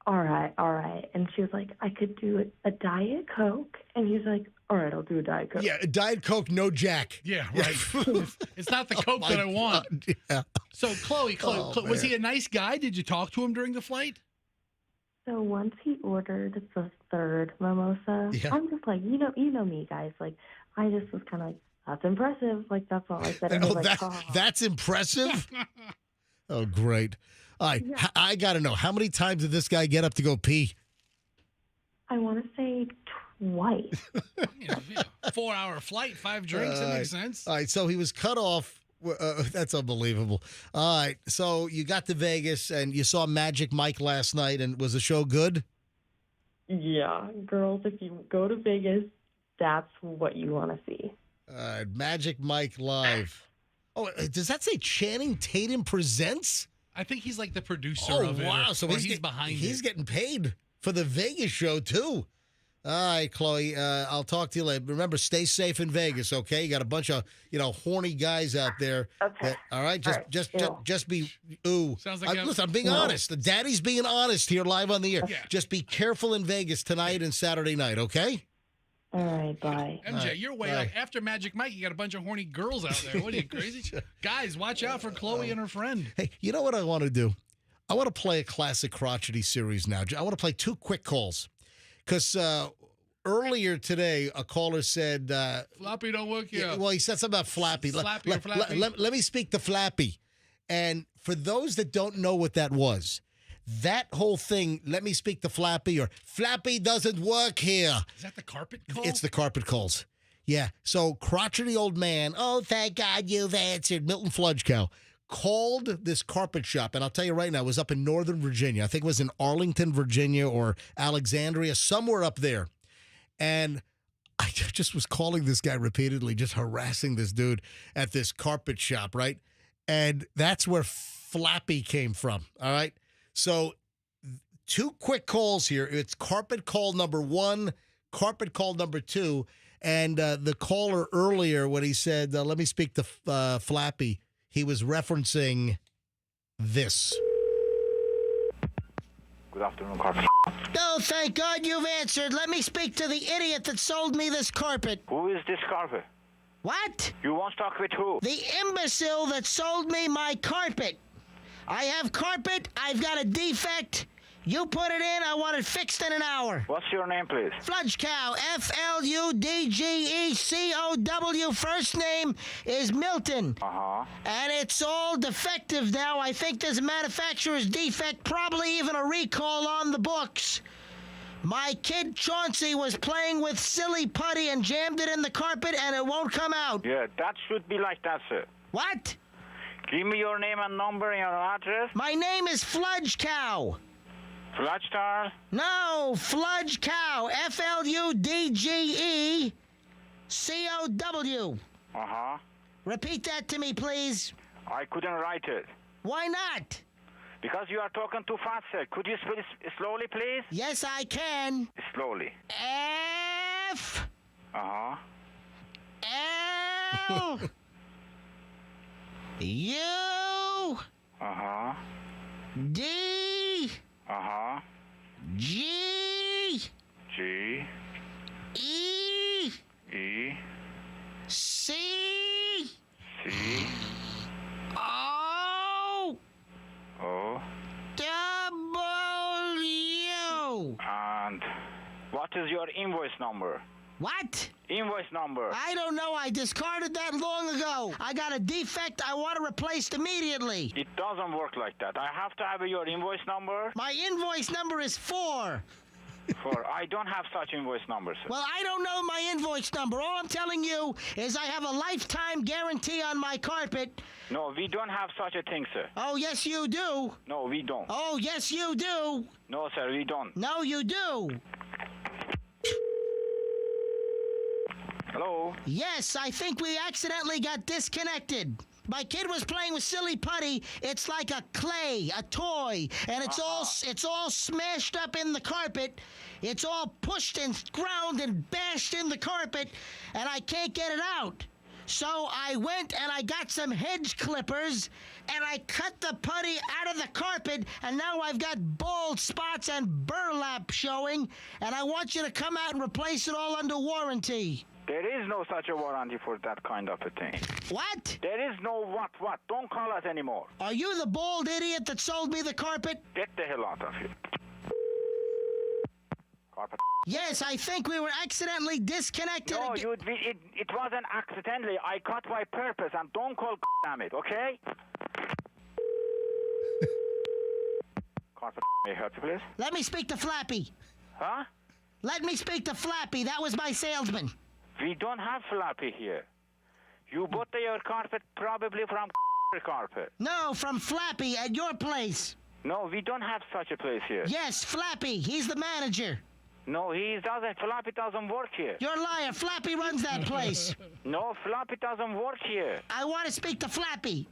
right. And she was like, "I could do a Diet Coke." And he's like, "All right, I'll do a Diet Coke." Yeah, a Diet Coke, no Jack. Yeah, right. It's not the Coke that I want. God, yeah. So, Chloe, Oh, was man. he a nice guy? Did you talk to him during the flight? So once he ordered the 3rd mimosa, Yeah. I'm just like, you know me, guys. I just was kind of like, "That's impressive." That's all I said. And he was like, "Oh." That's impressive. Oh, great. All right, Yeah. I got to know, how many times did this guy get up to go pee? I want to say twice. 4-hour flight, 5 drinks. That makes sense. All right, so he was cut off. That's unbelievable. All right, so you got to Vegas and you saw Magic Mike last night, and was the show good? Yeah, girls, if you go to Vegas, that's what you want to see. Magic Mike live. Oh, does that say Channing Tatum Presents? I think he's like the producer Oh, of it. wow. So he's behind it. He's getting paid for the Vegas show, too. All right, Chloe, I'll talk to you later. Remember, stay safe in Vegas, okay? You got a bunch of, horny guys out there. Okay. All right? Just be, Sounds like listen, I'm being honest. The daddy's being honest here live on the air. Yeah. Just be careful in Vegas tonight and Saturday night, okay? All right, bye. MJ, you're way up. After Magic Mike, you got a bunch of horny girls out there. What are you, crazy? Guys, watch out for Chloe and her friend. Hey, you know what I want to do? I want to play a classic crotchety series now. I want to play 2 quick calls. Because earlier today, a caller said... Floppy don't work here. Well, he said something about Flappy. Slappy or Flappy? Let me speak to Flappy. And for those that don't know what that was, that whole thing, let me speak to Flappy, or Flappy doesn't work here. Is that the carpet call? It's the carpet calls. Yeah. So crotchety old man, oh, thank God you've answered, Milton Fludgecow, called this carpet shop, and I'll tell you right now, it was up in Northern Virginia. I think it was in Arlington, Virginia, or Alexandria, somewhere up there. And I just was calling this guy repeatedly, just harassing this dude at this carpet shop, right? And that's where Flappy came from, all right? So 2 quick calls here. It's carpet call number 1, carpet call number 2, and the caller earlier, when he said, let me speak to Flappy, he was referencing this. Good afternoon, carpet. No, thank God you've answered. Let me speak to the idiot that sold me this carpet. Who is this carpet? What? You want to talk with who? The imbecile that sold me my carpet. I have carpet. I've got a defect. You put it in. I want it fixed in an hour. What's your name, please? Fludgecow. Fludgecow. First name is Milton. Uh-huh. And it's all defective now. I think there's a manufacturer's defect, probably even a recall on the books. My kid Chauncey was playing with silly putty and jammed it in the carpet, and it won't come out. Yeah, that should be like that, sir. What? Give me your name and number and your address. My name is Fludgecow. Fludgecow? No, Fludgecow. Fludgecow. Uh-huh. Repeat that to me, please. I couldn't write it. Why not? Because you are talking too fast, sir. Could you spell it slowly, please? Yes, I can. Slowly. F. Uh-huh. L. U. Uh-huh. D. Uh-huh. G. G. E. E. C. C. O. O. W. And what is your invoice number? What? Invoice number. I don't know. I discarded that long ago. I got a defect I want to replace immediately. It doesn't work like that. I have to have your invoice number. My invoice number is 4. I don't have such invoice numbers. Well, I don't know my invoice number. All I'm telling you is I have a lifetime guarantee on my carpet. No, we don't have such a thing, sir. Oh, yes, you do. No, we don't. Oh, yes, you do. No, sir, we don't. No, you do. Hello? Yes, I think we accidentally got disconnected. My kid was playing with silly putty. It's like a clay, a toy, and it's all smashed up in the carpet. It's all pushed and ground and bashed in the carpet, and I can't get it out. So I went and I got some hedge clippers, and I cut the putty out of the carpet, and now I've got bald spots and burlap showing, and I want you to come out and replace it all under warranty. There is no such a warranty for that kind of a thing. What? There is no what? Don't call us anymore. Are you the bald idiot that sold me the carpet? Get the hell out of here. Carpet. Yes, I think we were accidentally disconnected. No, it wasn't accidentally. I cut by purpose, and don't call damn it, okay? Carpet, may I help you, please? Let me speak to Flappy. Huh? Let me speak to Flappy. That was my salesman. We don't have Flappy here. You bought your carpet probably from carpet. No, from Flappy at your place. No, we don't have such a place here. Yes, Flappy. He's the manager. No, he doesn't. Floppy doesn't work here. You're a liar. Flappy runs that place. No, Floppy doesn't work here. I want to speak to Flappy.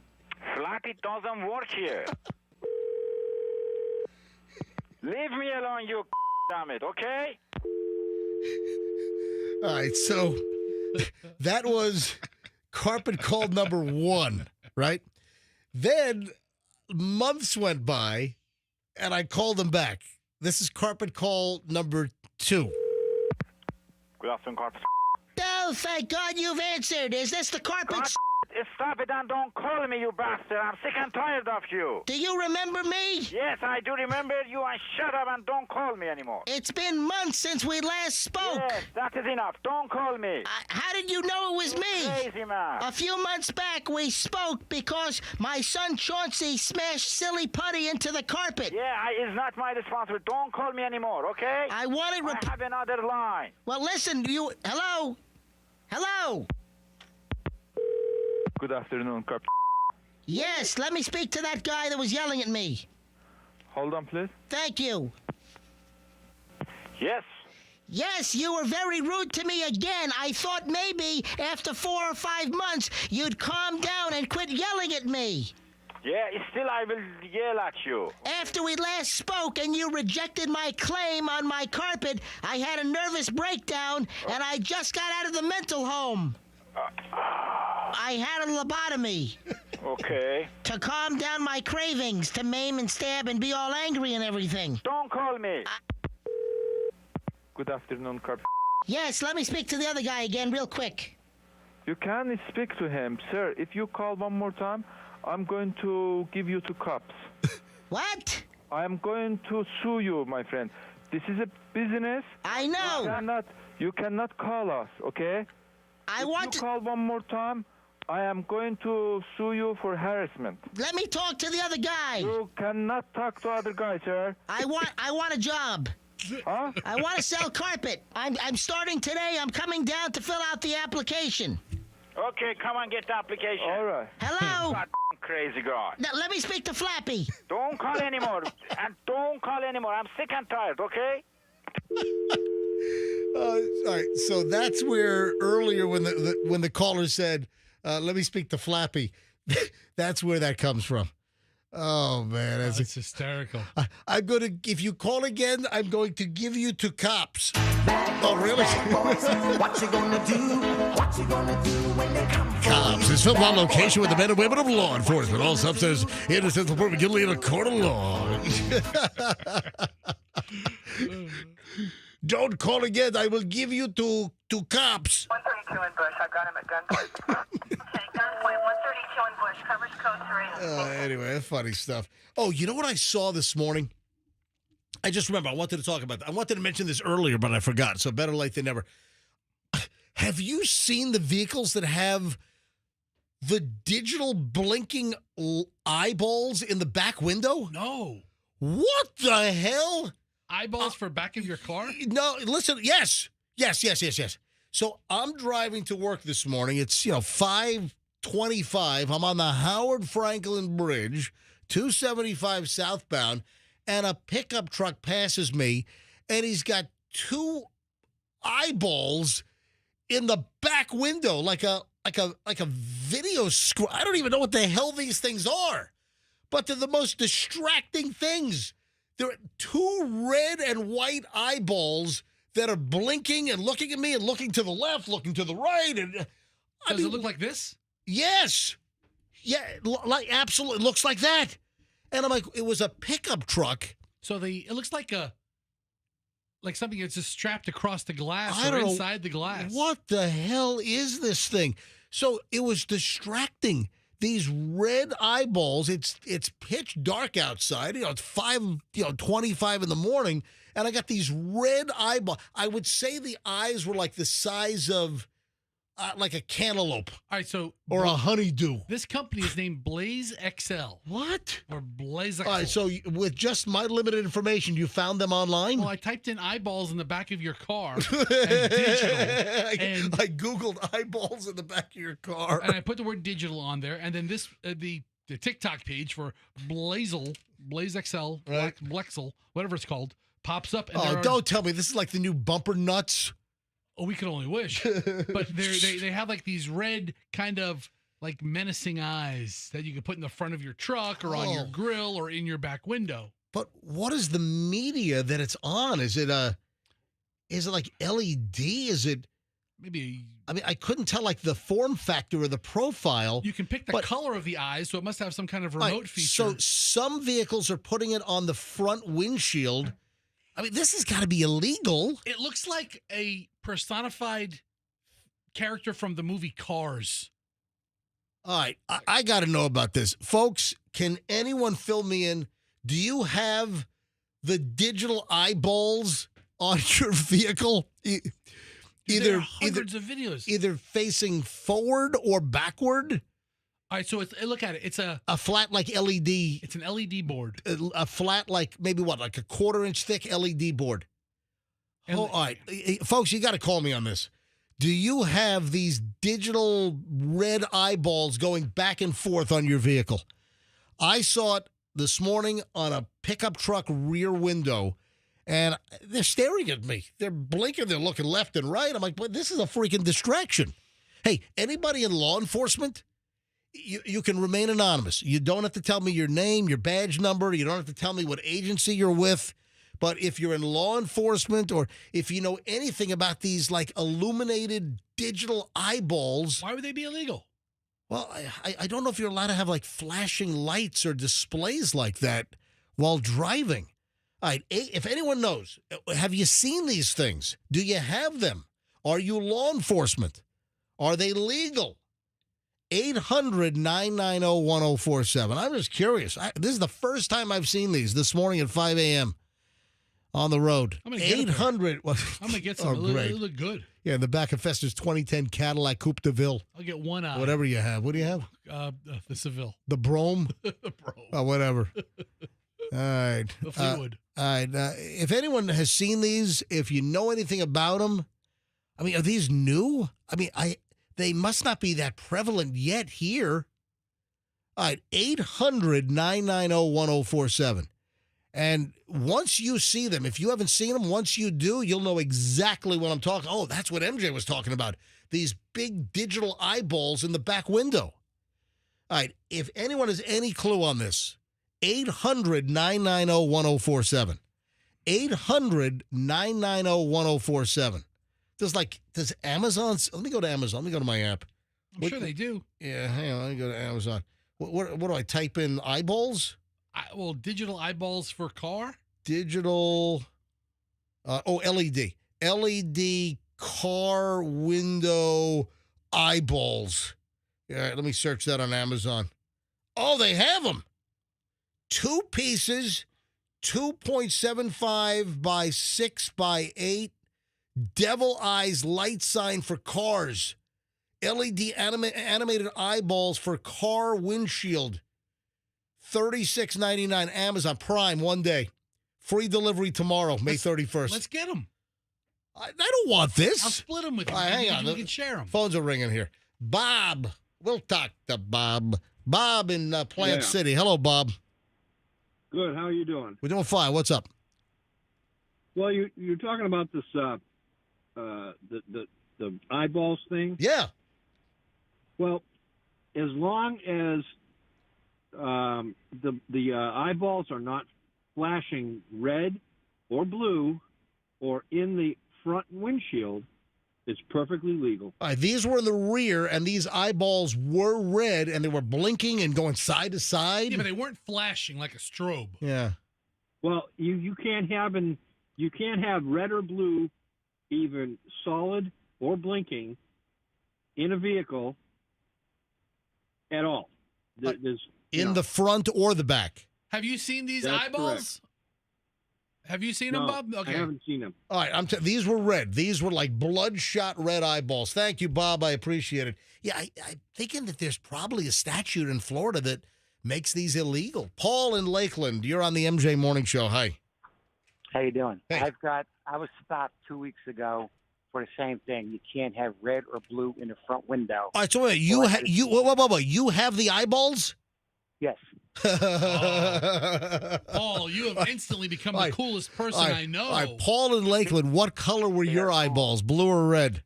Floppy doesn't work here. Leave me alone, you damn it, okay? All right, so that was carpet call number 1, right? Then months went by, and I called him back. This is carpet call number 2. Good afternoon, carpet. Oh, thank God you've answered. Is this the carpet? Stop it and don't call me, you bastard. I'm sick and tired of you. Do you remember me? Yes, I do remember you, and shut up and don't call me anymore. It's been months since we last spoke. Yes, that is enough. Don't call me. How did you know it was me? Crazy man. A few months back, we spoke because my son Chauncey smashed silly putty into the carpet. Yeah, it's not my responsibility. Don't call me anymore, okay? I have another line. Well, listen, you... Hello? Hello? Good afternoon, Carp. Yes, let me speak to that guy that was yelling at me. Hold on, please. Thank you. Yes. Yes, you were very rude to me again. I thought maybe after 4 or 5 months you'd calm down and quit yelling at me. Yeah, still I will yell at you. After we last spoke and you rejected my claim on my carpet, I had a nervous breakdown and I just got out of the mental home. I had a lobotomy. Okay. To calm down my cravings, to maim and stab and be all angry and everything. Don't call me. Good afternoon, Carp. Yes, let me speak to the other guy again real quick. You can speak to him, sir. If you call one more time, I'm going to give you 2 cops. What? I'm going to sue you, my friend. This is a business. I know. You cannot call us, okay? If you call one more time, I am going to sue you for harassment. Let me talk to the other guy. You cannot talk to other guys, sir. I want a job. Huh? I want to sell carpet. I'm starting today. I'm coming down to fill out the application. Okay, come on, get the application. All right. Hello? God, crazy guy. Now, let me speak to Flappy. Don't call anymore. And don't call anymore. I'm sick and tired, okay? All right, so that's where earlier when the caller said, "Let me speak to Flappy," that's where that comes from. Oh man, That's hysterical. I'm gonna. If you call again, I'm going to give you to cops. Oh really? What you gonna do? What you gonna do when they come? Cops is filmed on location with the men and women of law enforcement. All substance innocent will prove guilty in a court of law. Don't call again. I will give you to cops. 132 in Bush. I got him at gunpoint. Okay, gunpoint 132 in Bush. Covers code 3. Anyway, that's funny stuff. Oh, you know what I saw this morning? I just remember I wanted to talk about that. I wanted to mention this earlier, but I forgot. So better late than never. Have you seen the vehicles that have the digital blinking eyeballs in the back window? No. What the hell? Eyeballs for back of your car? No, listen. Yes. So I'm driving to work this morning. It's 5:25. I'm on the Howard Franklin Bridge, 275 southbound, and a pickup truck passes me, and he's got 2 eyeballs in the back window, like a video screen. I don't even know what the hell these things are, but they're the most distracting things. There are 2 red and white eyeballs that are blinking and looking at me and looking to the left, looking to the right. And Does it look like this? Yes. Yeah, like absolutely. It looks like that. And I'm like, it was a pickup truck. So it looks like something that's just strapped across the glass I or don't know inside the glass. What the hell is this thing? So it was distracting. These red eyeballs. It's pitch dark outside. It's 5:25 in the morning, and I got these red eyeballs. I would say the eyes were like the size of like a cantaloupe. All right, so or a honeydew. This company is named Blaze XL. What? Or Blaze XL. All right, so with just my limited information, you found them online? Well, I typed in eyeballs in the back of your car and digital. And I Googled eyeballs in the back of your car. And I put the word digital on there. And then this the TikTok page for Blaze XL, Right. Blexel, whatever it's called, pops up. And Oh, don't tell me this is like the new bumper nuts. Oh, we could only wish. But they have like these red kind of like menacing eyes that you can put in the front of your truck or on your grill or in your back window. But what is the media that it's on? Is it like LED? Is it maybe? I mean, I couldn't tell like the form factor or the profile. You can pick the color of the eyes, so it must have some kind of remote feature. So some vehicles are putting it on the front windshield. I mean, this has got to be illegal. It looks like a personified character from the movie Cars. All right, I got to know about this. Folks, can anyone fill me in? Do you have the digital eyeballs on your vehicle? There are hundreds of videos. Either facing forward or backward? All right, so look at it. It's a flat like LED. It's an LED board. A flat like maybe what, like a 1/4 inch thick LED board. All right, folks, you got to call me on this. Do you have these digital red eyeballs going back and forth on your vehicle? I saw it this morning on a pickup truck rear window, and they're staring at me. They're blinking. They're looking left and right. I'm like, but this is a freaking distraction. Hey, anybody in law enforcement? You can remain anonymous. You don't have to tell me your name, your badge number. You don't have to tell me what agency you're with. But if you're in law enforcement or if you know anything about these like illuminated digital eyeballs. Why would they be illegal? Well, I don't know if you're allowed to have like flashing lights or displays like that while driving. All right, if anyone knows, have you seen these things? Do you have them? Are you law enforcement? Are they legal? 800-990-1047. I'm just curious. This is the first time I've seen these this morning at 5 a.m. on the road. I'm going to get 800. I'm going to get some. Oh, They look good. Yeah, in the back of Fester's 2010 Cadillac Coupe de Ville. I'll get one eye. Whatever you have. What do you have? The Seville. The Brome? The Brome. Oh, whatever. All right. The Fleetwood. All right. If anyone has seen these, if you know anything about them, I mean, are these new? I mean, they must not be that prevalent yet here. All right, 800-990-1047. And once you see them, if you haven't seen them, once you do, you'll know exactly what I'm talking. Oh, that's what MJ was talking about. These big digital eyeballs in the back window. All right, if anyone has any clue on this, 800-990-1047. 800-990-1047. Does Amazon? Let me go to Amazon. Let me go to my app. I'm sure they do. Yeah, hang on. Let me go to Amazon. What do I type in? Eyeballs? Digital eyeballs for car? Digital. LED. LED car window eyeballs. Yeah, let me search that on Amazon. Oh, they have them. 2 pieces, 2.75 by 6 by 8. Devil eyes light sign for cars. LED animated eyeballs for car windshield. $36.99. Amazon Prime, one day. Free delivery tomorrow, May 31st. Let's get them. I don't want this. I'll split them with you. Hang on. We can share them. Phones are ringing here. Bob. We'll talk to Bob. Bob in Plant City. Hello, Bob. Good. How are you doing? We're doing fine. What's up? Well, you're talking about this the eyeballs thing. Yeah. Well, as long as the eyeballs are not flashing red or blue or in the front windshield, it's perfectly legal. All right, these were in the rear, and these eyeballs were red, and they were blinking and going side to side. Yeah, but they weren't flashing like a strobe. Yeah. Well, you can't have red or blue, even solid or blinking, in a vehicle at all. In the front or the back. Have you seen these That's eyeballs? correct. Have you seen them, Bob? Okay. I haven't seen them. All right, these were red. These were like bloodshot red eyeballs. Thank you, Bob. I appreciate it. Yeah, I'm thinking that there's probably a statute in Florida that makes these illegal. Paul in Lakeland, you're on the MJ Morning Show. Hi. How you doing? Hey. I was stopped 2 weeks ago for the same thing. You can't have red or blue in the front window. All right, so wait, you have the eyeballs? Yes. Paul, you have instantly become the coolest person I know. All right, Paul in Lakeland, what color were your eyeballs, blue or red?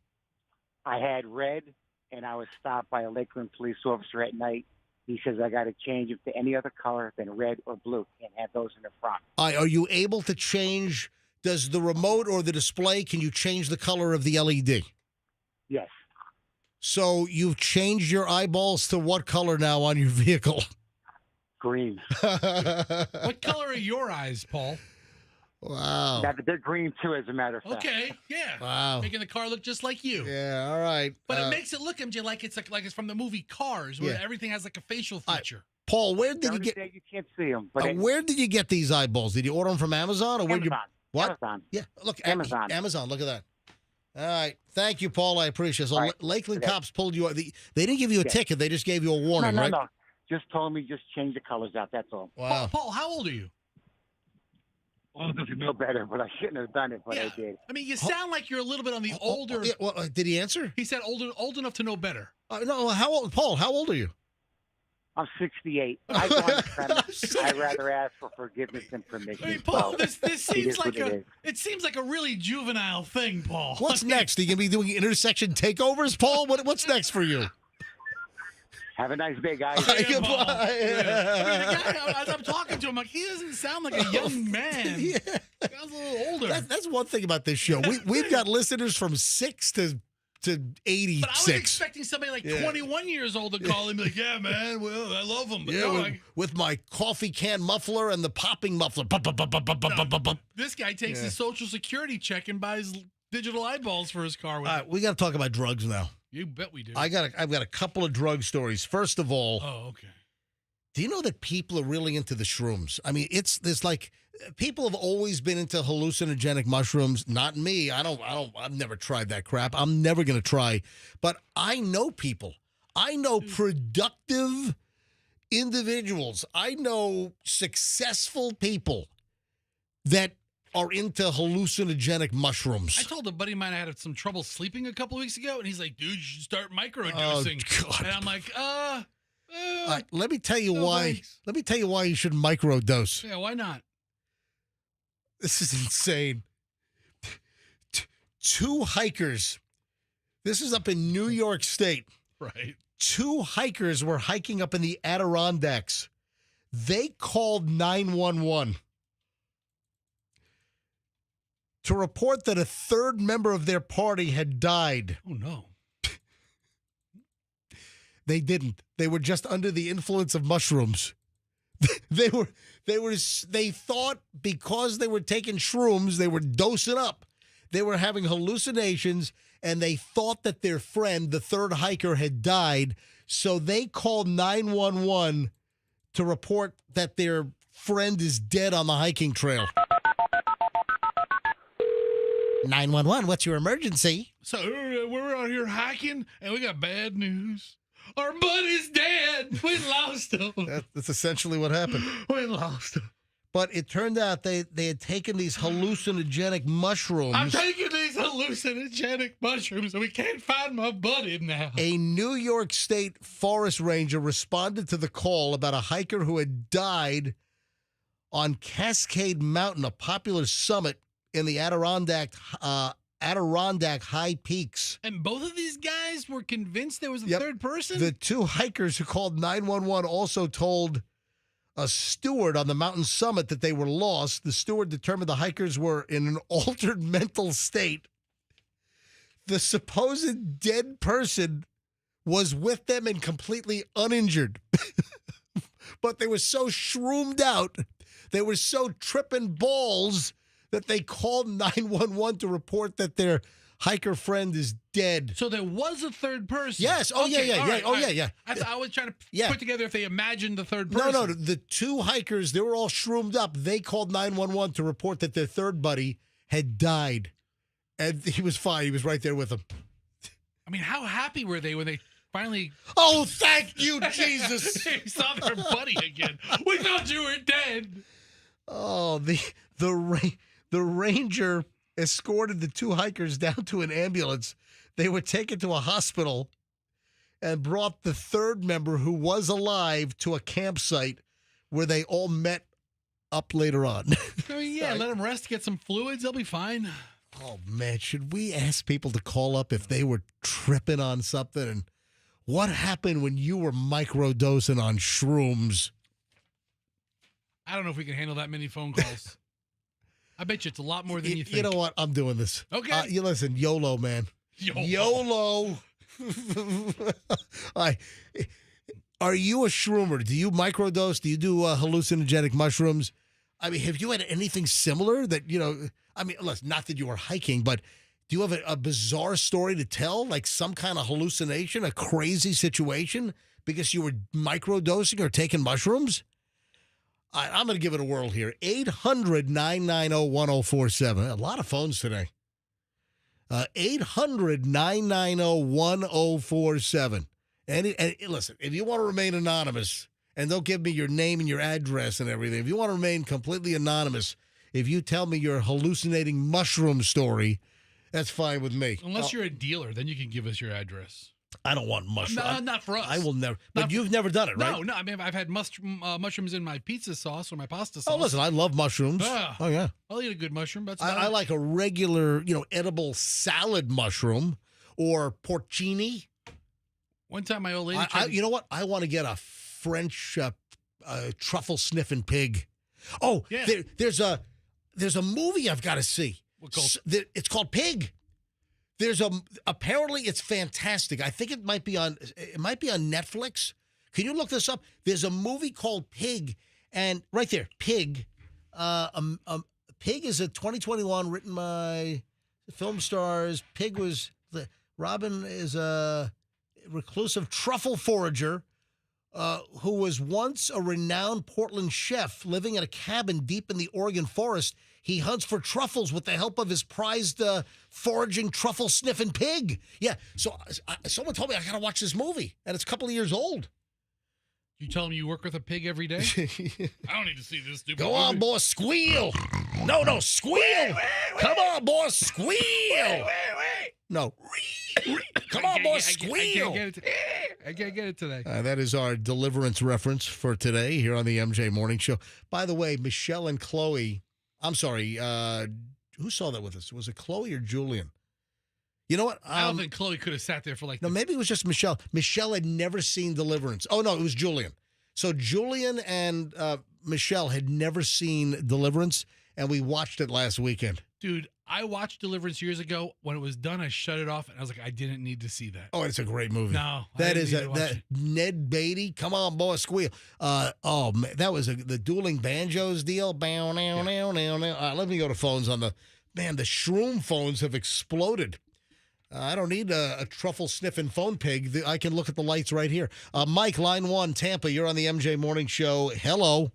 I had red, and I was stopped by a Lakeland police officer at night. He says I got to change it to any other color than red or blue. Can't have those in the front. Are you able to change? Does the remote or the display, can you change the color of the LED? Yes. So you've changed your eyeballs to what color now on your vehicle? Green. What color are your eyes, Paul? Wow. Yeah, they're green too, as a matter of fact. Okay, yeah. Wow. Making the car look just like you. Yeah, all right. But it makes it look, MJ, like it's from the movie Cars, where everything has like a facial feature. Paul, where did you get? You can't see them. But Where did you get these eyeballs? Did you order them from Amazon or where you? What? Amazon. Yeah, look, Amazon. Amazon. Look at that. All right, thank you, Paul. I appreciate it. So Lakeland cops pulled you. They didn't give you a ticket. They just gave you a warning, right? No. Just told me just change the colors out. That's all. Wow. Paul, how old are you? Oh, does he know better? But I shouldn't have done it, but I did. I mean, you sound like you're a little bit on the older. Yeah, well, did he answer? He said old enough to know better. No, how old, Paul? How old are you? I'm 68. I go on the premise. I'd rather ask for forgiveness than permission. Hey, Paul, So, this it seems is like what it is. it seems like a really juvenile thing, Paul. What's next? Are you gonna be doing intersection takeovers, Paul? What's next for you? Have a nice day, guys. Yeah, Paul. I mean, the guy, as I'm talking to him, like he doesn't sound like a young man. Yeah. He sounds a little older. That's one thing about this show. We've got listeners from 6 to 86. But I was expecting somebody like 21 years old to call and be like, "Yeah, man, well, I love him." But no, with my coffee can muffler and the popping muffler. This guy takes his Social Security check and buys digital eyeballs for his car. With All right, we got to talk about drugs now. You bet we do. I've got a couple of drug stories. First of all, okay. Do you know that people are really into the shrooms? I mean, there's like people have always been into hallucinogenic mushrooms. Not me. I've never tried that crap. I'm never going to try. But I know people. I know productive individuals. I know successful people that are into hallucinogenic mushrooms. I told a buddy of mine I had some trouble sleeping a couple of weeks ago, and he's like, "Dude, you should start microdosing." Oh, God. And I'm like, let me tell you no why. thanks. Let me tell you why you should microdose. Yeah, why not? This is insane. Two hikers. This is up in New York State. Right. Two hikers were hiking up in the Adirondacks. They called 911 to report that a third member of their party had died. Oh, no. They didn't. They were just under the influence of mushrooms. They thought because they were taking shrooms, they were dosing up. They were having hallucinations, and they thought that their friend, the third hiker, had died. So they called 911 to report that their friend is dead on the hiking trail. 911, what's your emergency? So we're out here hiking, and we got bad news. Our buddy's dead. We lost him. That's essentially what happened. We lost him. But it turned out they had taken these hallucinogenic mushrooms. I'm taking these hallucinogenic mushrooms, and we can't find my buddy now. A New York State forest ranger responded to the call about a hiker who had died on Cascade Mountain, a popular summit in the Adirondack High Peaks. And both of these guys were convinced there was a third person? The two hikers who called 911 also told a steward on the mountain summit that they were lost. The steward determined the hikers were in an altered mental state. The supposed dead person was with them and completely uninjured. But they were so shroomed out, they were so tripping balls that they called 911 to report that their hiker friend is dead. So there was a third person? Yes. Oh, Okay, yeah. all right, Oh, all right. yeah. I was trying to put together if they imagined the third person. No. The two hikers, they were all shroomed up. They called 911 to report that their third buddy had died. And he was fine. He was right there with them. I mean, how happy were they when they finally... Oh, thank you, Jesus. They saw their buddy again. We thought you were dead. Oh, the ranger escorted the two hikers down to an ambulance. They were taken to a hospital, and brought the third member who was alive to a campsite where they all met up later on. I mean, yeah, let them rest, get some fluids. They'll be fine. Oh, man, should we ask people to call up if they were tripping on something? And what happened when you were microdosing on shrooms? I don't know if we can handle that many phone calls. I bet you it's a lot more than you think. You know what? I'm doing this. Okay. You listen, YOLO, man. YOLO. Are you a shroomer? Do you microdose? Do you do hallucinogenic mushrooms? I mean, have you had anything similar that, I mean, listen, not that you were hiking, but do you have a bizarre story to tell? Like some kind of hallucination, a crazy situation because you were microdosing or taking mushrooms? I'm going to give it a whirl here. 800-990-1047. A lot of phones today. 800-990-1047. And listen, if you want to remain anonymous, and don't give me your name and your address and everything, if you want to remain completely anonymous, if you tell me your hallucinating mushroom story, that's fine with me. Unless you're a dealer, then you can give us your address. I don't want mushrooms. No, not for us. I will never. But you've never done it, right? No. I mean, I've had mushrooms in my pizza sauce or my pasta sauce. Oh, listen, I love mushrooms. Oh, yeah. I'll eat a good mushroom. That's I like a regular, edible salad mushroom or porcini. One time my old lady you know what? I want to get a French truffle sniffing pig. Oh, yeah. There's a movie I've got to see. What called? It's called Pig. Apparently it's fantastic. I think it might be on Netflix. Can you look this up? There's a movie called Pig, and right there, Pig. Pig is a 2021 written by film stars. Pig was Robin is a reclusive truffle forager who was once a renowned Portland chef living in a cabin deep in the Oregon forest. He hunts for truffles with the help of his prized foraging truffle-sniffing pig. Yeah, so someone told me I got to watch this movie, and it's a couple of years old. You tell him you work with a pig every day? I don't need to see this stupid Go on, boy, squeal. No, squeal. Come on, boy, squeal. No. Come on, boy, squeal. I can't get it today. That is our deliverance reference for today here on the MJ Morning Show. By the way, Michelle and Chloe... I'm sorry, who saw that with us? Was it Chloe or Julian? You know what? I don't think Chloe could have sat there for No, maybe it was just Michelle. Michelle had never seen Deliverance. Oh, no, it was Julian. So Julian and Michelle had never seen Deliverance, and we watched it last weekend. Dude, I watched Deliverance years ago. When it was done, I shut it off, and I was like, I didn't need to see that. Oh, it's a great movie. No. That is Ned Beatty. Come on, boy, squeal. Oh, man, that was the dueling banjos deal. Bow, now, now, now, now. Let me go to phones on the shroom phones have exploded. I don't need a truffle-sniffing phone pig. I can look at the lights right here. Mike, line 1, Tampa, you're on the MJ Morning Show. Hello.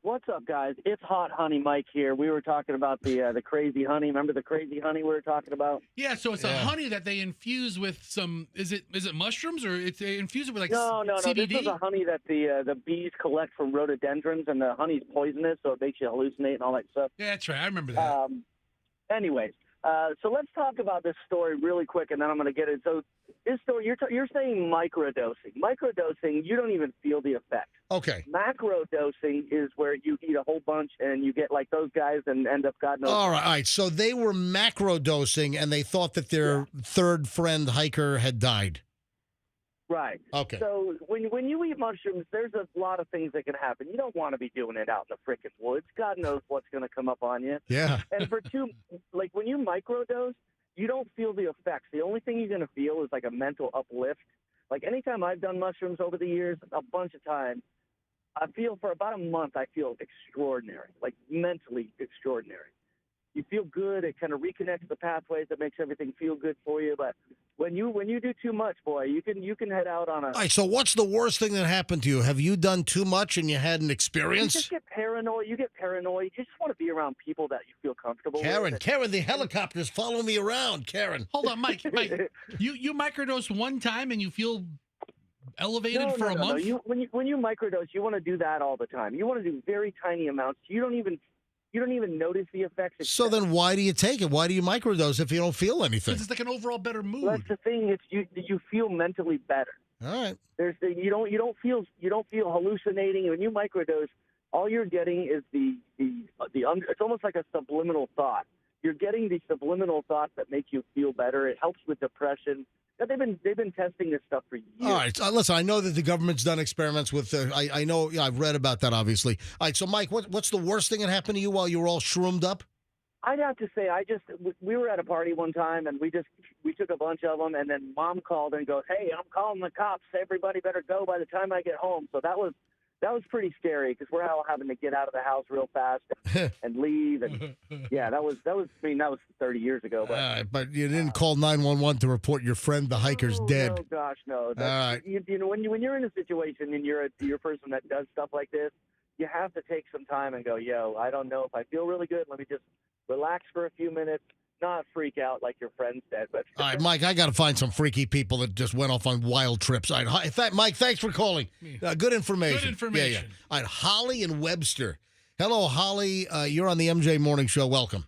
What's up, guys? It's Hot Honey Mike here. We were talking about the crazy honey. Remember the crazy honey we were talking about? Yeah, so it's a honey that they infuse with some. Is it mushrooms or it's infused it with like no. CBD? This is a honey that the bees collect from rhododendrons, and the honey's poisonous, so it makes you hallucinate and all that stuff. Yeah, that's right. I remember that. Anyways, so let's talk about this story really quick, and then I'm going to get it. So this story, you're saying microdosing. Microdosing, you don't even feel the effect. Okay. Macrodosing is where you eat a whole bunch and you get like those guys and end up God knows. All right. So they were macrodosing and they thought that their third friend hiker had died. Right. Okay. So when you eat mushrooms, there's a lot of things that can happen. You don't want to be doing it out in the frickin' woods. God knows what's going to come up on you. Yeah. And when you microdose, you don't feel the effects. The only thing you're going to feel is like a mental uplift. Like anytime I've done mushrooms over the years, a bunch of times, I feel for about a month, I feel extraordinary, like mentally extraordinary. You feel good. It kind of reconnects the pathways that makes everything feel good for you. But when you do too much, boy, you can head out on a. All right. So what's the worst thing that happened to you? Have you done too much and you had an experience? You just get paranoid. You just want to be around people that you feel comfortable with. Karen, the helicopters follow me around. Karen. Hold on, Mike. You microdose one time and you feel elevated for a month? No. When you microdose, you want to do that all the time. You want to do very tiny amounts. You don't even notice the effects. So then why do you take it? Why do you microdose if you don't feel anything? Because it's like an overall better mood. Well, that's the thing. You feel mentally better. All right. You don't feel hallucinating when you microdose. All you're getting is it's almost like a subliminal thought. You're getting these subliminal thoughts that make you feel better. It helps with depression. They've been testing this stuff for years. All right. Listen, I know that the government's done experiments with. I know. Yeah, I've read about that. Obviously. All right. So, Mike, what's the worst thing that happened to you while you were all shroomed up? I'd have to say, we were at a party one time, and we took a bunch of them, and then Mom called and goes, "Hey, I'm calling the cops. Everybody better go by the time I get home." So that was pretty scary because we're all having to get out of the house real fast and leave. And yeah, that was 30 years ago. But you didn't call 911 to report your friend, the hiker's dead. Oh gosh, no. That's, all right. You know, when you're in a situation and you're a person that does stuff like this, you have to take some time and go, "Yo, I don't know if I feel really good. Let me just relax for a few minutes." Not freak out like your friends did. But all right, Mike, I got to find some freaky people that just went off on wild trips. All right, Mike, thanks for calling. Good information. Good information. Yeah. All right, Holly and Webster. Hello, Holly. You're on the MJ Morning Show. Welcome.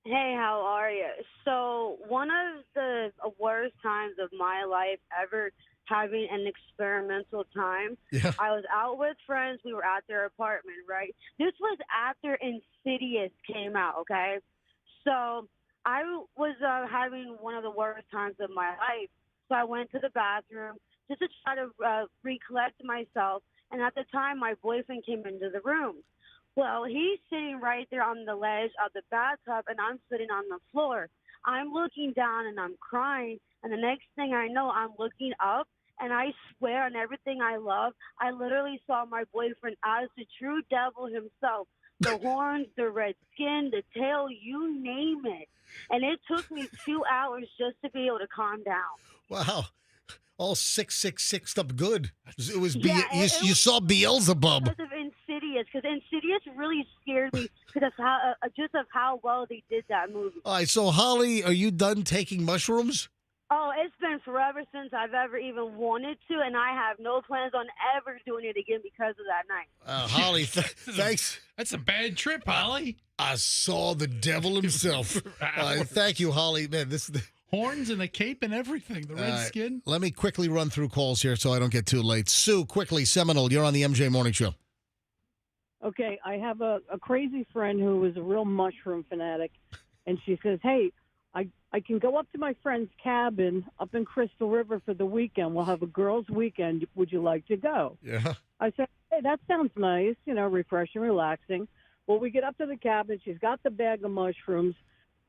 Hey, how are you? So one of the worst times of my life ever, having an experimental time. Yeah. I was out with friends. We were at their apartment, right? This was after Insidious came out, okay? So I was having one of the worst times of my life. So I went to the bathroom just to try to recollect myself. And at the time, my boyfriend came into the room. Well, he's sitting right there on the ledge of the bathtub, and I'm sitting on the floor. I'm looking down, and I'm crying. And the next thing I know, I'm looking up, and I swear on everything I love, I literally saw my boyfriend as the true devil himself. The horns, the red skin, the tail, you name it. And it took me 2 hours just to be able to calm down. Wow. All 666 up good. It was you saw Beelzebub. Because of Insidious, because Insidious really scared me because of how well they did that movie. All right, so Holly, are you done taking mushrooms? Oh, it's been forever since I've ever even wanted to, and I have no plans on ever doing it again because of that night. Holly, thanks. That's a bad trip, Holly. I saw the devil himself. Thank you, Holly. Man, this is the horns and the cape and everything, the red skin. Let me quickly run through calls here so I don't get too late. Sue, quickly, Seminole, you're on the MJ Morning Show. Okay, I have a crazy friend who is a real mushroom fanatic, and she says, "Hey, I can go up to my friend's cabin up in Crystal River for the weekend. We'll have a girls' weekend. Would you like to go?" Yeah. I said, "Hey, that sounds nice, refreshing, relaxing." Well, we get up to the cabin. She's got the bag of mushrooms,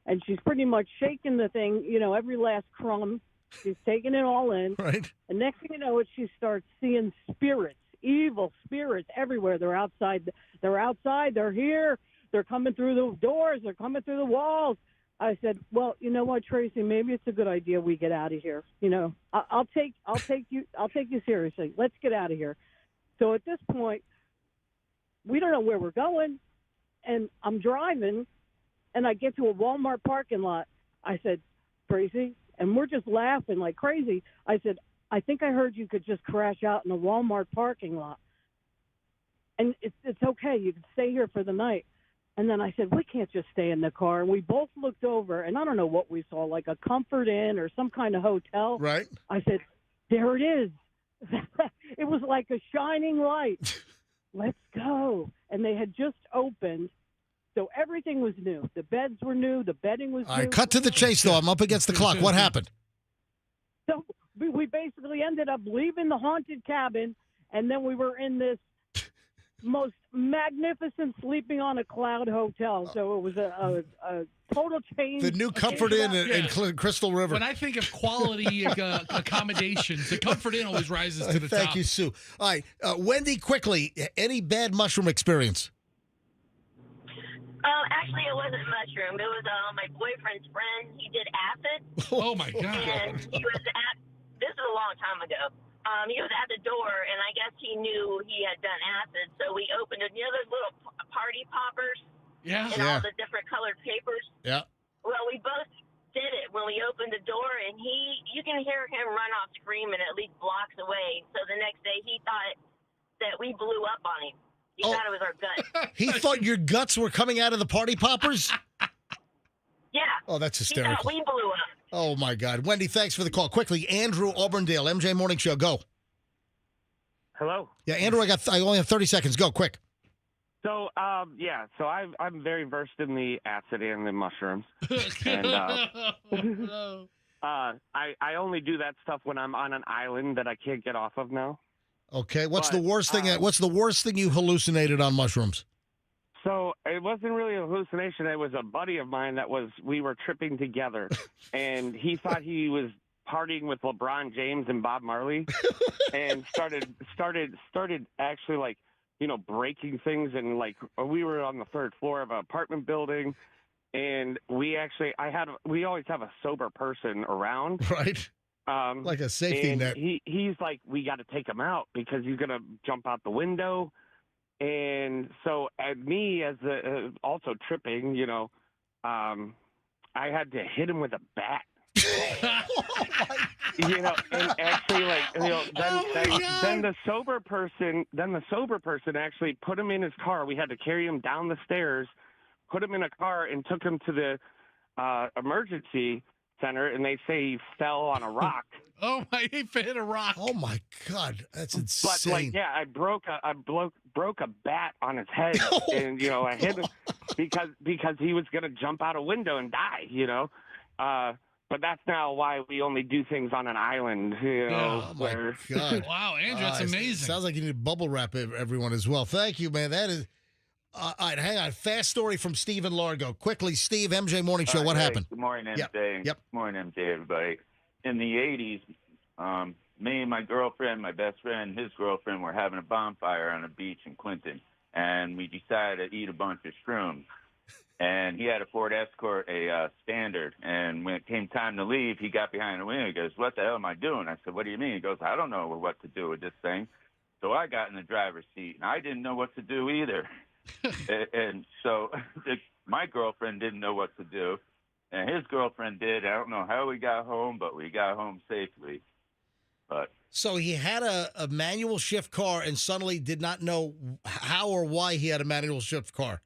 and she's pretty much shaking the thing, every last crumb. She's taking it all in. Right. And next thing you know, she starts seeing spirits, evil spirits everywhere. They're outside. They're here. They're coming through the doors. They're coming through the walls. I said, "Well, you know what, Tracy? Maybe it's a good idea we get out of here. I'll take you seriously. Let's get out of here." So at this point, we don't know where we're going, and I'm driving, and I get to a Walmart parking lot. I said, "Tracy," and we're just laughing like crazy. I said, "I think I heard you could just crash out in a Walmart parking lot, and it's okay. You can stay here for the night." And then I said, "We can't just stay in the car." And we both looked over, and I don't know what we saw, like a Comfort Inn or some kind of hotel. Right. I said, "There it is." It was like a shining light. Let's go. And they had just opened, so everything was new. The beds were new. The bedding was All new. right, cut to the chase, though. I'm up against the clock. What happened? So we basically ended up leaving the haunted cabin, and then we were in this most magnificent sleeping on a cloud hotel. So it was a total change. The new Comfort Inn in Crystal River. When I think of quality accommodations, the Comfort Inn always rises to the top. Thank you, Sue. All right, Wendy, quickly, any bad mushroom experience? Actually, it wasn't mushroom. It was my boyfriend's friend. He did acid. Oh, my God. And he was this is a long time ago. He was at the door, and I guess he knew he had done acid, so we opened it. You know those little party poppers? Yeah. And all the different colored papers? Yeah. Well, we both did it when we opened the door, and you can hear him run off screaming at least blocks away. So the next day, he thought that we blew up on him. He thought it was our guts. He thought your guts were coming out of the party poppers? Yeah. Oh, that's He hysterical. thought we blew up. Oh, my God. Wendy, thanks for the call. Quickly, Andrew Auburndale, MJ Morning Show, go. Hello. Yeah, Andrew, I only have 30 seconds. Go, quick. So, so I'm very versed in the acid and the mushrooms, and I only do that stuff when I'm on an island that I can't get off of now. Okay, what's the worst thing? What's the worst thing you hallucinated on mushrooms? So it wasn't really a hallucination. It was a buddy of mine we were tripping together, and he thought he was partying with LeBron James and Bob Marley, and started actually like, breaking things. And like, we were on the third floor of an apartment building, and we always have a sober person around. Right. Like a safety and net. He's like, we got to take him out because he's going to jump out the window. And so me as also tripping, I had to hit him with a bat. And actually, then the sober person actually put him in his car. We had to carry him down the stairs, put him in a car, and took him to the emergency center. And they say he fell on a rock. Oh my! He hit a rock. Oh my God, that's But insane. I broke a bat on his head, and I hit him because he was gonna jump out a window and die. But that's now why we only do things on an island. Oh my God! Wow, Andrew, that's amazing. Sounds like you need to bubble wrap everyone as well. Thank you, man. That is. All right, hang on. Fast story from Steve in Largo. Quickly, Steve, MJ Morning Show. What happened? Good morning, MJ. Yep. Good morning, MJ, everybody. In the 80s, me and my girlfriend, my best friend, his girlfriend were having a bonfire on a beach in Clinton, and we decided to eat a bunch of shrooms. And he had a Ford Escort, a Standard, and when it came time to leave, he got behind the wheel. He goes, "What the hell am I doing?" I said, "What do you mean?" He goes, "I don't know what to do with this thing." So I got in the driver's seat, and I didn't know what to do either. And so my girlfriend didn't know what to do, and his girlfriend did. I don't know how we got home, but we got home safely. But So he had a manual shift car and suddenly did not know how or why he had a manual shift car.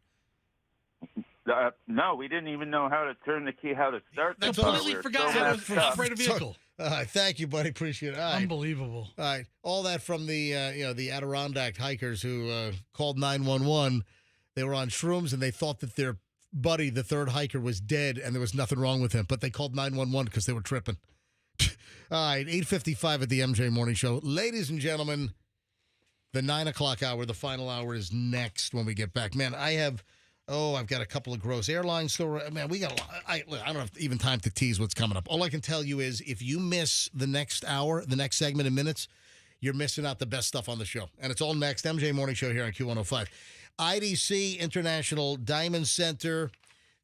no, we didn't even know how to turn the key, how to start the car. Completely We were forgot so how messed to up. operate a vehicle. All right, thank you, buddy. Appreciate it. All right. Unbelievable. All right, all that from the the Adirondack hikers who called 911. They were on shrooms and they thought that their buddy, the third hiker, was dead and there was nothing wrong with him, but they called 911 because they were tripping. All right, 8:55 at the MJ Morning Show, ladies and gentlemen. The 9 o'clock hour, the final hour, is next when we get back. Man, I've got a couple of gross airline stories. Man, we got a lot. I don't have even time to tease what's coming up. All I can tell you is if you miss the next hour, the next segment in minutes, you're missing out the best stuff on the show. And it's all next. MJ Morning Show here on Q105. IDC, International Diamond Center,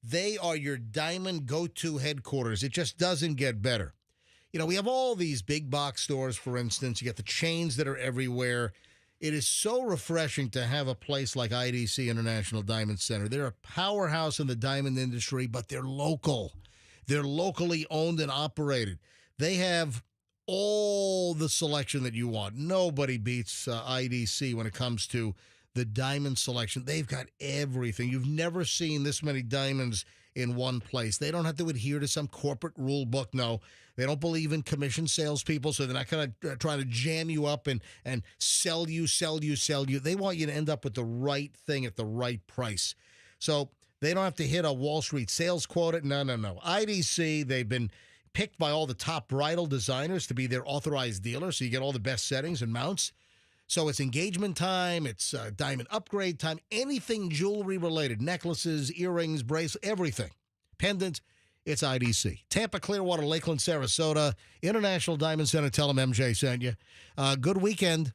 they are your diamond go-to headquarters. It just doesn't get better. We have all these big box stores, for instance. You got the chains that are everywhere. It is so refreshing to have a place like IDC, International Diamond Center. They're a powerhouse in the diamond industry, but they're local. They're locally owned and operated. They have all the selection that you want. Nobody beats IDC when it comes to the diamond selection. They've got everything. You've never seen this many diamonds in one place. They don't have to adhere to some corporate rule book. No, they don't believe in commission salespeople, so they're not going to try to jam you up and sell you. They want you to end up with the right thing at the right price. So they don't have to hit a Wall Street sales quota. No. IDC, they've been picked by all the top bridal designers to be their authorized dealer, so you get all the best settings and mounts. So it's engagement time, it's diamond upgrade time, anything jewelry related, necklaces, earrings, bracelets, everything. Pendants, it's IDC. Tampa, Clearwater, Lakeland, Sarasota, International Diamond Center, tell them MJ sent you. Good weekend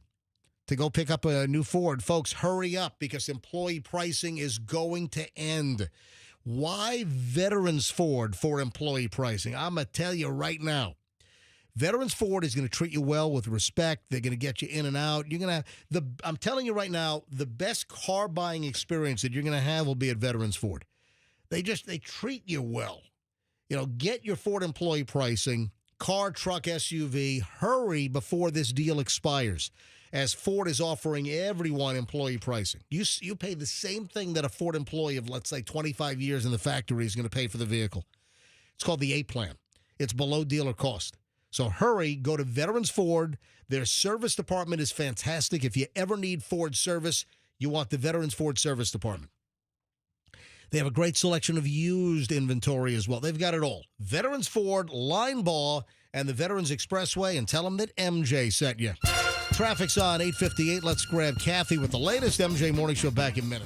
to go pick up a new Ford. Folks, hurry up because employee pricing is going to end. Why Veterans Ford for employee pricing? I'm going to tell you right now. Veterans Ford is going to treat you well with respect. They're going to get you in and out. You're going to I'm telling you right now, the best car buying experience that you're going to have will be at Veterans Ford. They treat you well. Get your Ford employee pricing, car, truck, SUV. Hurry before this deal expires, as Ford is offering everyone employee pricing. You pay the same thing that a Ford employee of, let's say, 25 years in the factory is going to pay for the vehicle. It's called the A plan. It's below dealer cost. So hurry, go to Veterans Ford. Their service department is fantastic. If you ever need Ford service, you want the Veterans Ford Service Department. They have a great selection of used inventory as well. They've got it all. Veterans Ford, Line Bar, and the Veterans Expressway, and tell them that MJ sent you. Traffic's on 8:58. Let's grab Kathy with the latest MJ Morning Show back in minutes.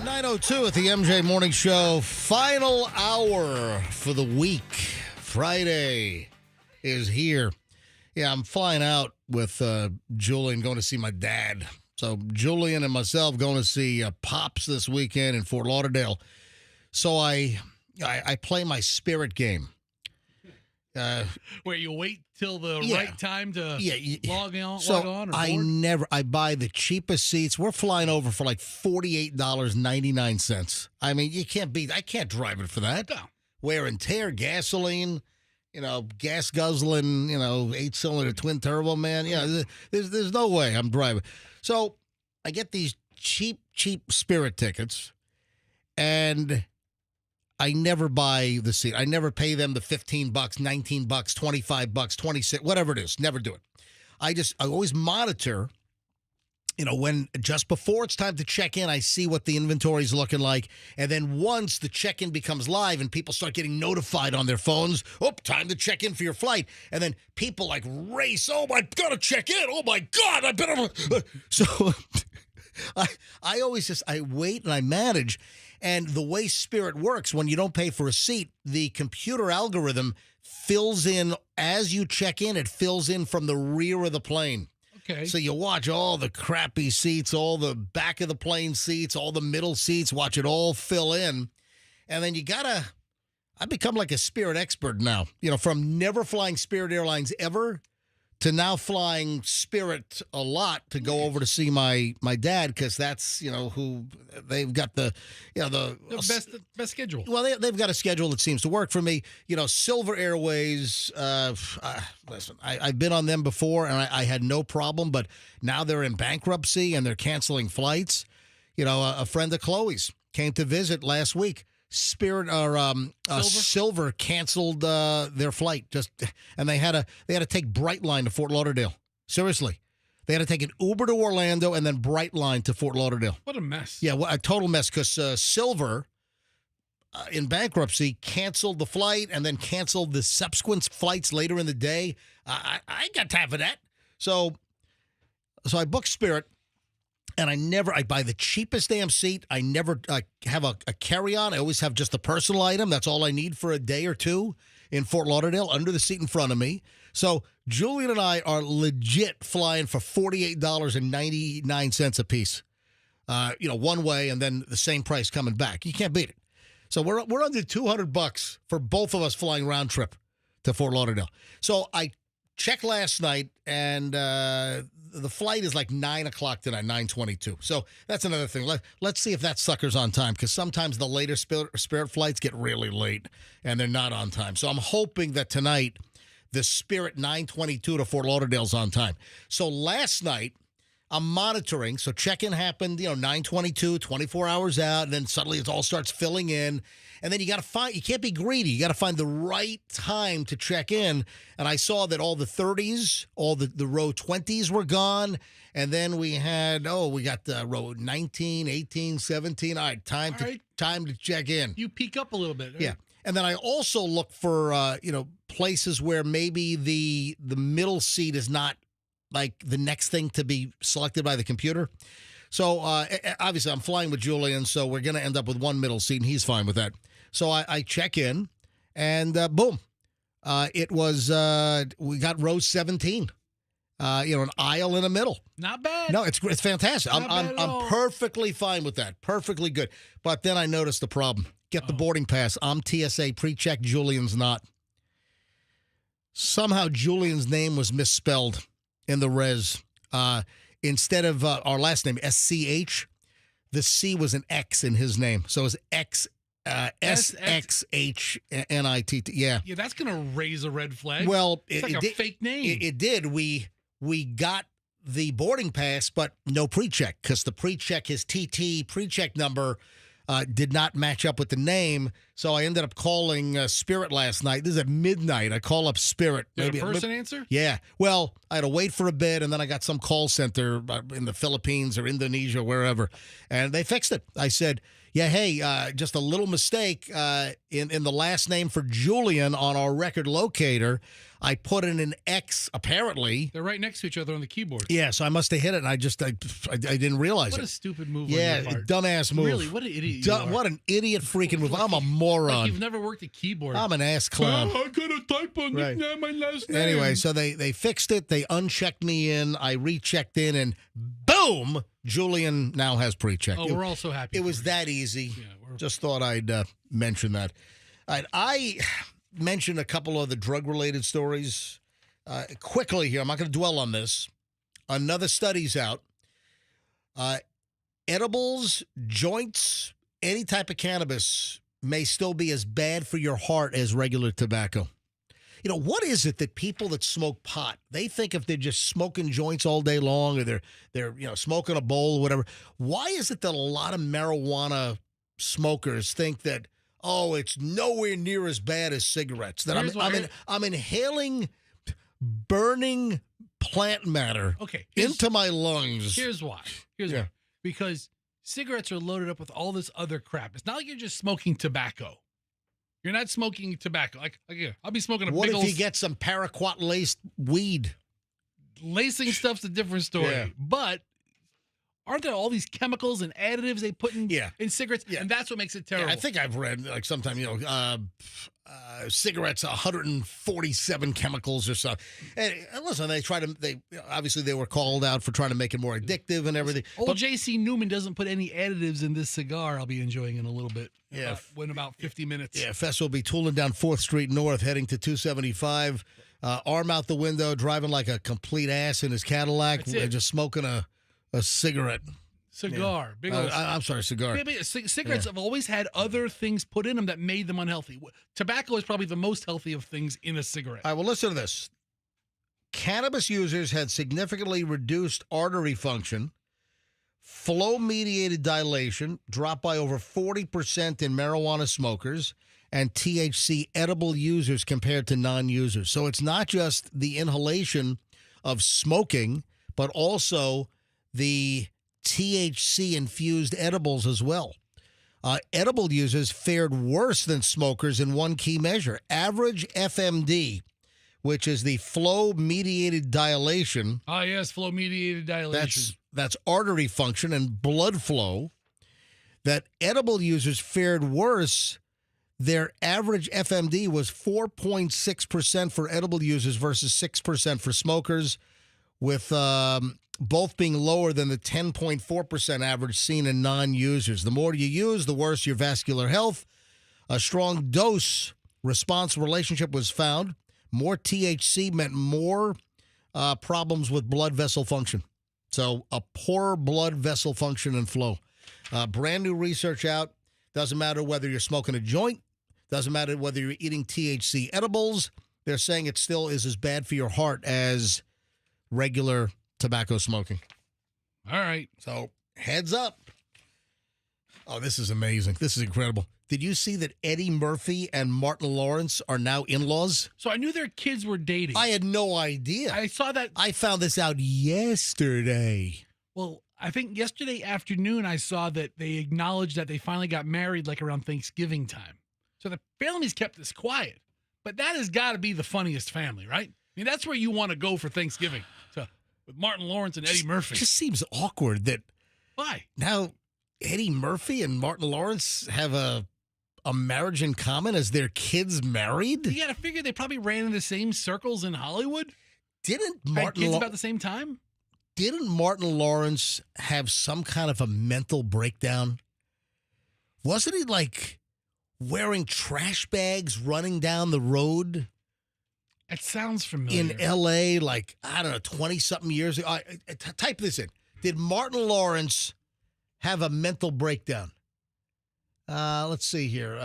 9:02 at the MJ Morning Show. Final hour for the week. Friday is here. Yeah, I'm flying out with Julian, going to see my dad. So Julian and myself going to see Pops this weekend in Fort Lauderdale. So I play my spirit game. Where you wait till the right time to log on or board? I buy the cheapest seats. We're flying over for like $48.99. I mean, I can't drive it for that. No. Wear and tear, gasoline, gas guzzling, 8-cylinder twin turbo, man. Yeah, there's no way I'm driving. So I get these cheap Spirit tickets, and I never buy the seat. I never pay them the $15, $19, $25, 26, whatever it is. Never do it. I always monitor, when just before it's time to check in, I see what the inventory is looking like. And then once the check-in becomes live and people start getting notified on their phones, time to check in for your flight. And then people like race, I gotta check in. Oh my God, I better. So I always I wait and I manage. And the way Spirit works, when you don't pay for a seat, the computer algorithm fills in as you check in. It fills in from the rear of the plane. Okay. So you watch all the crappy seats, all the back of the plane seats, all the middle seats, watch it all fill in. And then I become like a Spirit expert now. From never flying Spirit Airlines ever to now flying Spirit a lot to go over to see my dad, because that's who they've got the best schedule. Well, they've got a schedule that seems to work for me. Silver Airways. Listen, I've been on them before and I had no problem, but now they're in bankruptcy and they're canceling flights. A friend of Chloe's came to visit last week. Spirit or Silver canceled their flight and they had to take Brightline to Fort Lauderdale. Seriously, they had to take an Uber to Orlando and then Brightline to Fort Lauderdale. What a mess! Yeah, a total mess, because Silver in bankruptcy canceled the flight and then canceled the subsequent flights later in the day. I ain't got time for that. So I booked Spirit. And I buy the cheapest damn seat. I never have a carry-on. I always have just a personal item. That's all I need for a day or two in Fort Lauderdale, under the seat in front of me. So Julian and I are legit flying for $48.99 a piece. One way, and then the same price coming back. You can't beat it. So we're under $200 for both of us flying round trip to Fort Lauderdale. So I checked last night, and the flight is like 9 o'clock tonight, 9:22. So that's another thing. Let's see if that sucker's on time, because sometimes the later Spirit flights get really late and they're not on time. So I'm hoping that tonight the Spirit 9:22 to Fort Lauderdale's on time. So last night I'm monitoring. So check-in happened, 9:22, 24 hours out, and then suddenly it all starts filling in. And then you can't be greedy. You got to find the right time to check in. And I saw that all the 30s, all the row 20s were gone. And then we got row 19, 18, 17. All right, time to check in. You peek up a little bit. Right? Yeah. And then I also look for, places where maybe the middle seat is not like the next thing to be selected by the computer. So obviously I'm flying with Julian, so we're going to end up with one middle seat, and he's fine with that. So I check in, and boom, it was we got row 17. An aisle in the middle. Not bad. No, it's fantastic. I'm perfectly fine with that. Perfectly good. But then I noticed the problem. Get the boarding pass. I'm TSA pre-check. Julian's not. Somehow Julian's name was misspelled in the res. Instead of our last name, SCH, the C was an X in his name. So it was SXHNITT. Yeah. Yeah, that's going to raise a red flag. Well, it's like a fake name. It did. We got the boarding pass, but no pre-check, because the pre-check, his TT pre-check number did not match up with the name. So I ended up calling Spirit last night. This is at midnight. I call up Spirit. Did a person answer? Yeah. Well, I had to wait for a bit, and then I got some call center in the Philippines or Indonesia, wherever, and they fixed it. I said, yeah, hey, just a little mistake in the last name for Julian on our record locator. I put in an X, apparently. They're right next to each other on the keyboard. Yeah, so I must have hit it, and I didn't realize What it. a stupid move Yeah, on your part. dumbass move. Really, what an idiot you are. What an idiot freaking move. I'm a moron. Like you've never worked a keyboard. I'm an ass clown. I gotta type on Right. my last name. Anyway, so they fixed it. They unchecked me in. I rechecked in, and boom, Julian now has pre-check. Oh, we're all so happy. It was that easy. Just thought I'd mention that. All right, I mentioned a couple of the drug-related stories quickly here. I'm not going to dwell on this. Another study's out. Edibles, joints, any type of cannabis may still be as bad for your heart as regular tobacco. You know, what is it that people that smoke pot, they think if they're just smoking joints all day long or they're smoking a bowl or whatever, why is it that a lot of marijuana smokers think that, oh, it's nowhere near as bad as cigarettes? That I'm inhaling burning plant matter into my lungs. Here's why. Why. Because cigarettes are loaded up with all this other crap. It's not like you're just smoking tobacco. You're not smoking tobacco. Like here, I'll be smoking a What big if old... you get some paraquat-laced weed? Lacing stuff's a different story. Yeah. But aren't there all these chemicals and additives they put in cigarettes? Yeah. And that's what makes it terrible. Yeah, I think I've read, like, sometime, cigarettes, 147 chemicals or so. And listen, obviously they were called out for trying to make it more addictive and everything. Old J.C. Newman doesn't put any additives in this cigar I'll be enjoying in a little bit. Yeah. In about 50 minutes. Yeah, Fess will be tooling down 4th Street North, heading to 275, arm out the window, driving like a complete ass in his Cadillac, just smoking a cigarette. Cigar. Yeah. Big old, I'm sorry, cigar. Cigarettes have always had other things put in them that made them unhealthy. Tobacco is probably the most healthy of things in a cigarette. All right, well, listen to this. Cannabis users had significantly reduced artery function, flow-mediated dilation dropped by over 40% in marijuana smokers, and THC edible users compared to non-users. So it's not just the inhalation of smoking, but also the THC-infused edibles as well. Edible users fared worse than smokers in one key measure. Average FMD, which is the flow-mediated dilation. Ah, yes, flow-mediated dilation. That's artery function and blood flow. That edible users fared worse. Their average FMD was 4.6% for edible users versus 6% for smokers, with both being lower than the 10.4% average seen in non-users. The more you use, the worse your vascular health. A strong dose response relationship was found. More THC meant more problems with blood vessel function. So a poorer blood vessel function and flow. Brand new research out. Doesn't matter whether you're smoking a joint. Doesn't matter whether you're eating THC edibles. They're saying it still is as bad for your heart as regular tobacco smoking. All right. So heads up. Oh, this is amazing. This is incredible. Did you see that Eddie Murphy and Martin Lawrence are now in-laws? So I knew their kids were dating. I had no idea. I saw that. I found this out yesterday. Well, I think yesterday afternoon I saw that they acknowledged that they finally got married like around Thanksgiving time. So the family's kept this quiet. But that has got to be the funniest family, right? I mean, that's where you want to go for Thanksgiving. So with Martin Lawrence and Eddie Murphy. It just seems awkward that Why? Now Eddie Murphy and Martin Lawrence have a marriage in common as their kids married? You got to figure they probably ran in the same circles in Hollywood. Didn't Had Martin kids about the same time? Didn't Martin Lawrence have some kind of a mental breakdown? Wasn't he like wearing trash bags running down the road? It sounds familiar. In L.A., like, I don't know, 20-something years ago. Type this in. Did Martin Lawrence have a mental breakdown? Let's see here.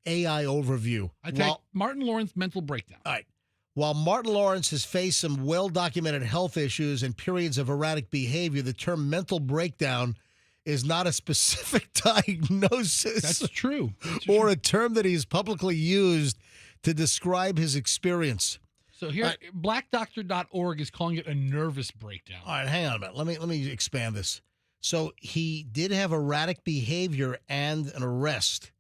AI overview. I take Martin Lawrence mental breakdown. All right. While Martin Lawrence has faced some well-documented health issues and periods of erratic behavior, the term mental breakdown is not a specific diagnosis. That's true. Or a term that he's publicly used to describe his experience. So here, blackdoctor.org is calling it a nervous breakdown. All right, hang on a minute. Let me expand this. So he did have erratic behavior and an arrest.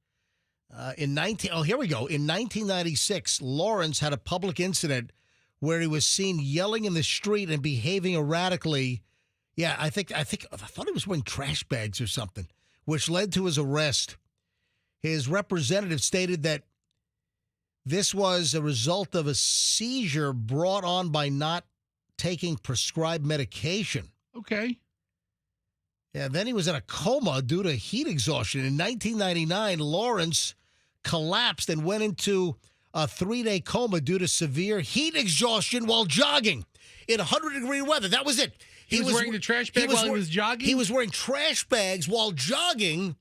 Here we go. In 1996, Lawrence had a public incident where he was seen yelling in the street and behaving erratically. Yeah, I thought he was wearing trash bags or something, which led to his arrest. His representative stated that this was a result of a seizure brought on by not taking prescribed medication. Okay. Yeah, then he was in a coma due to heat exhaustion. In 1999, Lawrence collapsed and went into a 3-day coma due to severe heat exhaustion while jogging in 100-degree weather. That was it. He was wearing the trash bag while he was jogging? He was wearing trash bags while jogging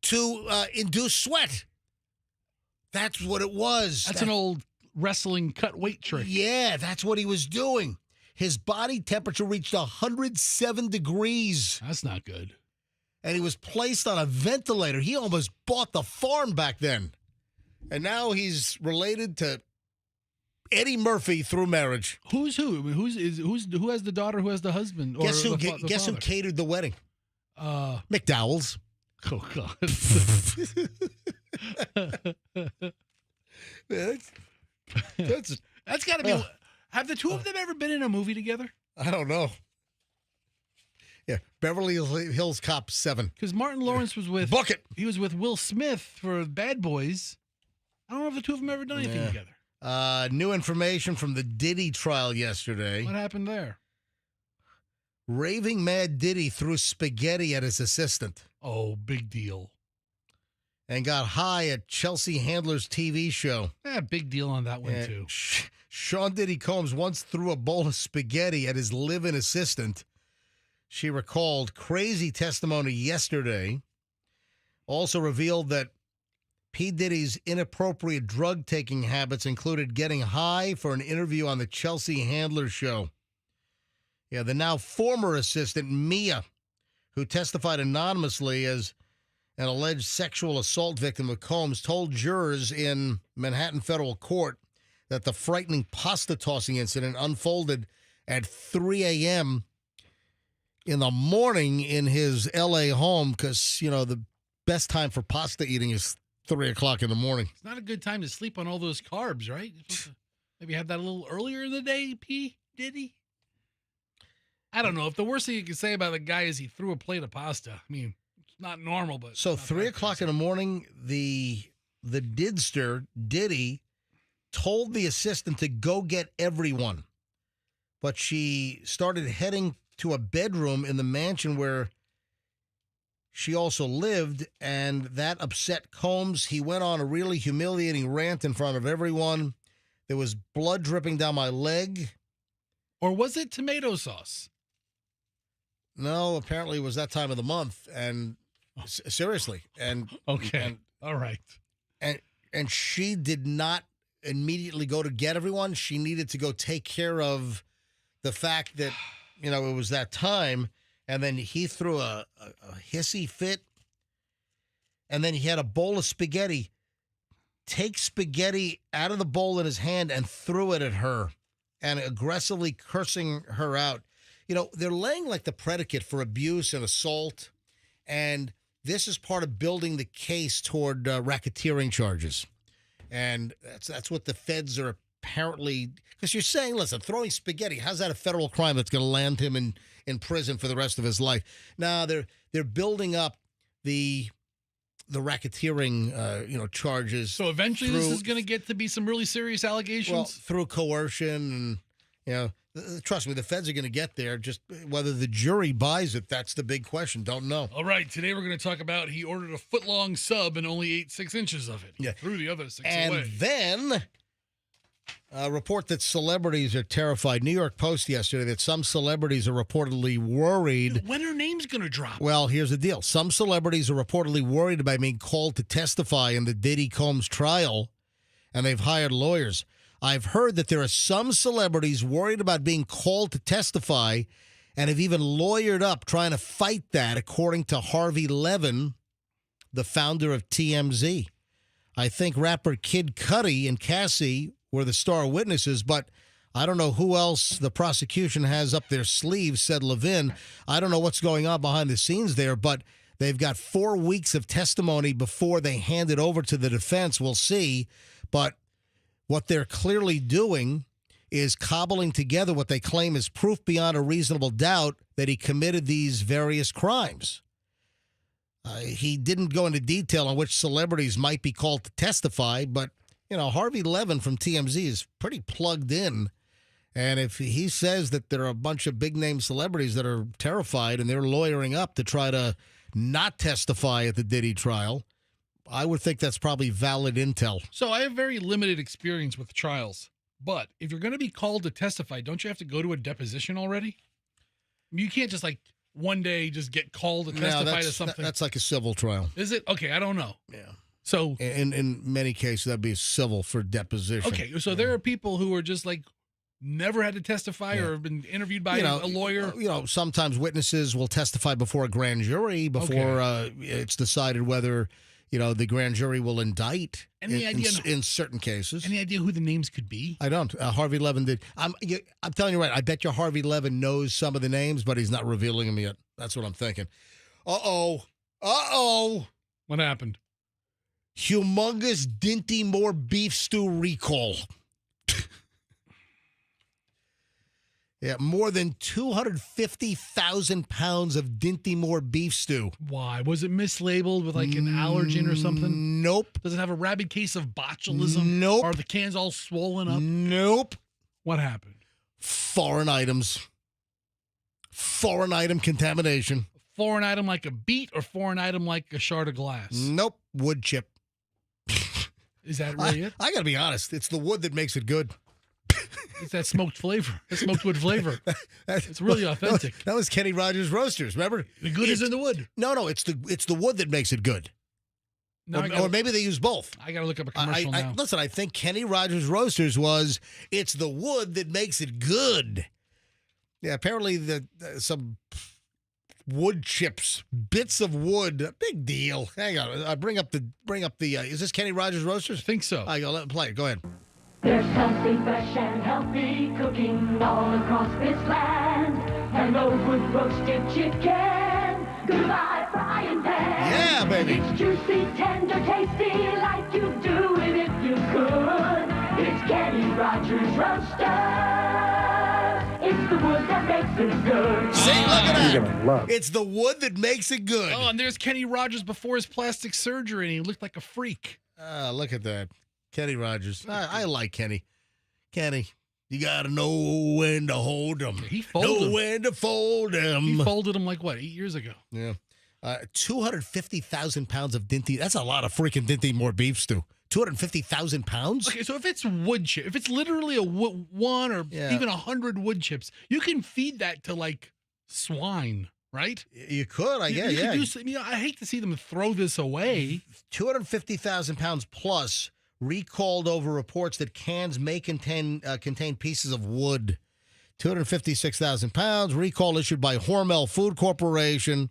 to induce sweat. That's what it was. That's an old wrestling cut weight trick. Yeah, that's what he was doing. His body temperature reached 107 degrees. That's not good. And he was placed on a ventilator. He almost bought the farm back then. And now he's related to Eddie Murphy through marriage. Who's who? I mean, who has the daughter? Who has the husband? Guess who? The Guess who father? catered the wedding? McDowell's. Oh God. That's got to be. Have the two of them ever been in a movie together? I don't know. Yeah, Beverly Hills Cop 7. Because Martin Lawrence was with Bucket. He was with Will Smith for Bad Boys. I don't know if the two of them ever done anything together. New information from the Diddy trial yesterday. What happened there? Raving mad Diddy threw spaghetti at his assistant. Oh, big deal. And got high at Chelsea Handler's TV show. Yeah, big deal on that one, too. Sean Diddy Combs once threw a bowl of spaghetti at his live-in assistant. She recalled crazy testimony yesterday. Also revealed that P. Diddy's inappropriate drug-taking habits included getting high for an interview on the Chelsea Handler show. Yeah, the now former assistant, Mia, who testified anonymously as an alleged sexual assault victim of Combs, told jurors in Manhattan federal court that the frightening pasta tossing incident unfolded at 3 a.m. in the morning in his L.A. home because, you know, the best time for pasta eating is 3 o'clock in the morning. It's not a good time to sleep on all those carbs, right? Maybe have that a little earlier in the day, P. Diddy? I don't know. If the worst thing you can say about the guy is he threw a plate of pasta, I mean, it's not normal, but... So 3 o'clock in the morning, the didster, Diddy, told the assistant to go get everyone. But she started heading to a bedroom in the mansion where she also lived, and that upset Combs. He went on a really humiliating rant in front of everyone. There was blood dripping down my leg. Or was it tomato sauce? No, apparently it was that time of the month, and seriously. And okay, all right. And she did not immediately go to get everyone. She needed to go take care of the fact that, you know, it was that time. And then he threw a hissy fit. And then he had a bowl of spaghetti. Take spaghetti out of the bowl in his hand and threw it at her and aggressively cursing her out. You know, they're laying like the predicate for abuse and assault. And this is part of building the case toward racketeering charges. And that's what the feds are apparently, because you're saying, listen, throwing spaghetti, how's that a federal crime that's going to land him in prison for the rest of his life? Now they're building up the racketeering charges. So eventually this is going to get to be some really serious allegations? Well, through coercion and, trust me, the feds are going to get there. Just whether the jury buys it, that's the big question. Don't know. All right, today we're going to talk about he ordered a foot-long sub and only ate 6 inches of it. Yeah. Threw the other 6 and away. Then a report that celebrities are terrified. New York Post yesterday that some celebrities are reportedly worried. When are names going to drop? Well, here's the deal. Some celebrities are reportedly worried about being called to testify in the Diddy Combs trial, and they've hired lawyers. I've heard that there are some celebrities worried about being called to testify, and have even lawyered up trying to fight that, according to Harvey Levin, the founder of TMZ. I think rapper Kid Cudi and Cassie were the star witnesses, but I don't know who else the prosecution has up their sleeves, said Levin. I don't know what's going on behind the scenes there, but they've got 4 weeks of testimony before they hand it over to the defense. We'll see. But what they're clearly doing is cobbling together what they claim is proof beyond a reasonable doubt that he committed these various crimes. He didn't go into detail on which celebrities might be called to testify, but, Harvey Levin from TMZ is pretty plugged in. And if he says that there are a bunch of big-name celebrities that are terrified and they're lawyering up to try to not testify at the Diddy trial, I would think that's probably valid intel. So I have very limited experience with trials. But if you're going to be called to testify, don't you have to go to a deposition already? You can't just one day just get called to testify to something. That's like a civil trial. Is it? Okay, I don't know. Yeah. So in many cases, that'd be civil for deposition. Okay, so there are people who are just never had to testify or have been interviewed by a lawyer. Sometimes witnesses will testify before a grand jury before it's decided whether, the grand jury will indict in certain cases. Any idea who the names could be? I don't. Harvey Levin did. I'm telling you right. I bet you Harvey Levin knows some of the names, but he's not revealing them yet. That's what I'm thinking. Uh-oh. What happened? Humongous Dinty Moore beef stew recall. Yeah, more than 250,000 pounds of Dinty Moore beef stew. Why? Was it mislabeled with an allergen or something? Nope. Does it have a rabid case of botulism? Nope. Are the cans all swollen up? Nope. What happened? Foreign items. Foreign item contamination. Foreign item like a beet or foreign item like a shard of glass? Nope. Wood chip. Is that really it? I got to be honest. It's the wood that makes it good. It's that smoked flavor. That smoked wood flavor. It's really authentic. That was Kenny Rogers Roasters. Remember? The good is in the wood. No, it's the wood that makes it good. Or maybe they use both. I got to look up a commercial now. Listen, I think Kenny Rogers Roasters was, it's the wood that makes it good. Yeah, apparently some wood chips, bits of wood, big deal. Hang on, bring up the. Is this Kenny Rogers Roasters? I think so. I go, let play it. Go ahead. There's healthy, fresh, and healthy cooking all across this land. Hello, good roasted chicken. Goodbye, frying pan. Yeah, baby. It's juicy, tender, tasty, like you do it if you could. It's Kenny Rogers Roasters. It's the wood that makes it good. See, look at that. It's the wood that makes it good. Oh, and there's Kenny Rogers before his plastic surgery, and he looked like a freak. Look at that. Kenny Rogers. I like Kenny. Kenny, you got to know when to hold him. He folded him. Know when to fold him. He folded him 8 years ago? Yeah. 250,000 pounds of Dinty. That's a lot of freaking Dinty Moore beef stew. 250,000 pounds? Okay, so if it's wood chip, if it's literally one or even 100 wood chips, you can feed that to swine, right? You could, I guess. You could do, I hate to see them throw this away. 250,000 pounds plus recalled over reports that cans may contain pieces of wood. 256,000 pounds. Recall issued by Hormel Food Corporation.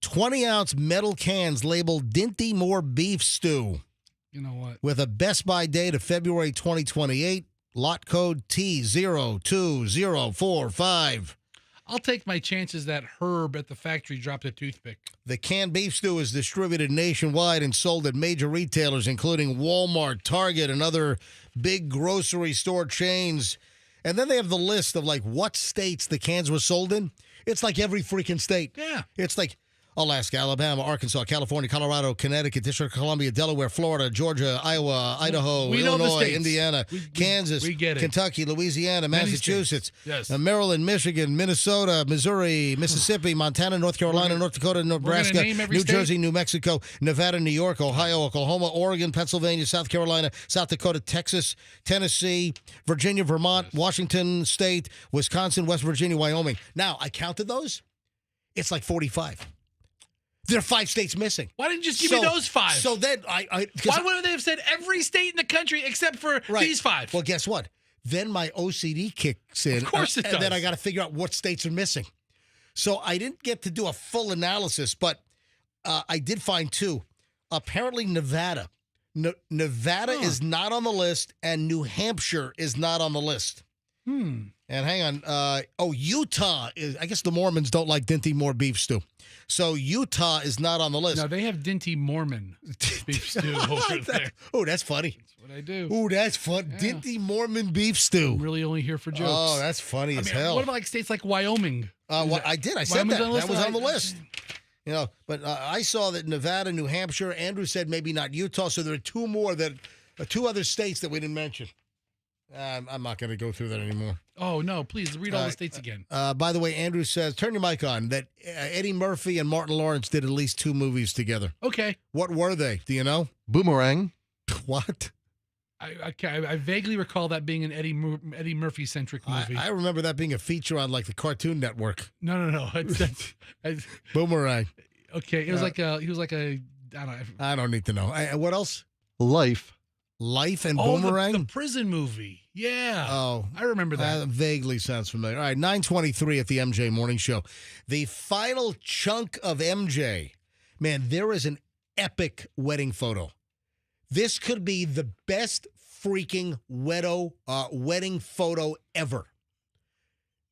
20-ounce metal cans labeled Dinty Moore beef stew. You know what? With a Best By date of February 2028. Lot code T02045. I'll take my chances that Herb at the factory dropped a toothpick. The canned beef stew is distributed nationwide and sold at major retailers, including Walmart, Target, and other big grocery store chains. And then they have the list of what states the cans were sold in. It's like every freaking state. Yeah. It's like Alaska, Alabama, Arkansas, California, Colorado, Connecticut, District of Columbia, Delaware, Florida, Georgia, Iowa, Idaho, Illinois, Indiana, Kansas, Kentucky, Louisiana, Massachusetts, Maryland, Michigan, Minnesota, Missouri, Mississippi, Montana, North Carolina, North Dakota, Nebraska, New Jersey, New Mexico, Nevada, New York, Ohio, Oklahoma, Oregon, Pennsylvania, South Carolina, South Dakota, Texas, Tennessee, Virginia, Vermont, Washington State, Wisconsin, West Virginia, Wyoming. Now, I counted those. It's like 45. There are 5 states missing. Why didn't you just give me those 5? So then why wouldn't they have said every state in the country except for these 5? Well, guess what? then my OCD kicks in. Of course it and then does. I got to figure out what states are missing. So I didn't get to do a full analysis, but I did find two. Apparently, Nevada. Nevada is not on the list, and New Hampshire is not on the list. And hang on. Utah is. I guess the Mormons don't like Dinty Moore beef stew. So Utah is not on the list. No, they have Dinty Mormon beef stew over there. Oh, that's funny. That's what I do. Oh, that's fun. Yeah. Dinty Mormon beef stew. I'm really only here for jokes. Oh, that's funny as hell. What about like states like Wyoming? I did. I said Wyoming's that. on the list? That was on the list. You know, but I saw that Nevada, New Hampshire. Andrew said maybe not Utah. So there are two more two other states that we didn't mention. I'm not going to go through that anymore. Oh, no, please read all the states again. By the way, Andrew says, turn your mic on, that Eddie Murphy and Martin Lawrence did at least 2 movies together. Okay. What were they? Do you know? Boomerang. What? I vaguely recall that being an Eddie Murphy-centric movie. I remember that being a feature on like the Cartoon Network. No. Boomerang. Okay, he was like a, I don't know. I don't need to know. What else? Life. Life and Boomerang? The prison movie. Yeah. Oh. I remember that. Vaguely sounds familiar. All right, 9:23 at the MJ Morning Show. The final chunk of MJ. Man, there is an epic wedding photo. This could be the best freaking wedding photo ever.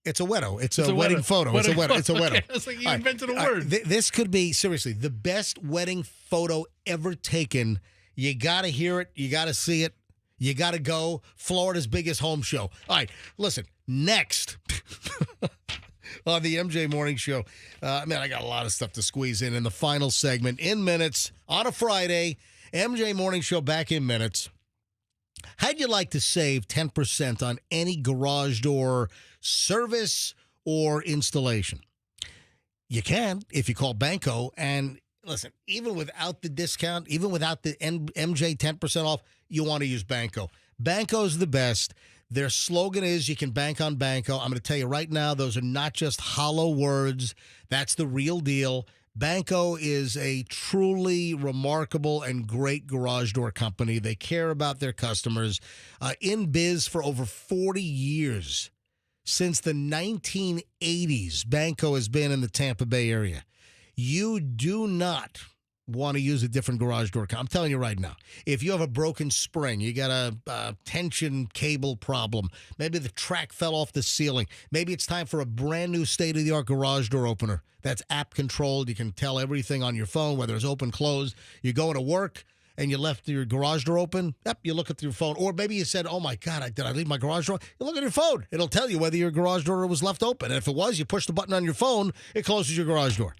It's a wedding. It's a wedding photo. It's a wedding. It's a wedding. Okay. It's like you invented a word. This could be, seriously, the best wedding photo ever taken. You got to hear it. You got to see it. You got to go. Florida's biggest home show. All right, listen, next on the MJ Morning Show. Man, I got a lot of stuff to squeeze in the final segment. In minutes, on a Friday, MJ Morning Show back in minutes. How'd you like to save 10% on any garage door service or installation? You can if you call Banco. And listen, even without the discount, even without the MJ 10% off, you want to use Banco. Banco's the best. Their slogan is, you can bank on Banco. I'm going to tell you right now, those are not just hollow words. That's the real deal. Banco is a truly remarkable and great garage door company. They care about their customers. In biz for over 40 years. Since the 1980s, Banco has been in the Tampa Bay area. You do not want to use a different garage door. I'm telling you right now, if you have a broken spring, you got a tension cable problem, maybe the track fell off the ceiling, maybe it's time for a brand new state-of-the-art garage door opener that's app controlled. You can tell everything on your phone, whether it's open, closed. You're going to work and you left your garage door open. Yep, you look at your phone. Or maybe you said, oh my God, did I leave my garage door? You look at your phone. It'll tell you whether your garage door was left open. And if it was, you push the button on your phone, it closes your garage door.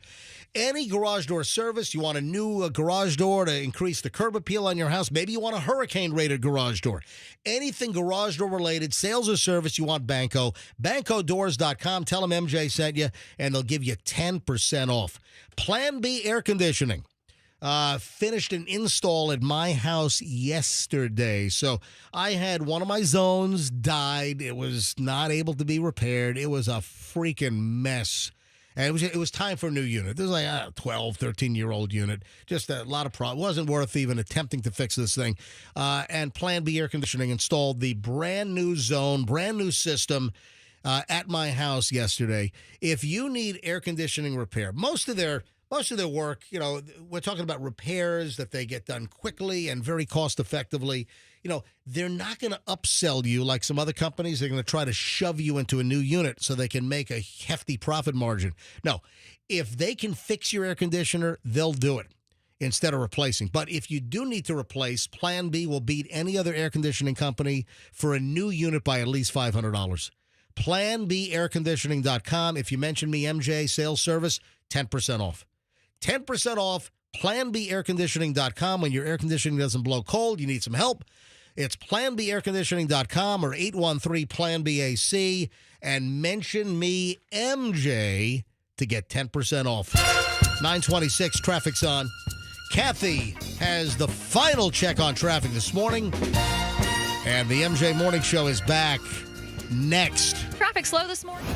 Any garage door service, you want a new garage door to increase the curb appeal on your house. Maybe you want a hurricane-rated garage door. Anything garage door related, sales or service, you want Banco. BancoDoors.com. Tell them MJ sent you, and they'll give you 10% off. Plan B Air Conditioning. Finished an install at my house yesterday. So I had one of my zones died. It was not able to be repaired. It was a freaking mess. And it was time for a new unit. This is like a 12, 13-year-old unit. Just a lot of problems. It wasn't worth even attempting to fix this thing. And Plan B Air Conditioning installed the brand new zone, brand new system at my house yesterday. If you need air conditioning repair, most of their work, you know, we're talking about repairs that they get done quickly and very cost effectively. You know, they're not going to upsell you like some other companies. They're going to try to shove you into a new unit so they can make a hefty profit margin. No, if they can fix your air conditioner, they'll do it instead of replacing. But if you do need to replace, Plan B will beat any other air conditioning company for a new unit by at least $500. PlanBAirConditioning.com. If you mention me, MJ, sales service, 10% off. 10% off, PlanBAirConditioning.com. When your air conditioning doesn't blow cold, you need some help. It's PlanBAirConditioning.com or 813-PLAN-BAC and mention me, MJ, to get 10% off. 926, traffic's on. Kathy has the final check on traffic this morning. And the MJ Morning Show is back next. Traffic slow this morning.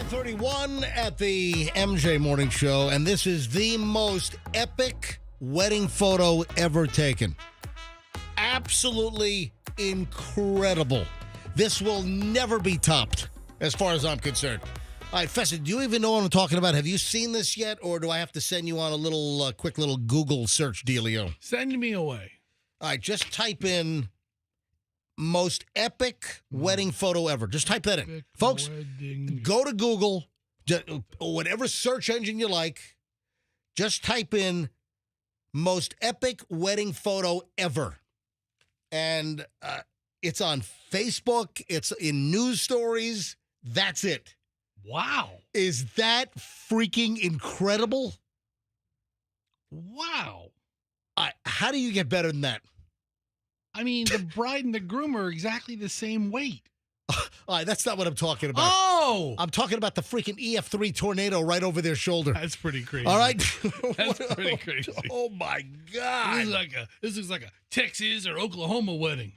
9:31 at the MJ Morning Show, and this is the most epic wedding photo ever taken. Absolutely incredible. This will never be topped, as far as I'm concerned. All right, Fessa, do you even know what I'm talking about? Have you seen this yet, or do I have to send you on a little quick little Google search dealio? Send me away. All right, just type in most epic wedding photo ever. Just type that in. Folks, go to Google, whatever search engine you like, just type in most epic wedding photo ever. And it's on Facebook. It's in news stories. That's it. Wow. Is that freaking incredible? Wow. How do you get better than that? I mean, the bride and the groom are exactly the same weight. All right, that's not what I'm talking about. Oh! I'm talking about the freaking EF3 tornado right over their shoulder. That's pretty crazy. All right? That's pretty crazy. Oh, my God. This looks like a Texas or Oklahoma wedding.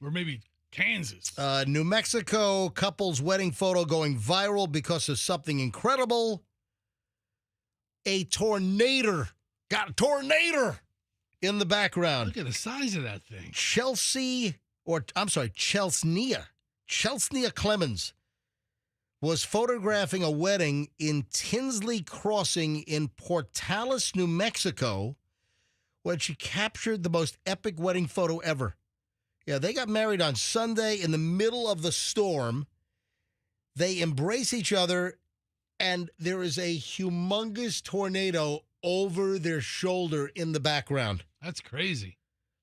Or maybe Kansas. New Mexico couple's wedding photo going viral because of something incredible. A tornado. Got a tornado in the background. Look at the size of that thing. Chelsea Clemens was photographing a wedding in Tinsley Crossing in Portales, New Mexico, when she captured the most epic wedding photo ever. Yeah, they got married on Sunday in the middle of the storm. They embrace each other, and there is a humongous tornado over their shoulder in the background. That's crazy.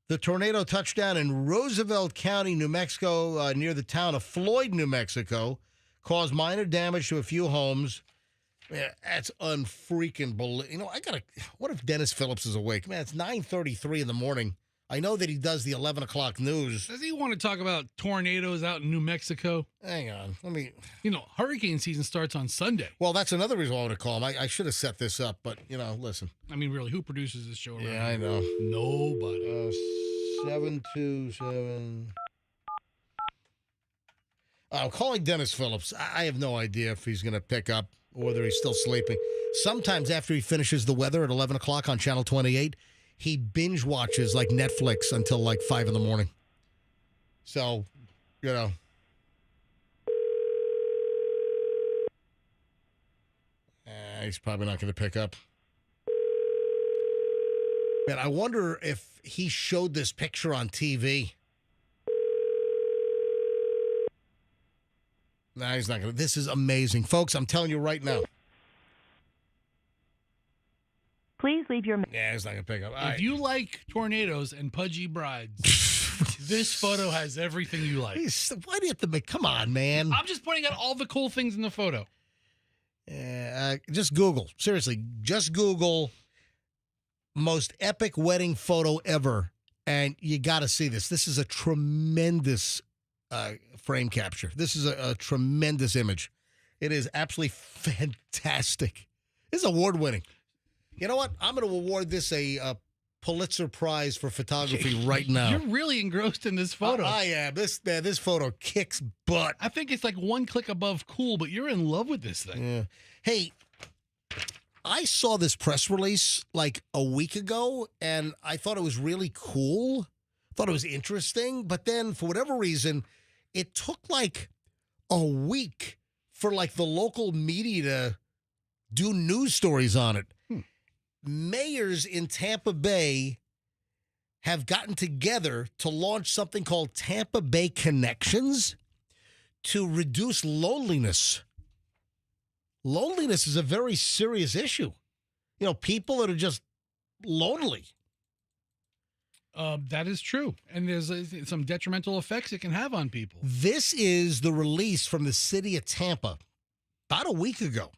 The tornado touched down in Roosevelt County, New Mexico, near the town of Floyd, New Mexico, caused minor damage to a few homes. Man, that's unfreaking believable. What if Dennis Phillips is awake? Man, it's 9:33 in the morning. I know that he does the 11 o'clock news. Does he want to talk about tornadoes out in New Mexico? Hang on. Hurricane season starts on Sunday. Well, that's another reason I want to call him. I should have set this up, but, listen. I mean, really, who produces this show around Yeah, I here? know. Nobody. 727. I'm calling Dennis Phillips. I have no idea if he's going to pick up or whether he's still sleeping. Sometimes after he finishes the weather at 11 o'clock on Channel 28, he binge watches like Netflix until like 5 in the morning. So, he's probably not going to pick up. Man, I wonder if he showed this picture on TV. Nah, he's not going to. This is amazing. Folks, I'm telling you right now. Please leave your... Yeah, he's not going to pick up. All If right. you like tornadoes and pudgy brides, this photo has everything you like. Why do you have to make... Come on, man. I'm just pointing out all the cool things in the photo. Just Google. Seriously, just Google most epic wedding photo ever, and you got to see this. This is a tremendous frame capture. This is a tremendous image. It is absolutely fantastic. This is award-winning. You know what? I'm going to award this a Pulitzer Prize for photography right now. You're really engrossed in this photo. I am. This photo kicks butt. I think it's like one click above cool, but you're in love with this thing. Yeah. Hey, I saw this press release like a week ago, and I thought it was really cool. Thought it was interesting, but then for whatever reason, it took like a week for like the local media to do news stories on it. Mayors in Tampa Bay have gotten together to launch something called Tampa Bay Connections to reduce loneliness. Loneliness is a very serious issue. People that are just lonely. That is true. And there's some detrimental effects it can have on people. This is the release from the city of Tampa about a week ago.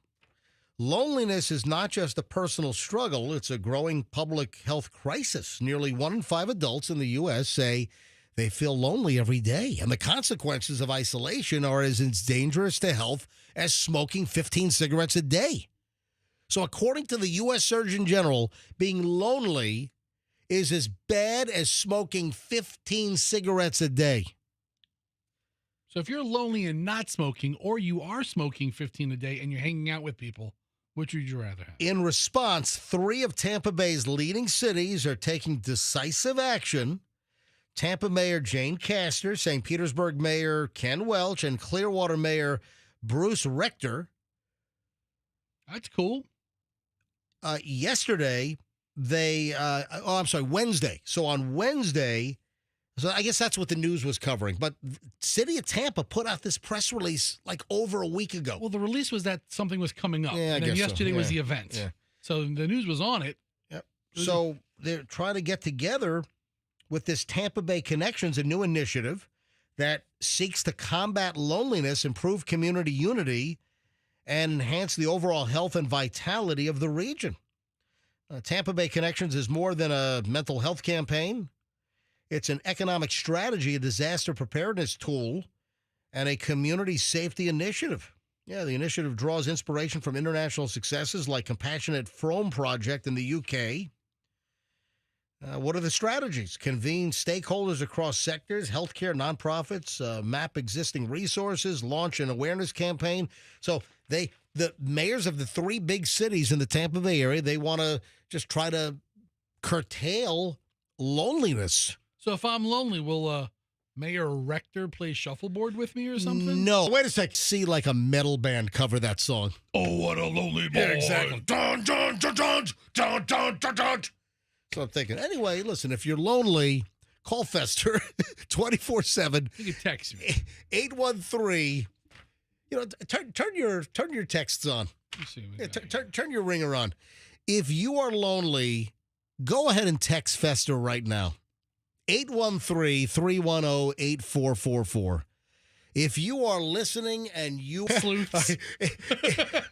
Loneliness is not just a personal struggle, it's a growing public health crisis. Nearly 1 in 5 adults in the U.S. say they feel lonely every day, and the consequences of isolation are as dangerous to health as smoking 15 cigarettes a day. So according to the U.S. Surgeon General, being lonely is as bad as smoking 15 cigarettes a day. So if you're lonely and not smoking, or you are smoking 15 a day and you're hanging out with people, which would you rather have? In response, 3 of Tampa Bay's leading cities are taking decisive action. Tampa Mayor Jane Castor, St. Petersburg Mayor Ken Welch, and Clearwater Mayor Bruce Rector. That's cool. Yesterday, Wednesday. So on Wednesday, so I guess that's what the news was covering. But City of Tampa put out this press release like over a week ago. Well, the release was that something was coming up. Yeah, I and then guess so. yesterday was Yeah. the event. Yeah. So the news was on it. Yep. So they're trying to get together with this Tampa Bay Connections, a new initiative that seeks to combat loneliness, improve community unity, and enhance the overall health and vitality of the region. Tampa Bay Connections is more than a mental health campaign. It's an economic strategy, a disaster preparedness tool, and a community safety initiative. Yeah, the initiative draws inspiration from international successes like Compassionate Frome Project in the UK. What are the strategies? Convene stakeholders across sectors, healthcare, nonprofits, map existing resources, launch an awareness campaign. So the mayors of the 3 big cities in the Tampa Bay area, they want to just try to curtail loneliness. So if I'm lonely, will Mayor Rector play shuffleboard with me or something? No. Wait a sec. See like a metal band cover that song. Oh, what a lonely boy. Yeah, exactly. Dun, dun, dun, dun, dun, dun, dun, dun. So I'm thinking, anyway, listen, if you're lonely, call Fester 24/7. You can text me. 813. Turn your texts on. Yeah, turn your ringer on. If you are lonely, go ahead and text Fester right now. 813-310-8444. If you are listening and you sleuths,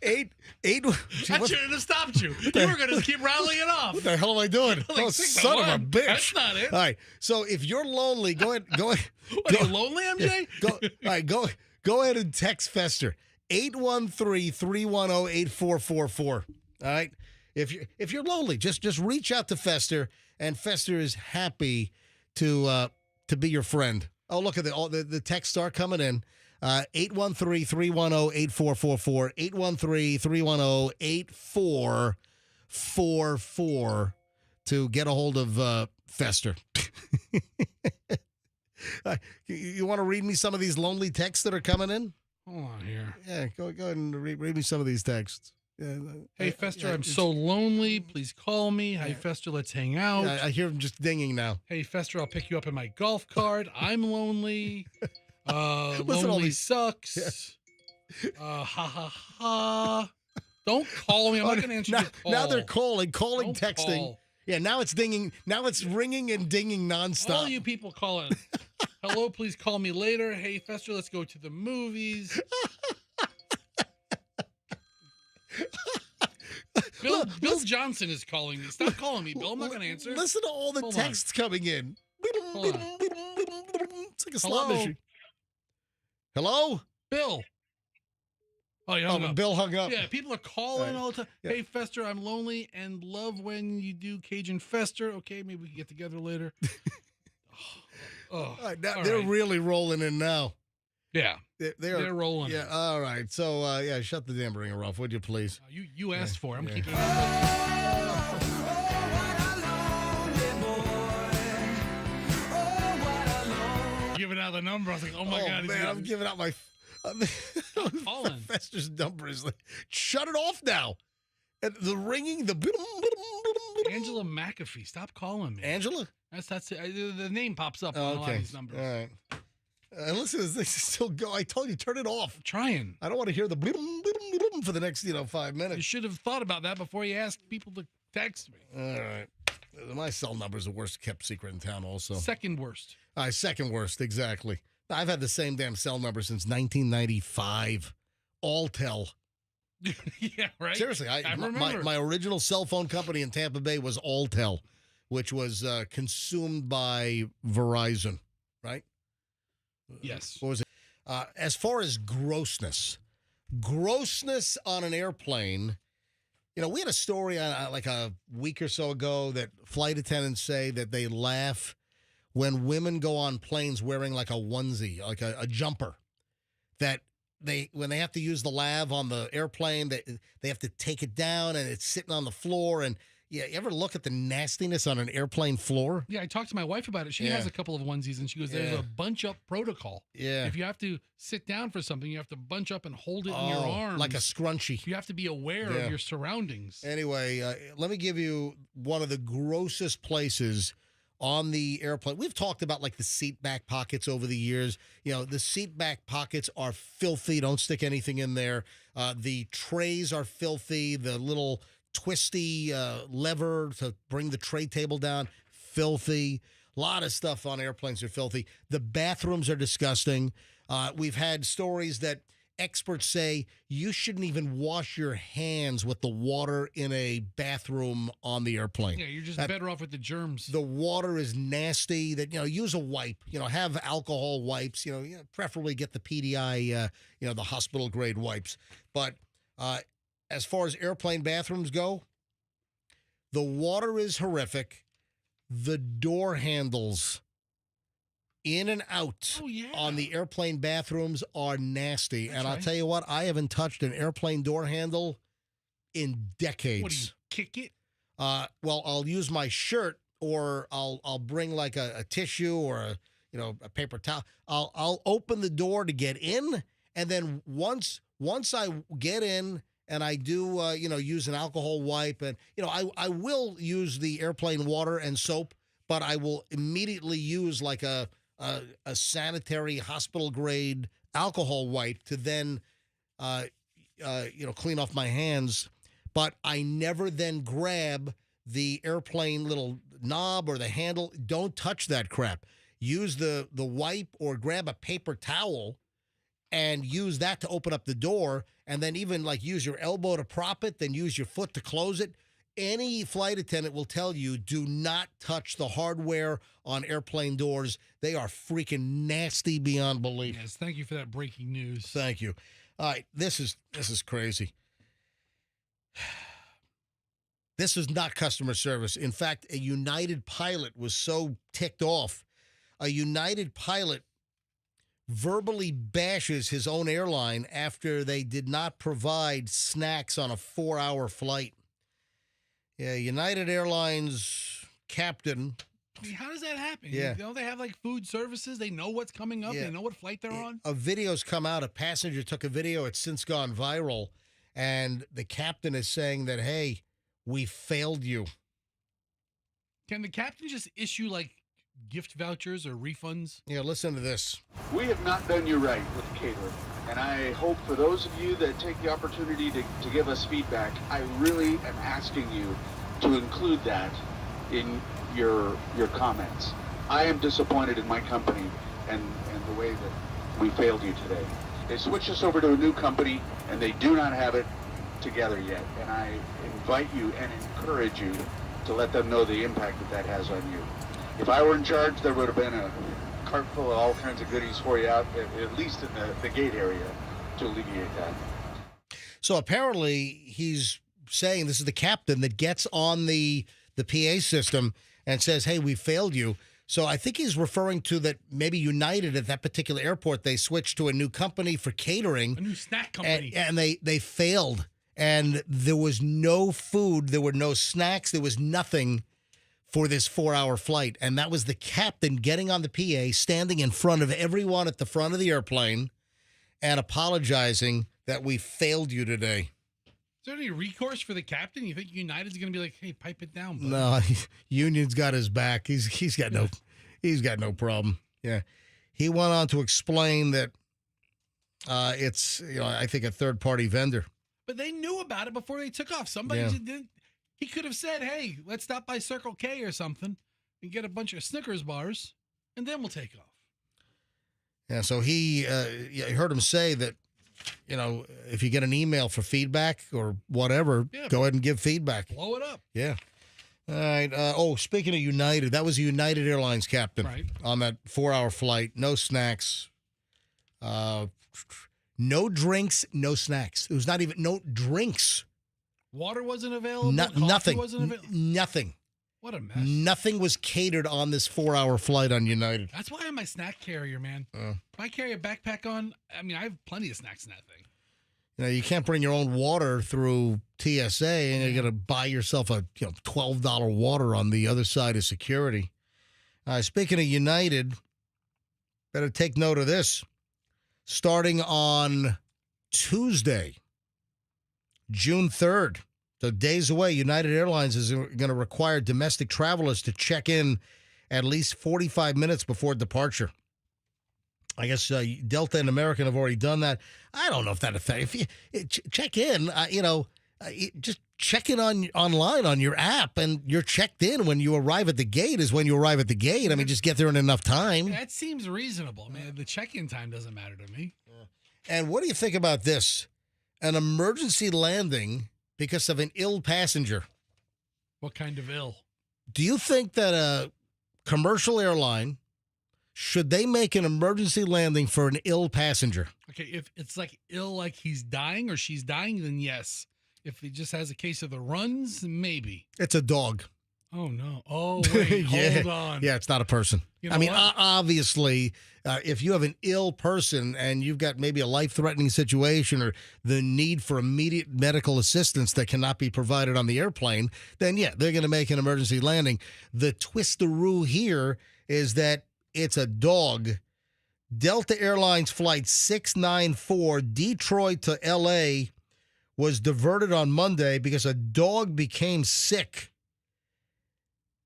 eight. I shouldn't have stopped you. You were going to keep rattling it off. What the hell am I doing? Like Son of a bitch! That's not it. All right. So if you're lonely, go ahead. Are you lonely, MJ? All right. Go ahead and text Fester 813-310-8444. All right. If you're lonely, just reach out to Fester, and Fester is happy to be your friend. Oh, look at the texts are coming in. 813-310-8444. 813-310-8444 to get a hold of Fester. You want to read me some of these lonely texts that are coming in? Hold on here. Yeah, go ahead and read me some of these texts. Yeah, hey, Fester, I'm so lonely. Please call me. Hi, Fester, let's hang out. I hear him just dinging now. Hey, Fester, I'll pick you up in my golf cart. I'm lonely. Lonely sucks. Ha, ha, ha. Don't call me. I'm not going to answer your call. Now they're calling, Don't texting. call. Yeah, now it's dinging. Now it's ringing and dinging nonstop. All you people calling. Hello, please call me later. Hey, Fester, let's go to the movies. Bill Johnson is calling me. Stop calling me, Bill. I'm not going to answer. Listen to all the texts coming in. It's like a slot machine. Hello? Bill. Oh, you hung up. Bill hung up. Yeah, people are calling all the time. Hey, Fester, I'm lonely and love when you do Cajun Fester. Okay, maybe we can get together later. All right, now they're really rolling in now. Yeah. They're rolling. Yeah, all right. So, shut the damn ringer off, would you, please? You asked for it. I'm keeping giving out the number. I was like, oh, my God. Man, I'm giving out my... calling. Fester's number is like, shut it off now. And the ringing, the... Angela McAfee. Stop calling me. Angela? That's it. The name pops up on a lot of these numbers. All right. Listen, this still go. I told you, turn it off. I'm trying. I don't want to hear the for the next 5 minutes. You should have thought about that before you asked people to text me. All right. My cell number is the worst kept secret in town also. Second worst. Second worst, exactly. I've had the same damn cell number since 1995. Alltel. Yeah, right? Seriously, I remember. My original cell phone company in Tampa Bay was Alltel, which was consumed by Verizon, right? Yes. What was it? As far as grossness on an airplane, we had a story like a week or so ago that flight attendants say that they laugh when women go on planes wearing like a onesie, like a jumper. that when they have to use the lav on the airplane, they have to take it down and it's sitting on the floor. And yeah, you ever look at the nastiness on an airplane floor? Yeah, I talked to my wife about it. She has a couple of onesies, and she goes, there's a bunch up protocol. Yeah. If you have to sit down for something, you have to bunch up and hold it in your arms. Like a scrunchie. You have to be aware of your surroundings. Anyway, let me give you one of the grossest places on the airplane. We've talked about like the seat back pockets over the years. The seat back pockets are filthy. Don't stick anything in there. The trays are filthy. The little twisty lever to bring the tray table down, filthy. A lot of stuff on airplanes are filthy. The bathrooms are disgusting. We've had stories that experts say you shouldn't even wash your hands with the water in a bathroom on the airplane. Yeah, you're just better off with the germs. The water is nasty. That use a wipe. Have alcohol wipes. Preferably get the PDI. The hospital grade wipes. But as far as airplane bathrooms go, the water is horrific. The door handles in and out on the airplane bathrooms are nasty. And I'll tell you what, I haven't touched an airplane door handle in decades. What, do you kick it? Well, I'll use my shirt, or I'll bring like a tissue or a paper towel. I'll open the door to get in, and then once I get in and I do use an alcohol wipe, and I will use the airplane water and soap, but I will immediately use like a sanitary hospital grade alcohol wipe to then clean off my hands. But I never then grab the airplane little knob or the handle. Don't touch that crap. Use the wipe or grab a paper towel and use that to open up the door, and then even like use your elbow to prop it, then use your foot to close it. Any flight attendant will tell you, do not touch the hardware on airplane doors. They are freaking nasty beyond belief. Yes, thank you for that breaking news. Thank you. All right, this is crazy. This is not customer service. In fact, a United pilot was so ticked off. A United pilot verbally bashes his own airline after they did not provide snacks on a 4-hour flight. Yeah, United Airlines captain. I mean, how does that happen? Yeah. Don't they have like food services? They know what's coming up. Yeah. They know what flight they're on. A video's come out. A passenger took a video. It's since gone viral. And the captain is saying that, hey, we failed you. Can the captain just issue like gift vouchers or refunds? Yeah, listen to this. We have not done you right with catering. And I hope for those of you that take the opportunity to give us feedback, I really am asking you to include that in your comments. I am disappointed in my company and the way that we failed you today. They switched us over to a new company, and they do not have it together yet. And I invite you and encourage you to let them know the impact that has on you. If I were in charge, there would have been a cart full of all kinds of goodies for you out, at least in the gate area, to alleviate that. So apparently he's saying, this is the captain that gets on the PA system and says, hey, we failed you. So I think he's referring to that maybe United at that particular airport, they switched to a new company for catering. A new snack company. And they failed. And there was no food. There were no snacks. There was nothing for this 4-hour flight. And that was the captain getting on the PA, standing in front of everyone at the front of the airplane and apologizing that we failed you today. Is there any recourse for the captain? You think United's going to be like, hey, pipe it down, buddy? No, Union's got his back. He's got no problem. Yeah. He went on to explain that it's, I think a third-party vendor. But they knew about it before they took off. Somebody just didn't. He could have said, hey, let's stop by Circle K or something and get a bunch of Snickers bars, and then we'll take off. Yeah, so he heard him say that, if you get an email for feedback or whatever, go ahead and give feedback. Blow it up. Yeah. All right. Speaking of United, that was a United Airlines captain on that 4-hour flight. No snacks. No drinks, no snacks. It was not even, no drinks. Water wasn't available? Nothing. Wasn't available? Nothing. What a mess. Nothing was catered on this 4-hour flight on United. That's why I'm a snack carrier, man. If I carry a backpack on, I mean, I have plenty of snacks in that thing. You know, you can't bring your own water through TSA, and you got to buy yourself a $12 water on the other side of security. Speaking of United, better take note of this. Starting on Tuesday, June 3rd, so days away, United Airlines is going to require domestic travelers to check in at least 45 minutes before departure. I guess Delta and American have already done that. I don't know if that affects. If you check in, just check in online on your app, and you're checked in when you arrive at the gate is when you arrive at the gate. I mean, just get there in enough time. That seems reasonable, man. The check-in time doesn't matter to me. And what do you think about this? An emergency landing because of an ill passenger. What kind of ill? Do you think that a commercial airline, should they make an emergency landing for an ill passenger? Okay, if it's like ill, like he's dying or she's dying, then yes. If he just has a case of the runs, maybe. It's a dog. Oh, no. Oh, wait, hold on. Yeah, it's not a person. You know I mean, what? obviously, if you have an ill person and you've got maybe a life-threatening situation or the need for immediate medical assistance that cannot be provided on the airplane, then, yeah, they're going to make an emergency landing. The twisteroo here is that it's a dog. Delta Airlines Flight 694, Detroit to L.A., was diverted on Monday because a dog became sick.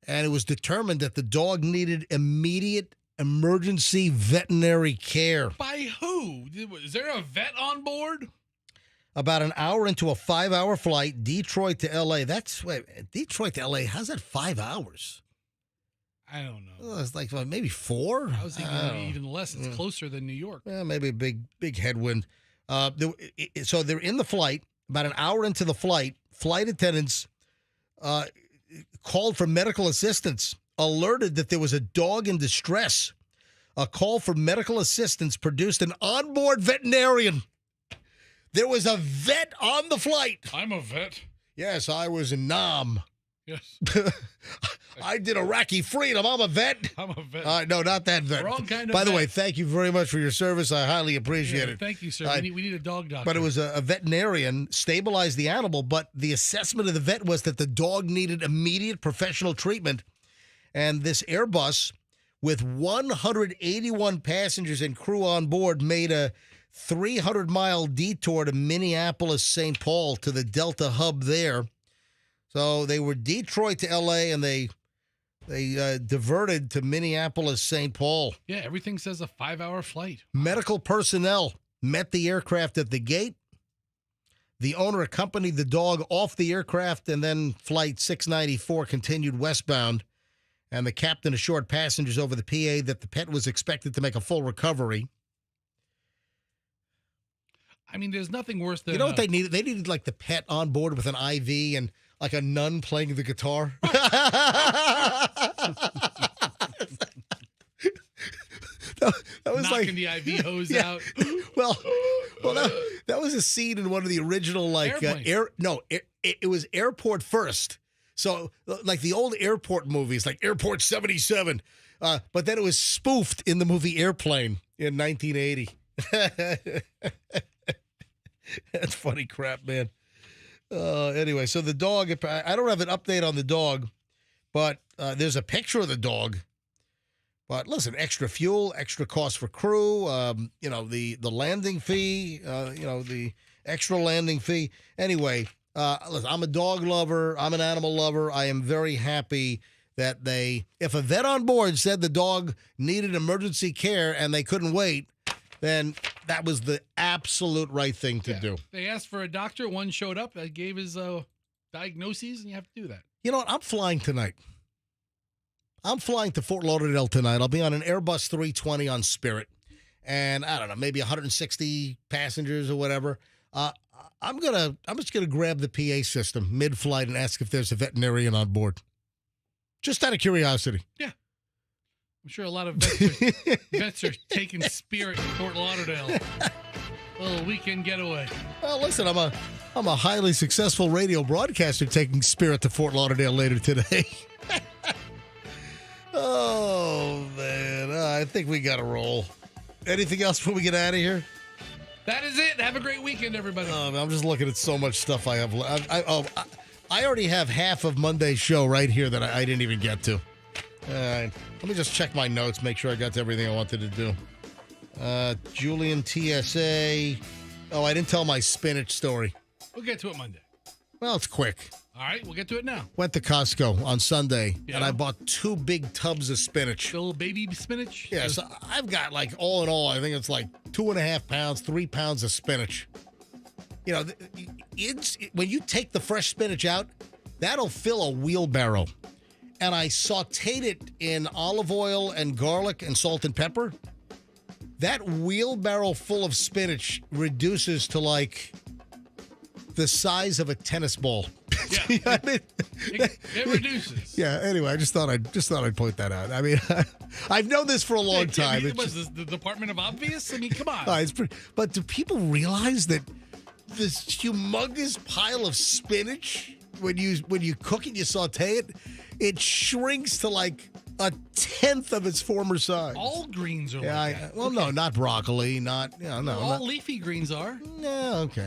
And it was determined that the dog needed immediate emergency veterinary care. By who? Is there a vet on board? About an hour into a 5-hour flight, Detroit to L.A. Detroit to L.A., how's that 5 hours? I don't know. Well, it's like maybe 4? I was thinking even less. It's closer than New York. Yeah, maybe a big headwind. So they're in the flight. About an hour into the flight, flight attendants called for medical assistance, alerted that there was a dog in distress. A call for medical assistance produced an onboard veterinarian. There was a vet on the flight. I'm a vet. Yes, I was in Nam. Yes. I did Iraqi freedom. I'm a vet. I'm a vet. No, not that vet. Wrong kind of By the vet. way, thank you very much for your service. I highly appreciate it. Thank you, sir. We need a dog doctor. But it was a veterinarian, stabilized the animal, but the assessment of the vet was that the dog needed immediate professional treatment. And this Airbus, with 181 passengers and crew on board, made a 300-mile detour to Minneapolis, St. Paul, to the Delta hub there. So they were Detroit to L.A., and they diverted to Minneapolis, St. Paul. Yeah, everything says a 5-hour flight. Medical personnel met the aircraft at the gate. The owner accompanied the dog off the aircraft, and then Flight 694 continued westbound. And the captain assured passengers over the PA that the pet was expected to make a full recovery. I mean, there's nothing worse than... You know what they needed? They needed, like, the pet on board with an IV and, like, a nun playing the guitar. That was knocking like the IV hose out. Well, that was a scene in one of the original, like, it was Airport First. So, like the old airport movies, like Airport 77. But then it was spoofed in the movie Airplane in 1980. That's funny crap, man. Anyway, so the dog, I don't have an update on the dog, but there's a picture of the dog. But listen, extra fuel, extra cost for crew, the landing fee, the extra landing fee. Anyway, listen, I'm a dog lover. I'm an animal lover. I am very happy that if a vet on board said the dog needed emergency care and they couldn't wait, then that was the absolute right thing to do. They asked for a doctor. One showed up. That gave his diagnoses, and you have to do that. You know what? I'm flying tonight. I'm flying to Fort Lauderdale tonight. I'll be on an Airbus 320 on Spirit. And I don't know, maybe 160 passengers or whatever. I'm just gonna grab the PA system mid-flight and ask if there's a veterinarian on board. Just out of curiosity. Yeah. I'm sure a lot of vets are taking Spirit in Fort Lauderdale. A little weekend getaway. Well, listen, I'm a highly successful radio broadcaster taking Spirit to Fort Lauderdale later today. Oh, man. I think we got to roll. Anything else before we get out of here? That is it. Have a great weekend, everybody. I'm just looking at so much stuff I have. I already have half of Monday's show right here that I didn't even get to. All right. Let me just check my notes, make sure I got to everything I wanted to do. Julian TSA. Oh, I didn't tell my spinach story. We'll get to it Monday. Well, it's quick. All right, we'll get to it now. Went to Costco on Sunday, and I bought 2 big tubs of spinach. Little baby spinach? Yeah, so I've got, like, all in all, I think it's like 2.5 pounds, 3 pounds of spinach. You know, when you take the fresh spinach out, that'll fill a wheelbarrow. And I sauteed it in olive oil and garlic and salt and pepper. That wheelbarrow full of spinach reduces to, like, the size of a tennis ball. Yeah, I mean, it reduces. Yeah. Anyway, I just thought I'd point that out. I mean, I've known this for a long time. Was this the Department of Obvious? I mean, come on. But do people realize that this humongous pile of spinach, when you cook it, you saute it, it shrinks to like a tenth of its former size. All greens are like that. Well, no, not broccoli, no. All leafy greens are. No, okay.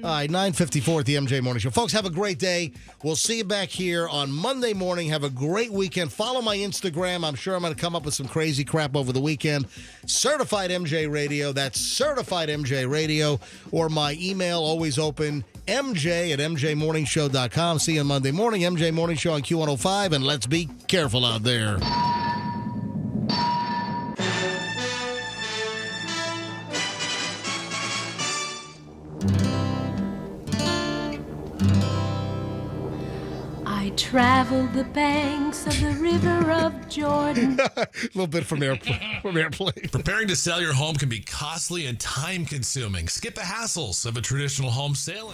All right, 9:54 at the MJ Morning Show. Folks, have a great day. We'll see you back here on Monday morning. Have a great weekend. Follow my Instagram. I'm sure I'm going to come up with some crazy crap over the weekend. Certified MJ Radio. That's Certified MJ Radio. Or my email, always open, mj@mjmorningshow.com. See you on Monday morning. MJ Morning Show on Q105. And let's be careful out there. I traveled the banks of the river of Jordan. A little bit from Airplane. Preparing to sell your home can be costly and time-consuming. Skip the hassles of a traditional home sale.